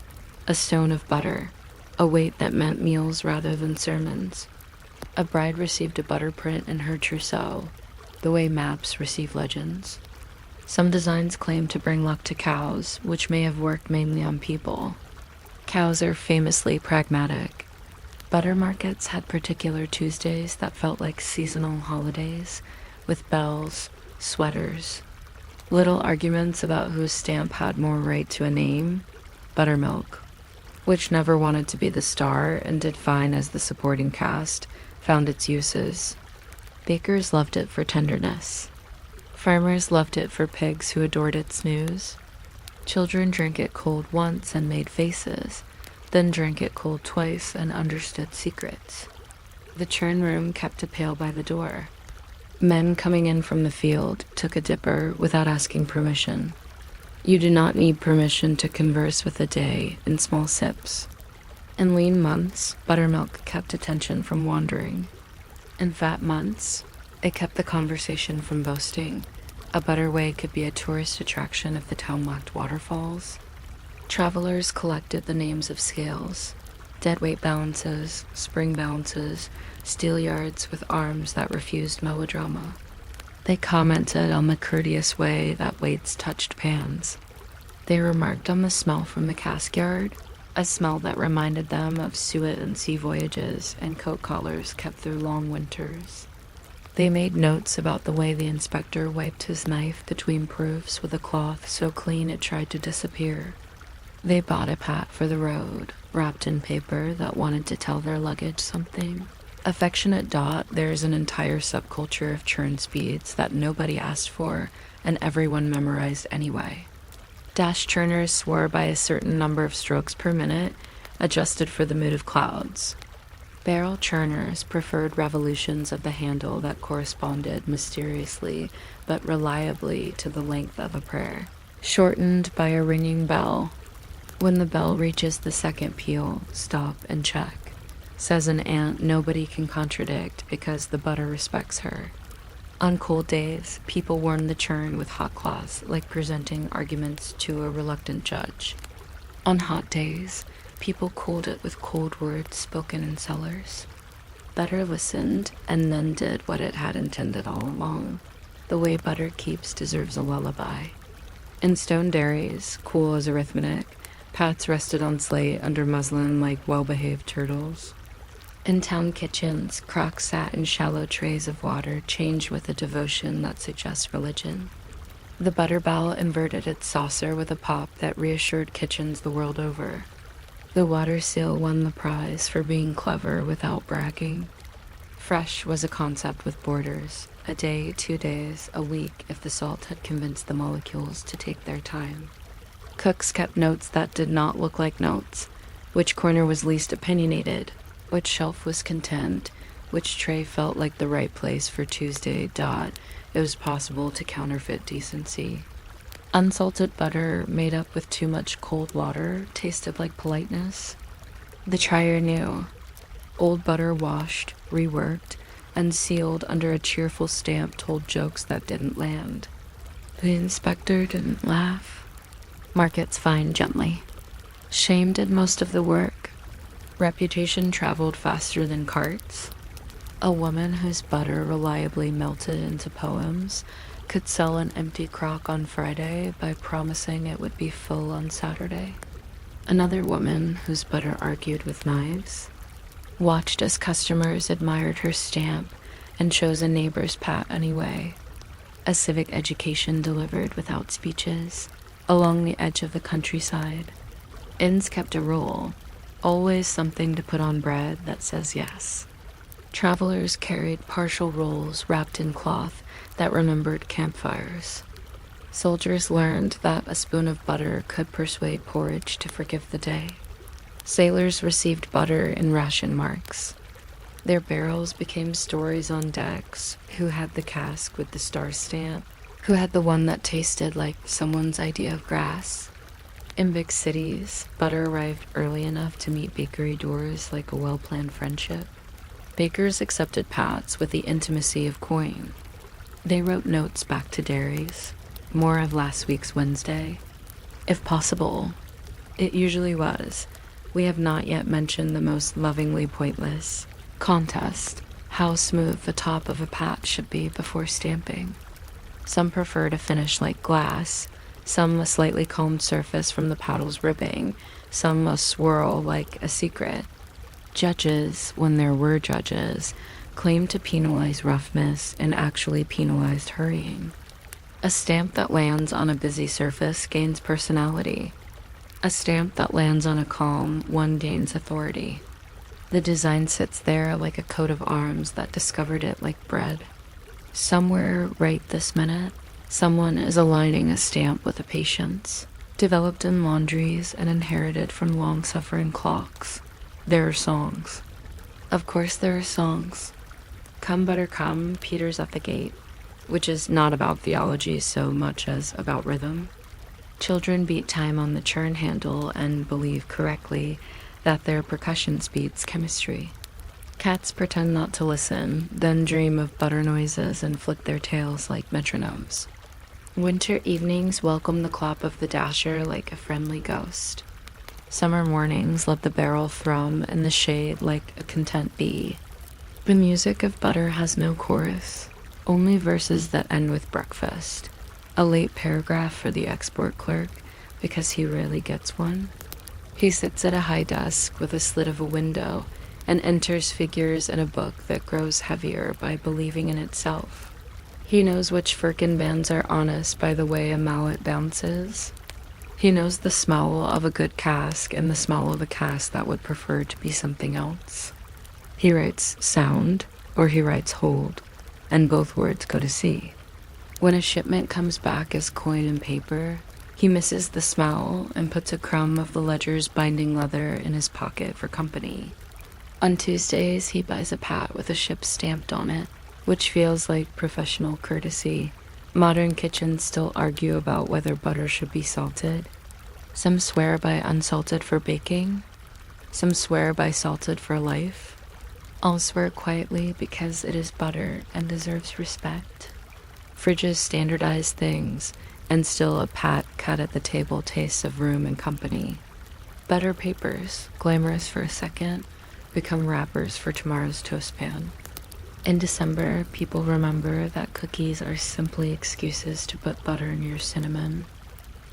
a stone of butter, a weight that meant meals rather than sermons. A bride received a butter print in her trousseau, the way maps receive legends. Some designs claim to bring luck to cows, which may have worked mainly on people. Cows are famously pragmatic. Butter markets had particular Tuesdays that felt like seasonal holidays, with bells, sweaters, little arguments about whose stamp had more right to a name, buttermilk, which never wanted to be the star and did fine as the supporting cast, found its uses. Bakers loved it for tenderness. Farmers loved it for pigs who adored its news. Children drank it cold once and made faces, then drank it cold twice and understood secrets. The churn room kept a pail by the door. Men coming in from the field took a dipper without asking permission. You do not need permission to converse with the day in small sips. In lean months, buttermilk kept attention from wandering. In fat months, it kept the conversation from boasting. A butterway could be a tourist attraction if the town lacked waterfalls. Travelers collected the names of scales, deadweight balances, spring balances, steelyards with arms that refused melodrama. They commented on the courteous way that weights touched pans. They remarked on the smell from the cask yard, a smell that reminded them of suet and sea voyages and coat collars kept through long winters. They made notes about the way the inspector wiped his knife between proofs with a cloth so clean it tried to disappear. They bought a pat for the road, wrapped in paper that wanted to tell their luggage something. Affectionate Dot, there's an entire subculture of churn speeds that nobody asked for and everyone memorized anyway. Dash churners swore by a certain number of strokes per minute, adjusted for the mood of clouds. Barrel churners preferred revolutions of the handle that corresponded mysteriously but reliably to the length of a prayer, shortened by a ringing bell. When the bell reaches the second peal, stop and check. Says an aunt nobody can contradict because the butter respects her. On cold days, people warmed the churn with hot cloths, like presenting arguments to a reluctant judge. On hot days, people cooled it with cold words spoken in cellars. Butter listened and then did what it had intended all along. The way butter keeps deserves a lullaby. In stone dairies, cool as arithmetic, pats rested on slate under muslin like well-behaved turtles. In town kitchens, crocks sat in shallow trays of water changed with a devotion that suggests religion. The butter bell inverted its saucer with a pop that reassured kitchens the world over. The water seal won the prize for being clever without bragging. Fresh was a concept with borders. A day, 2 days, a week if the salt had convinced the molecules to take their time. Cooks kept notes that did not look like notes. Which corner was least opinionated? Which shelf was content? Which tray felt like the right place for Tuesday? It was possible to counterfeit decency. Unsalted butter made up with too much cold water tasted like politeness. The trier knew. Old butter washed, reworked, and sealed under a cheerful stamp told jokes that didn't land. The inspector didn't laugh. Markets fined gently. Shame did most of the work. Reputation traveled faster than carts. A woman whose butter reliably melted into poems could sell an empty crock on Friday by promising it would be full on Saturday. Another woman whose butter argued with knives watched as customers admired her stamp and chose a neighbor's pat anyway. A civic education delivered without speeches along the edge of the countryside. Inns kept a rule. Always something to put on bread that says yes. Travelers carried partial rolls wrapped in cloth that remembered campfires. Soldiers learned that a spoon of butter could persuade porridge to forgive the day. Sailors received butter in ration marks. Their barrels became stories on decks. Who had the cask with the star stamp? Who had the one that tasted like someone's idea of grass? In big cities, butter arrived early enough to meet bakery doors like a well-planned friendship. Bakers accepted pats with the intimacy of coin. They wrote notes back to dairies, more of last week's Wednesday. If possible, it usually was. We have not yet mentioned the most lovingly pointless contest, how smooth the top of a pat should be before stamping. Some prefer to finish like glass, some a slightly combed surface from the paddle's ribbing, some a swirl like a secret. Judges, when there were judges, claimed to penalize roughness and actually penalized hurrying. A stamp that lands on a busy surface gains personality. A stamp that lands on a calm one gains authority. The design sits there like a coat of arms that discovered it like bread. Somewhere right this minute, someone is aligning a stamp with a patience, developed in laundries and inherited from long-suffering clocks. There are songs. Of course there are songs. Come Butter Come, Peter's at the Gate, which is not about theology so much as about rhythm. Children beat time on the churn handle and believe correctly that their percussion speeds chemistry. Cats pretend not to listen, then dream of butter noises and flick their tails like metronomes. Winter evenings welcome the clop of the dasher like a friendly ghost. Summer mornings let the barrel thrum in the shade like a content bee. The music of butter has no chorus, only verses that end with breakfast. A late paragraph for the export clerk, because he rarely gets one. He sits at a high desk with a slit of a window and enters figures in a book that grows heavier by believing in itself. He knows which firkin bands are honest by the way a mallet bounces. He knows the smell of a good cask and the smell of a cask that would prefer to be something else. He writes sound, or he writes hold, and both words go to sea. When a shipment comes back as coin and paper, he misses the smell and puts a crumb of the ledger's binding leather in his pocket for company. On Tuesdays, he buys a pat with a ship stamped on it, which feels like professional courtesy. Modern kitchens still argue about whether butter should be salted. Some swear by unsalted for baking. Some swear by salted for life. All swear quietly because it is butter and deserves respect. Fridges standardize things, and still a pat cut at the table tastes of room and company. Butter papers, glamorous for a second, become wrappers for tomorrow's toast pan. In December, people remember that cookies are simply excuses to put butter in your cinnamon.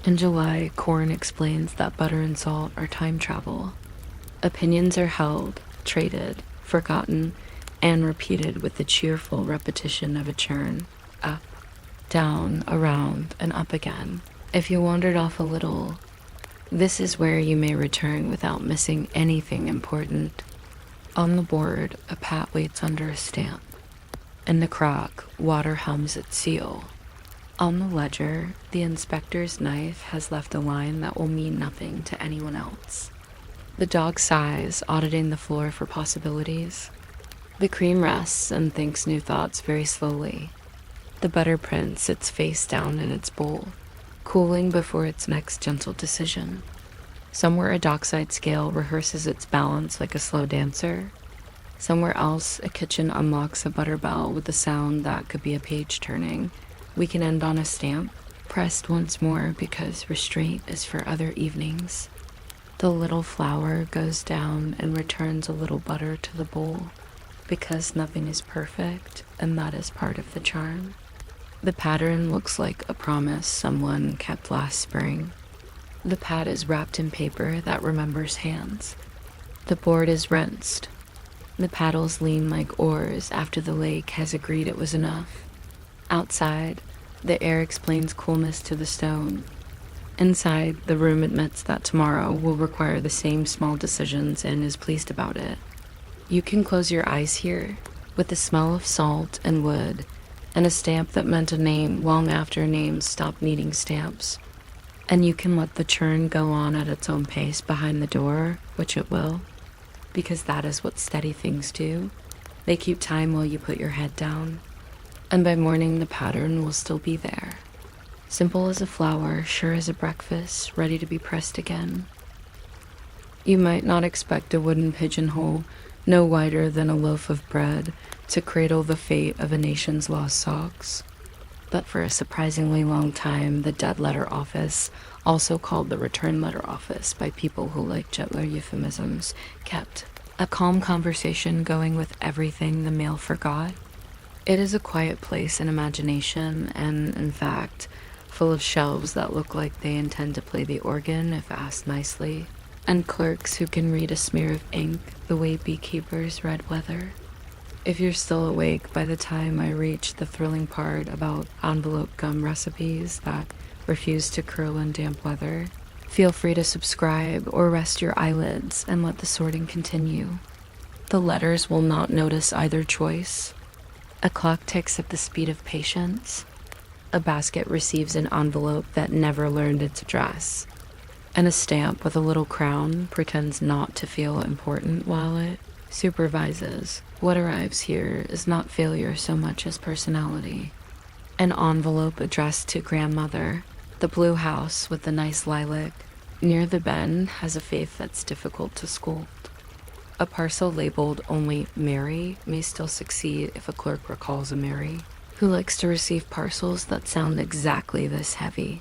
In July, corn explains that butter and salt are time travel. Opinions are held, traded, forgotten, and repeated with the cheerful repetition of a churn. Up, down, around, and up again. If you wandered off a little, this is where you may return without missing anything important. On the board, a pat waits under a stamp. In the crock, water hums its seal. On the ledger, the inspector's knife has left a line that will mean nothing to anyone else. The dog sighs, auditing the floor for possibilities. The cream rests and thinks new thoughts very slowly. The butter print sits face down in its bowl, cooling before its next gentle decision. Somewhere a dockside scale rehearses its balance like a slow dancer. Somewhere else, a kitchen unlocks a butter bell with a sound that could be a page turning. We can end on a stamp, pressed once more because restraint is for other evenings. The little flour goes down and returns a little butter to the bowl, because nothing is perfect, and that is part of the charm. The pattern looks like a promise someone kept last spring. The pad is wrapped in paper that remembers hands. The board is rinsed. The paddles lean like oars after the lake has agreed it was enough. Outside, the air explains coolness to the stone. Inside, the room admits that tomorrow will require the same small decisions and is pleased about it. You can close your eyes here, with the smell of salt and wood, and a stamp that meant a name long after names stopped needing stamps. And you can let the churn go on at its own pace behind the door, which it will, because that is what steady things do. They keep time while you put your head down, and by morning the pattern will still be there. Simple as a flower, sure as a breakfast, ready to be pressed again. You might not expect a wooden pigeonhole, no wider than a loaf of bread, to cradle the fate of a nation's lost socks. But for a surprisingly long time, the dead letter office, also called the return letter office by people who like gentler euphemisms, kept a calm conversation going with everything the mail forgot. It is a quiet place in imagination and, in fact, full of shelves that look like they intend to play the organ if asked nicely, and clerks who can read a smear of ink the way beekeepers read weather. If you're still awake by the time I reach the thrilling part about envelope gum recipes that refuse to curl in damp weather, feel free to subscribe or rest your eyelids and let the sorting continue. The letters will not notice either choice. A clock ticks at the speed of patience. A basket receives an envelope that never learned its address. And a stamp with a little crown pretends not to feel important while it supervises. What arrives here is not failure so much as personality. An envelope addressed to grandmother. The blue house with the nice lilac near the bend has a faith that's difficult to scold. A parcel labeled only Mary may still succeed if a clerk recalls a Mary who likes to receive parcels that sound exactly this heavy.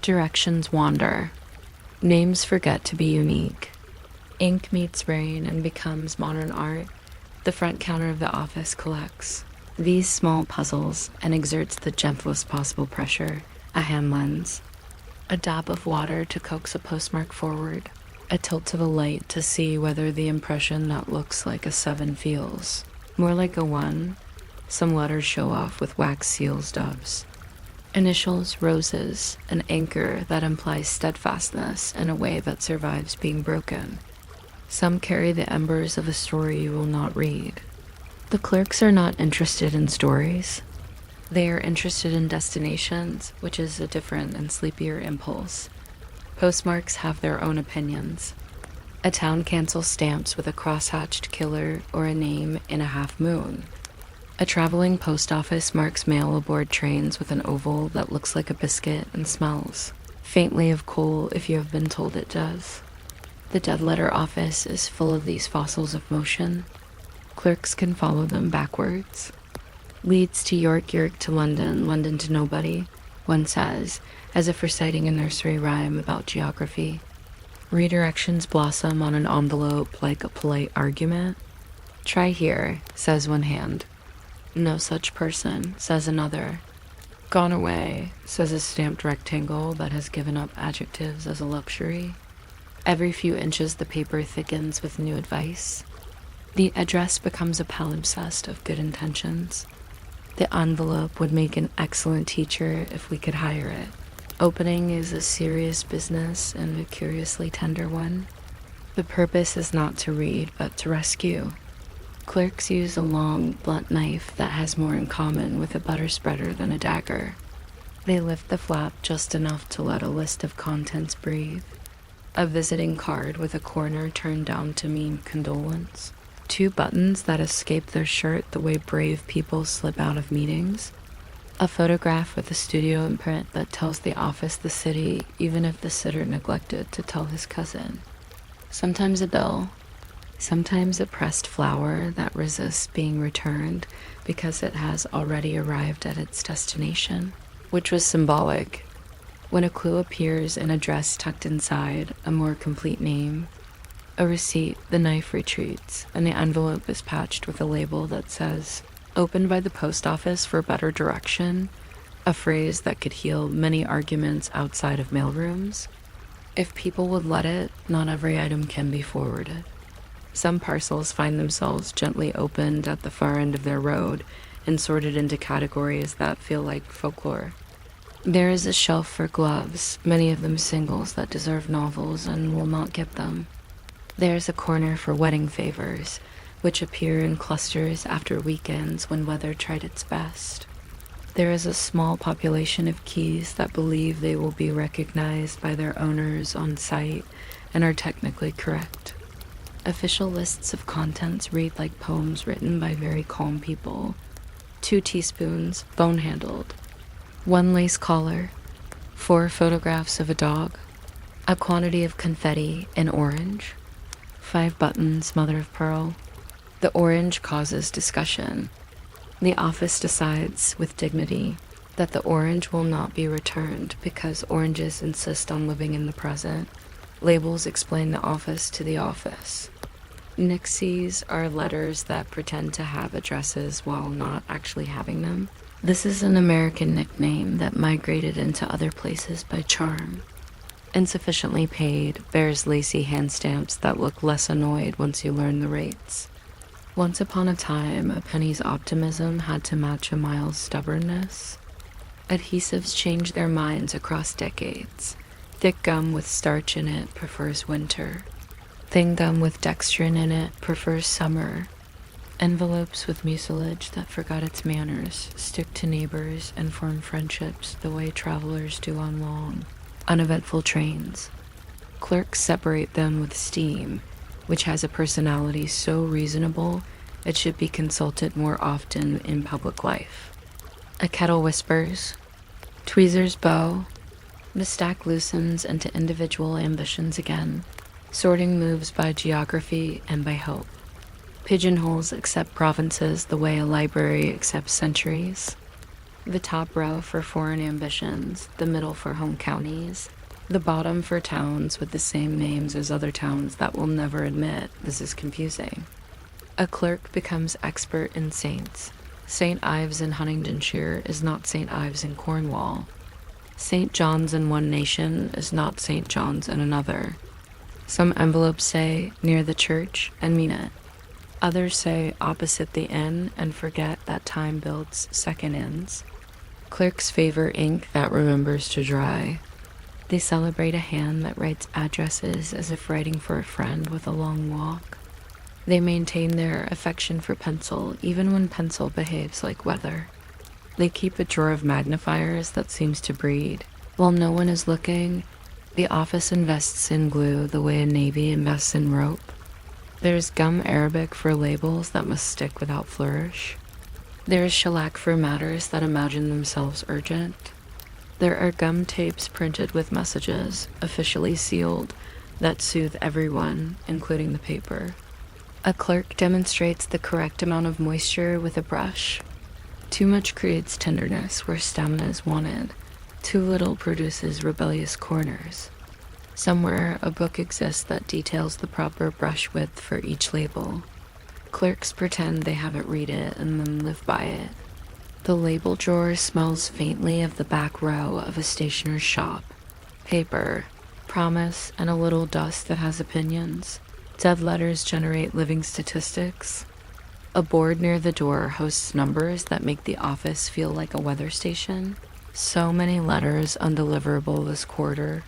Directions wander. Names forget to be unique. Ink meets rain and becomes modern art. The front counter of the office collects these small puzzles and exerts the gentlest possible pressure. A hand lens. A dab of water to coax a postmark forward. A tilt to the light to see whether the impression that looks like a 7 feels more like a 1. Some letters show off with wax seals doves. Initials, roses, an anchor that implies steadfastness in a way that survives being broken. Some carry the embers of a story you will not read. The clerks are not interested in stories. They are interested in destinations, which is a different and sleepier impulse. Postmarks have their own opinions. A town cancels stamps with a cross-hatched killer or a name in a half moon. A traveling post office marks mail aboard trains with an oval that looks like a biscuit and smells faintly of coal if you have been told it does. The dead letter office is full of these fossils of motion. Clerks can follow them backwards. Leeds to York, York to London, London to nobody, one says, as if reciting a nursery rhyme about geography. Redirections blossom on an envelope like a polite argument. Try here, says one hand. No such person, says another. Gone away, says a stamped rectangle that has given up adjectives as a luxury. Every few inches the paper thickens with new advice. The address becomes a palimpsest of good intentions. The envelope would make an excellent teacher if we could hire it. Opening is a serious business and a curiously tender one. The purpose is not to read, but to rescue. Clerks use a long, blunt knife that has more in common with a butter spreader than a dagger. They lift the flap just enough to let a list of contents breathe. A visiting card with a corner turned down to mean condolence. 2 buttons that escape their shirt the way brave people slip out of meetings. A photograph with a studio imprint that tells the office the city, even if the sitter neglected to tell his cousin. Sometimes a bill. Sometimes a pressed flower that resists being returned because it has already arrived at its destination, which was symbolic. When a clue appears in a dress tucked inside, a more complete name, a receipt, the knife retreats, and the envelope is patched with a label that says, "Opened by the post office for better direction," a phrase that could heal many arguments outside of mailrooms. If people would let it, not every item can be forwarded. Some parcels find themselves gently opened at the far end of their road and sorted into categories that feel like folklore. There is a shelf for gloves, many of them singles that deserve novels and will not get them. There is a corner for wedding favors, which appear in clusters after weekends when weather tried its best. There is a small population of keys that believe they will be recognized by their owners on site and are technically correct. Official lists of contents read like poems written by very calm people. 2 teaspoons, bone-handled. 1 lace collar. 4 photographs of a dog. A quantity of confetti in orange. 5 buttons, mother of pearl. The orange causes discussion. The office decides, with dignity, that the orange will not be returned because oranges insist on living in the present. Labels explain the office to the office. Nixies are letters that pretend to have addresses while not actually having them. This is an American nickname that migrated into other places by charm. Insufficiently paid bears lacy hand stamps that look less annoyed once you learn the rates. Once upon a time, a penny's optimism had to match a mile's stubbornness. Adhesives change their minds across decades. Thick gum with starch in it prefers winter. Thin gum with dextrin in it prefers summer. Envelopes with mucilage that forgot its manners stick to neighbors and form friendships the way travelers do on long, uneventful trains. Clerks separate them with steam, which has a personality so reasonable it should be consulted more often in public life. A kettle whispers. Tweezers bow. The stack loosens into individual ambitions again. Sorting moves by geography and by hope. Pigeonholes accept provinces the way a library accepts centuries. The top row for foreign ambitions, the middle for home counties, the bottom for towns with the same names as other towns that will never admit this is confusing. A clerk becomes expert in saints. St. Ives in Huntingdonshire is not St. Ives in Cornwall. St. John's in one nation is not St. John's in another. Some envelopes say near the church and mean it. Others say opposite the inn and forget that time builds second inns. Clerks favor ink that remembers to dry. They celebrate a hand that writes addresses as if writing for a friend with a long walk. They maintain their affection for pencil even when pencil behaves like weather. They keep a drawer of magnifiers that seems to breed. While no one is looking, the office invests in glue the way a navy invests in rope. There's gum Arabic for labels that must stick without flourish. There is shellac for matters that imagine themselves urgent. There are gum tapes printed with messages, officially sealed, that soothe everyone, including the paper. A clerk demonstrates the correct amount of moisture with a brush. Too much creates tenderness where stamina is wanted. Too little produces rebellious corners. Somewhere, a book exists that details the proper brush width for each label. Clerks pretend they haven't read it and then live by it. The label drawer smells faintly of the back row of a stationer's shop. Paper, promise, and a little dust that has opinions. Dead letters generate living statistics. A board near the door hosts numbers that make the office feel like a weather station. So many letters undeliverable this quarter.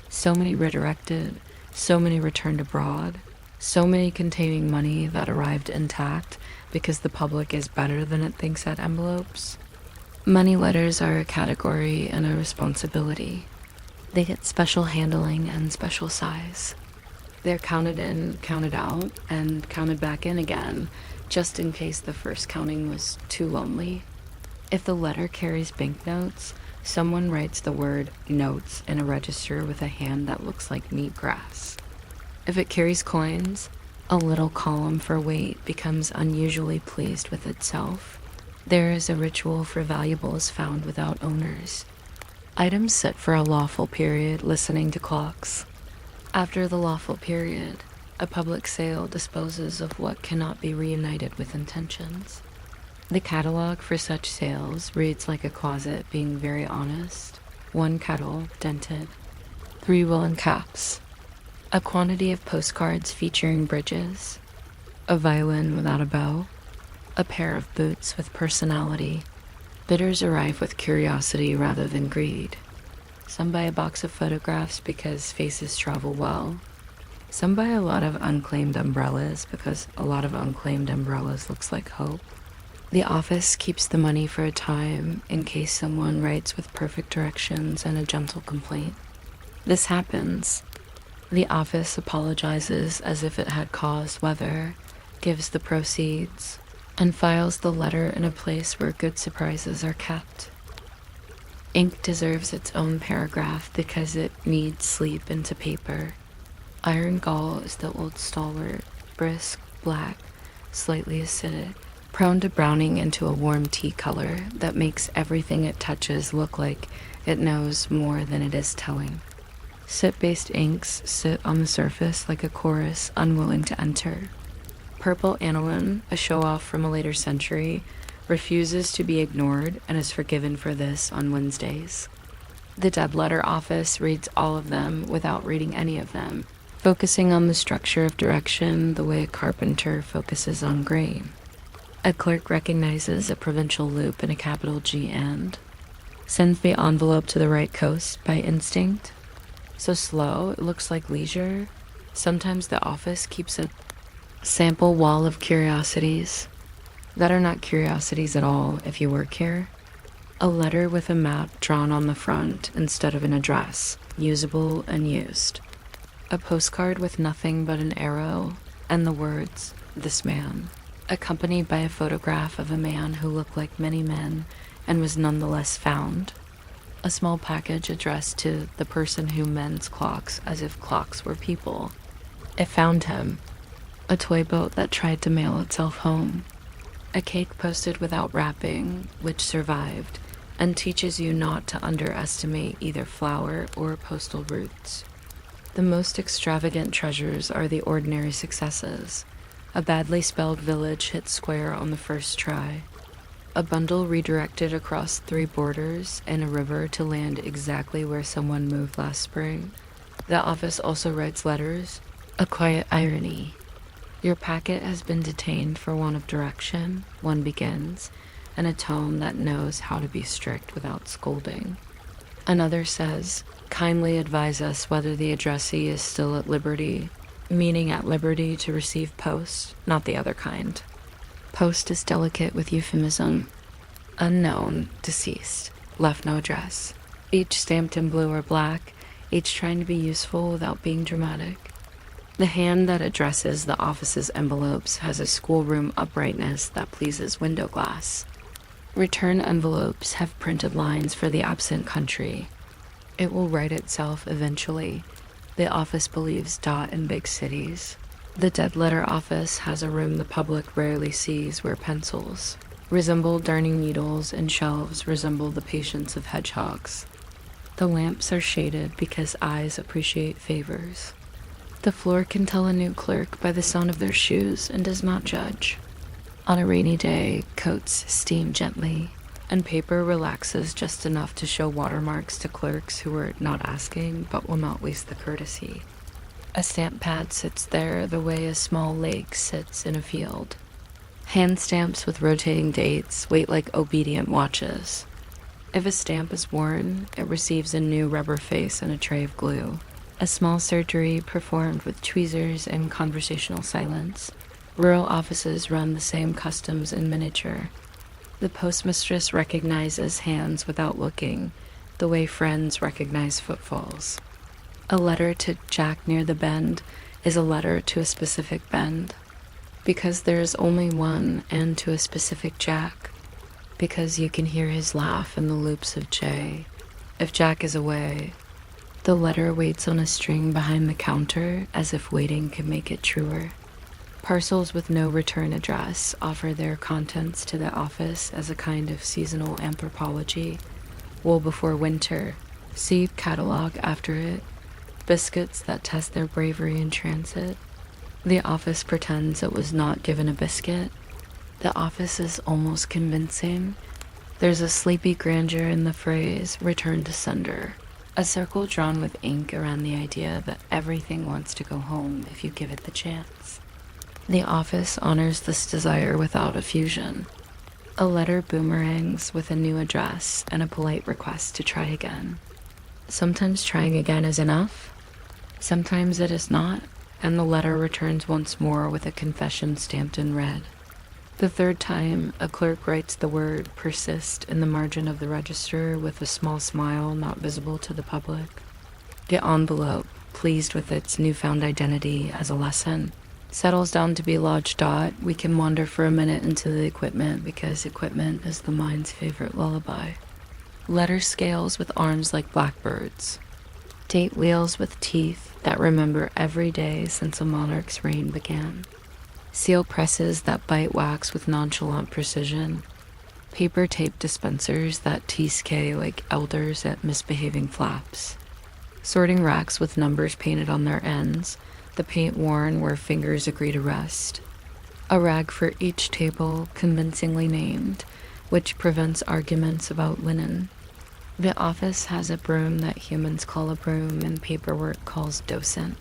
So many redirected. So many returned abroad. So many containing money that arrived intact because the public is better than it thinks at envelopes. Money letters are a category and a responsibility. They get special handling and special size. They're counted in, counted out, and counted back in again, just in case the first counting was too lonely. If the letter carries banknotes, someone writes the word notes in a register with a hand that looks like neat grass. If it carries coins, a little column for weight becomes unusually pleased with itself. There is a ritual for valuables found without owners. Items sit for a lawful period listening to clocks. After the lawful period, a public sale disposes of what cannot be reunited with intentions. The catalog for such sales reads like a closet being very honest. 1 kettle, dented. 3 woolen caps. A quantity of postcards featuring bridges. A violin without a bow. A pair of boots with personality. Bidders arrive with curiosity rather than greed. Some buy a box of photographs because faces travel well. Some buy a lot of unclaimed umbrellas because a lot of unclaimed umbrellas looks like hope. The office keeps the money for a time in case someone writes with perfect directions and a gentle complaint. This happens. The office apologizes as if it had caused weather, gives the proceeds, and files the letter in a place where good surprises are kept. Ink deserves its own paragraph because it needs sleep into paper. Iron gall is the old stalwart, brisk, black, slightly acidic, prone to browning into a warm tea color that makes everything it touches look like it knows more than it is telling. Soot-based inks sit on the surface like a chorus unwilling to enter. Purple aniline, a show-off from a later century, refuses to be ignored and is forgiven for this on Wednesdays. The dead letter office reads all of them without reading any of them, focusing on the structure of direction the way a carpenter focuses on grain. A clerk recognizes a provincial loop and a capital G and sends the envelope to the right coast by instinct. So slow, it looks like leisure. Sometimes the office keeps a sample wall of curiosities that are not curiosities at all if you work here. A letter with a map drawn on the front instead of an address, usable and used. A postcard with nothing but an arrow and the words, "This man," accompanied by a photograph of a man who looked like many men and was nonetheless found. A small package addressed to the person who mends clocks as if clocks were people. It found him. A toy boat that tried to mail itself home. A cake posted without wrapping, which survived, and teaches you not to underestimate either flour or postal routes. The most extravagant treasures are the ordinary successes. A badly spelled village hit square on the first try. A bundle redirected across 3 borders and a river to land exactly where someone moved last spring. The office also writes letters. A quiet irony. Your packet has been detained for want of direction, one begins, and a tone that knows how to be strict without scolding. Another says, kindly advise us whether the addressee is still at liberty, meaning at liberty to receive post, not the other kind. Post is delicate with euphemism. Unknown, deceased, left no address. Each stamped in blue or black, each trying to be useful without being dramatic. The hand that addresses the office's envelopes has a schoolroom uprightness that pleases window glass. Return envelopes have printed lines for the absent country. It will write itself eventually. The office believes in big cities. The dead letter office has a room the public rarely sees where pencils resemble darning needles and shelves resemble the patience of hedgehogs. The lamps are shaded because eyes appreciate favors. The floor can tell a new clerk by the sound of their shoes and does not judge. On a rainy day, coats steam gently, and paper relaxes just enough to show watermarks to clerks who are not asking but will not waste the courtesy. A stamp pad sits there the way a small lake sits in a field. Hand stamps with rotating dates wait like obedient watches. If a stamp is worn, it receives a new rubber face and a tray of glue. A small surgery performed with tweezers and conversational silence. Rural offices run the same customs in miniature. The postmistress recognizes hands without looking, the way friends recognize footfalls. A letter to Jack near the bend is a letter to a specific bend. Because there is only one, and to a specific Jack. Because you can hear his laugh in the loops of J. If Jack is away, the letter waits on a string behind the counter as if waiting could make it truer. Parcels with no return address offer their contents to the office as a kind of seasonal anthropology. Wool before winter, seed catalog after it, biscuits that test their bravery in transit. The office pretends it was not given a biscuit. The office is almost convincing. There's a sleepy grandeur in the phrase, return to sender. A circle drawn with ink around the idea that everything wants to go home if you give it the chance. The office honors this desire without effusion. A letter boomerangs with a new address and a polite request to try again. Sometimes trying again is enough. Sometimes it is not, and the letter returns once more with a confession stamped in red. The third time, a clerk writes the word persist in the margin of the register with a small smile not visible to the public. The envelope, pleased with its newfound identity as a lesson, settles down to be lodged. We can wander for a minute into the equipment because equipment is the mind's favorite lullaby. Letter scales with arms like blackbirds. Date wheels with teeth that remember every day since a monarch's reign began. Seal presses that bite wax with nonchalant precision. Paper tape dispensers that tease K like elders at misbehaving flaps. Sorting racks with numbers painted on their ends, the paint worn where fingers agree to rest. A rag for each table, convincingly named, which prevents arguments about linen. The office has a broom that humans call a broom and paperwork calls docent,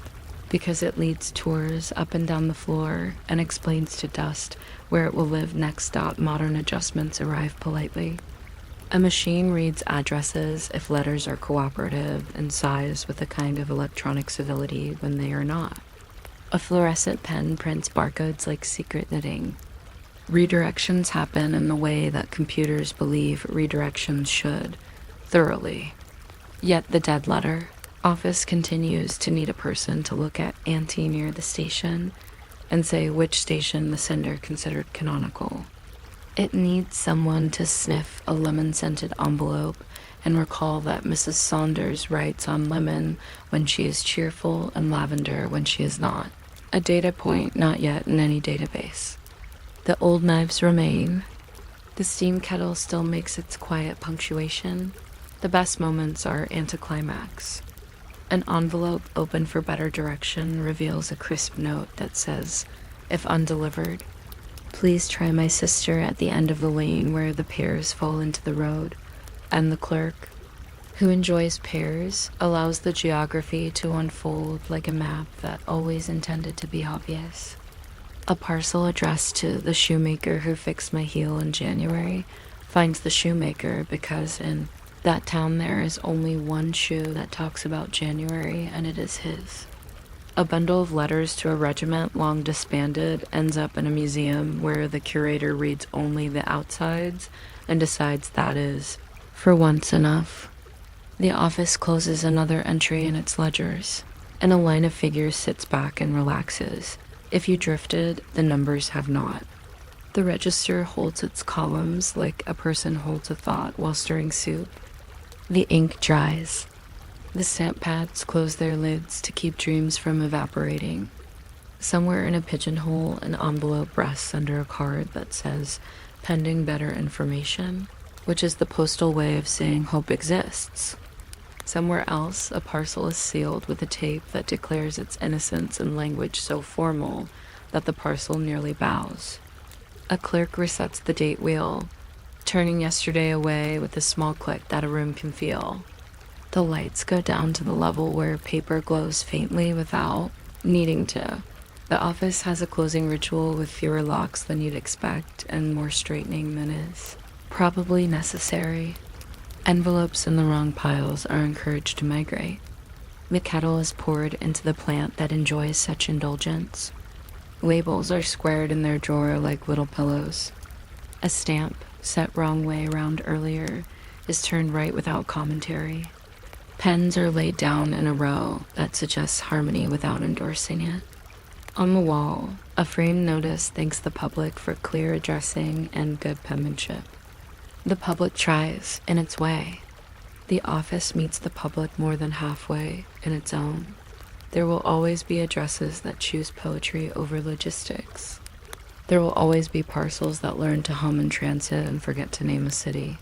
because it leads tours up and down the floor and explains to dust where it will live next. Modern adjustments arrive politely. A machine reads addresses if letters are cooperative and sighs with a kind of electronic civility when they are not. A fluorescent pen prints barcodes like secret knitting. Redirections happen in the way that computers believe redirections should, thoroughly. Yet the dead letter office continues to need a person to look at ante near the station and say which station the sender considered canonical. It needs someone to sniff a lemon-scented envelope and recall that Mrs. Saunders writes on lemon when she is cheerful and lavender when she is not. A data point not yet in any database. The old knives remain. The steam kettle still makes its quiet punctuation. The best moments are anticlimax. An envelope open for better direction reveals a crisp note that says, if undelivered, please try my sister at the end of the lane where the pears fall into the road. And the clerk, who enjoys pears, allows the geography to unfold like a map that always intended to be obvious. A parcel addressed to the shoemaker who fixed my heel in January finds the shoemaker because in that town there is only one shoe that talks about January, and it is his. A bundle of letters to a regiment long disbanded ends up in a museum where the curator reads only the outsides and decides that is, for once, enough. The office closes another entry in its ledgers, and a line of figures sits back and relaxes. If you drifted, the numbers have not. The register holds its columns like a person holds a thought while stirring soup. The ink dries. The stamp pads close their lids to keep dreams from evaporating. Somewhere in a pigeonhole, an envelope rests under a card that says, pending better information, which is the postal way of saying hope exists. Somewhere else, a parcel is sealed with a tape that declares its innocence in language so formal that the parcel nearly bows. A clerk resets the date wheel, turning yesterday away with a small click that a room can feel. The lights go down to the level where paper glows faintly without needing to. The office has a closing ritual with fewer locks than you'd expect and more straightening than is probably necessary. Envelopes in the wrong piles are encouraged to migrate. The kettle is poured into the plant that enjoys such indulgence. Labels are squared in their drawer like little pillows. A stamp, set wrong way around earlier, is turned right without commentary. Pens are laid down in a row that suggests harmony without endorsing it. On the wall, a framed notice thanks the public for clear addressing and good penmanship. The public tries, in its way. The office meets the public more than halfway, in its own. There will always be addresses that choose poetry over logistics. There will always be parcels that learn to hum in transit and forget to name a city.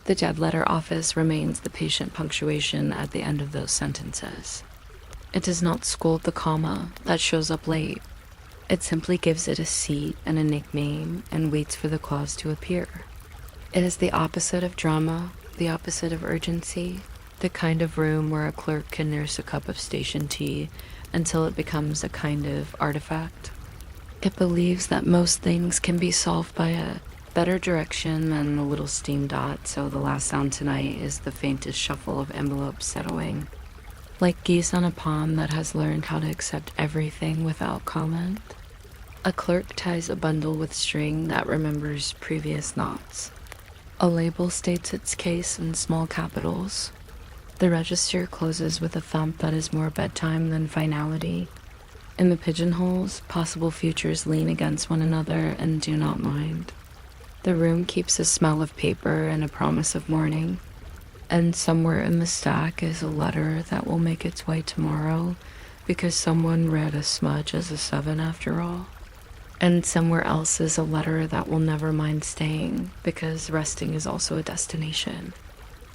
The dead letter office remains the patient punctuation at the end of those sentences. It does not scold the comma that shows up late. It simply gives it a seat and a nickname and waits for the clause to appear. It is the opposite of drama, the opposite of urgency, the kind of room where a clerk can nurse a cup of station tea until it becomes a kind of artifact. It believes that most things can be solved by a Better direction than the little steam dot, so the last sound tonight is the faintest shuffle of envelopes settling. Like geese on a pond that has learned how to accept everything without comment. A clerk ties a bundle with string that remembers previous knots. A label states its case in small capitals. The register closes with a thump that is more bedtime than finality. In the pigeonholes, possible futures lean against one another and do not mind. The room keeps a smell of paper and a promise of morning. And somewhere in the stack is a letter that will make its way tomorrow because someone read a smudge as a 7 after all. And somewhere else is a letter that will never mind staying because resting is also a destination.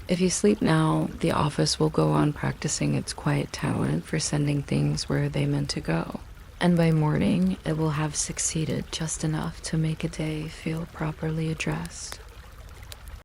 If you sleep now, the office will go on practicing its quiet talent for sending things where they meant to go. And by morning, it will have succeeded just enough to make a day feel properly addressed.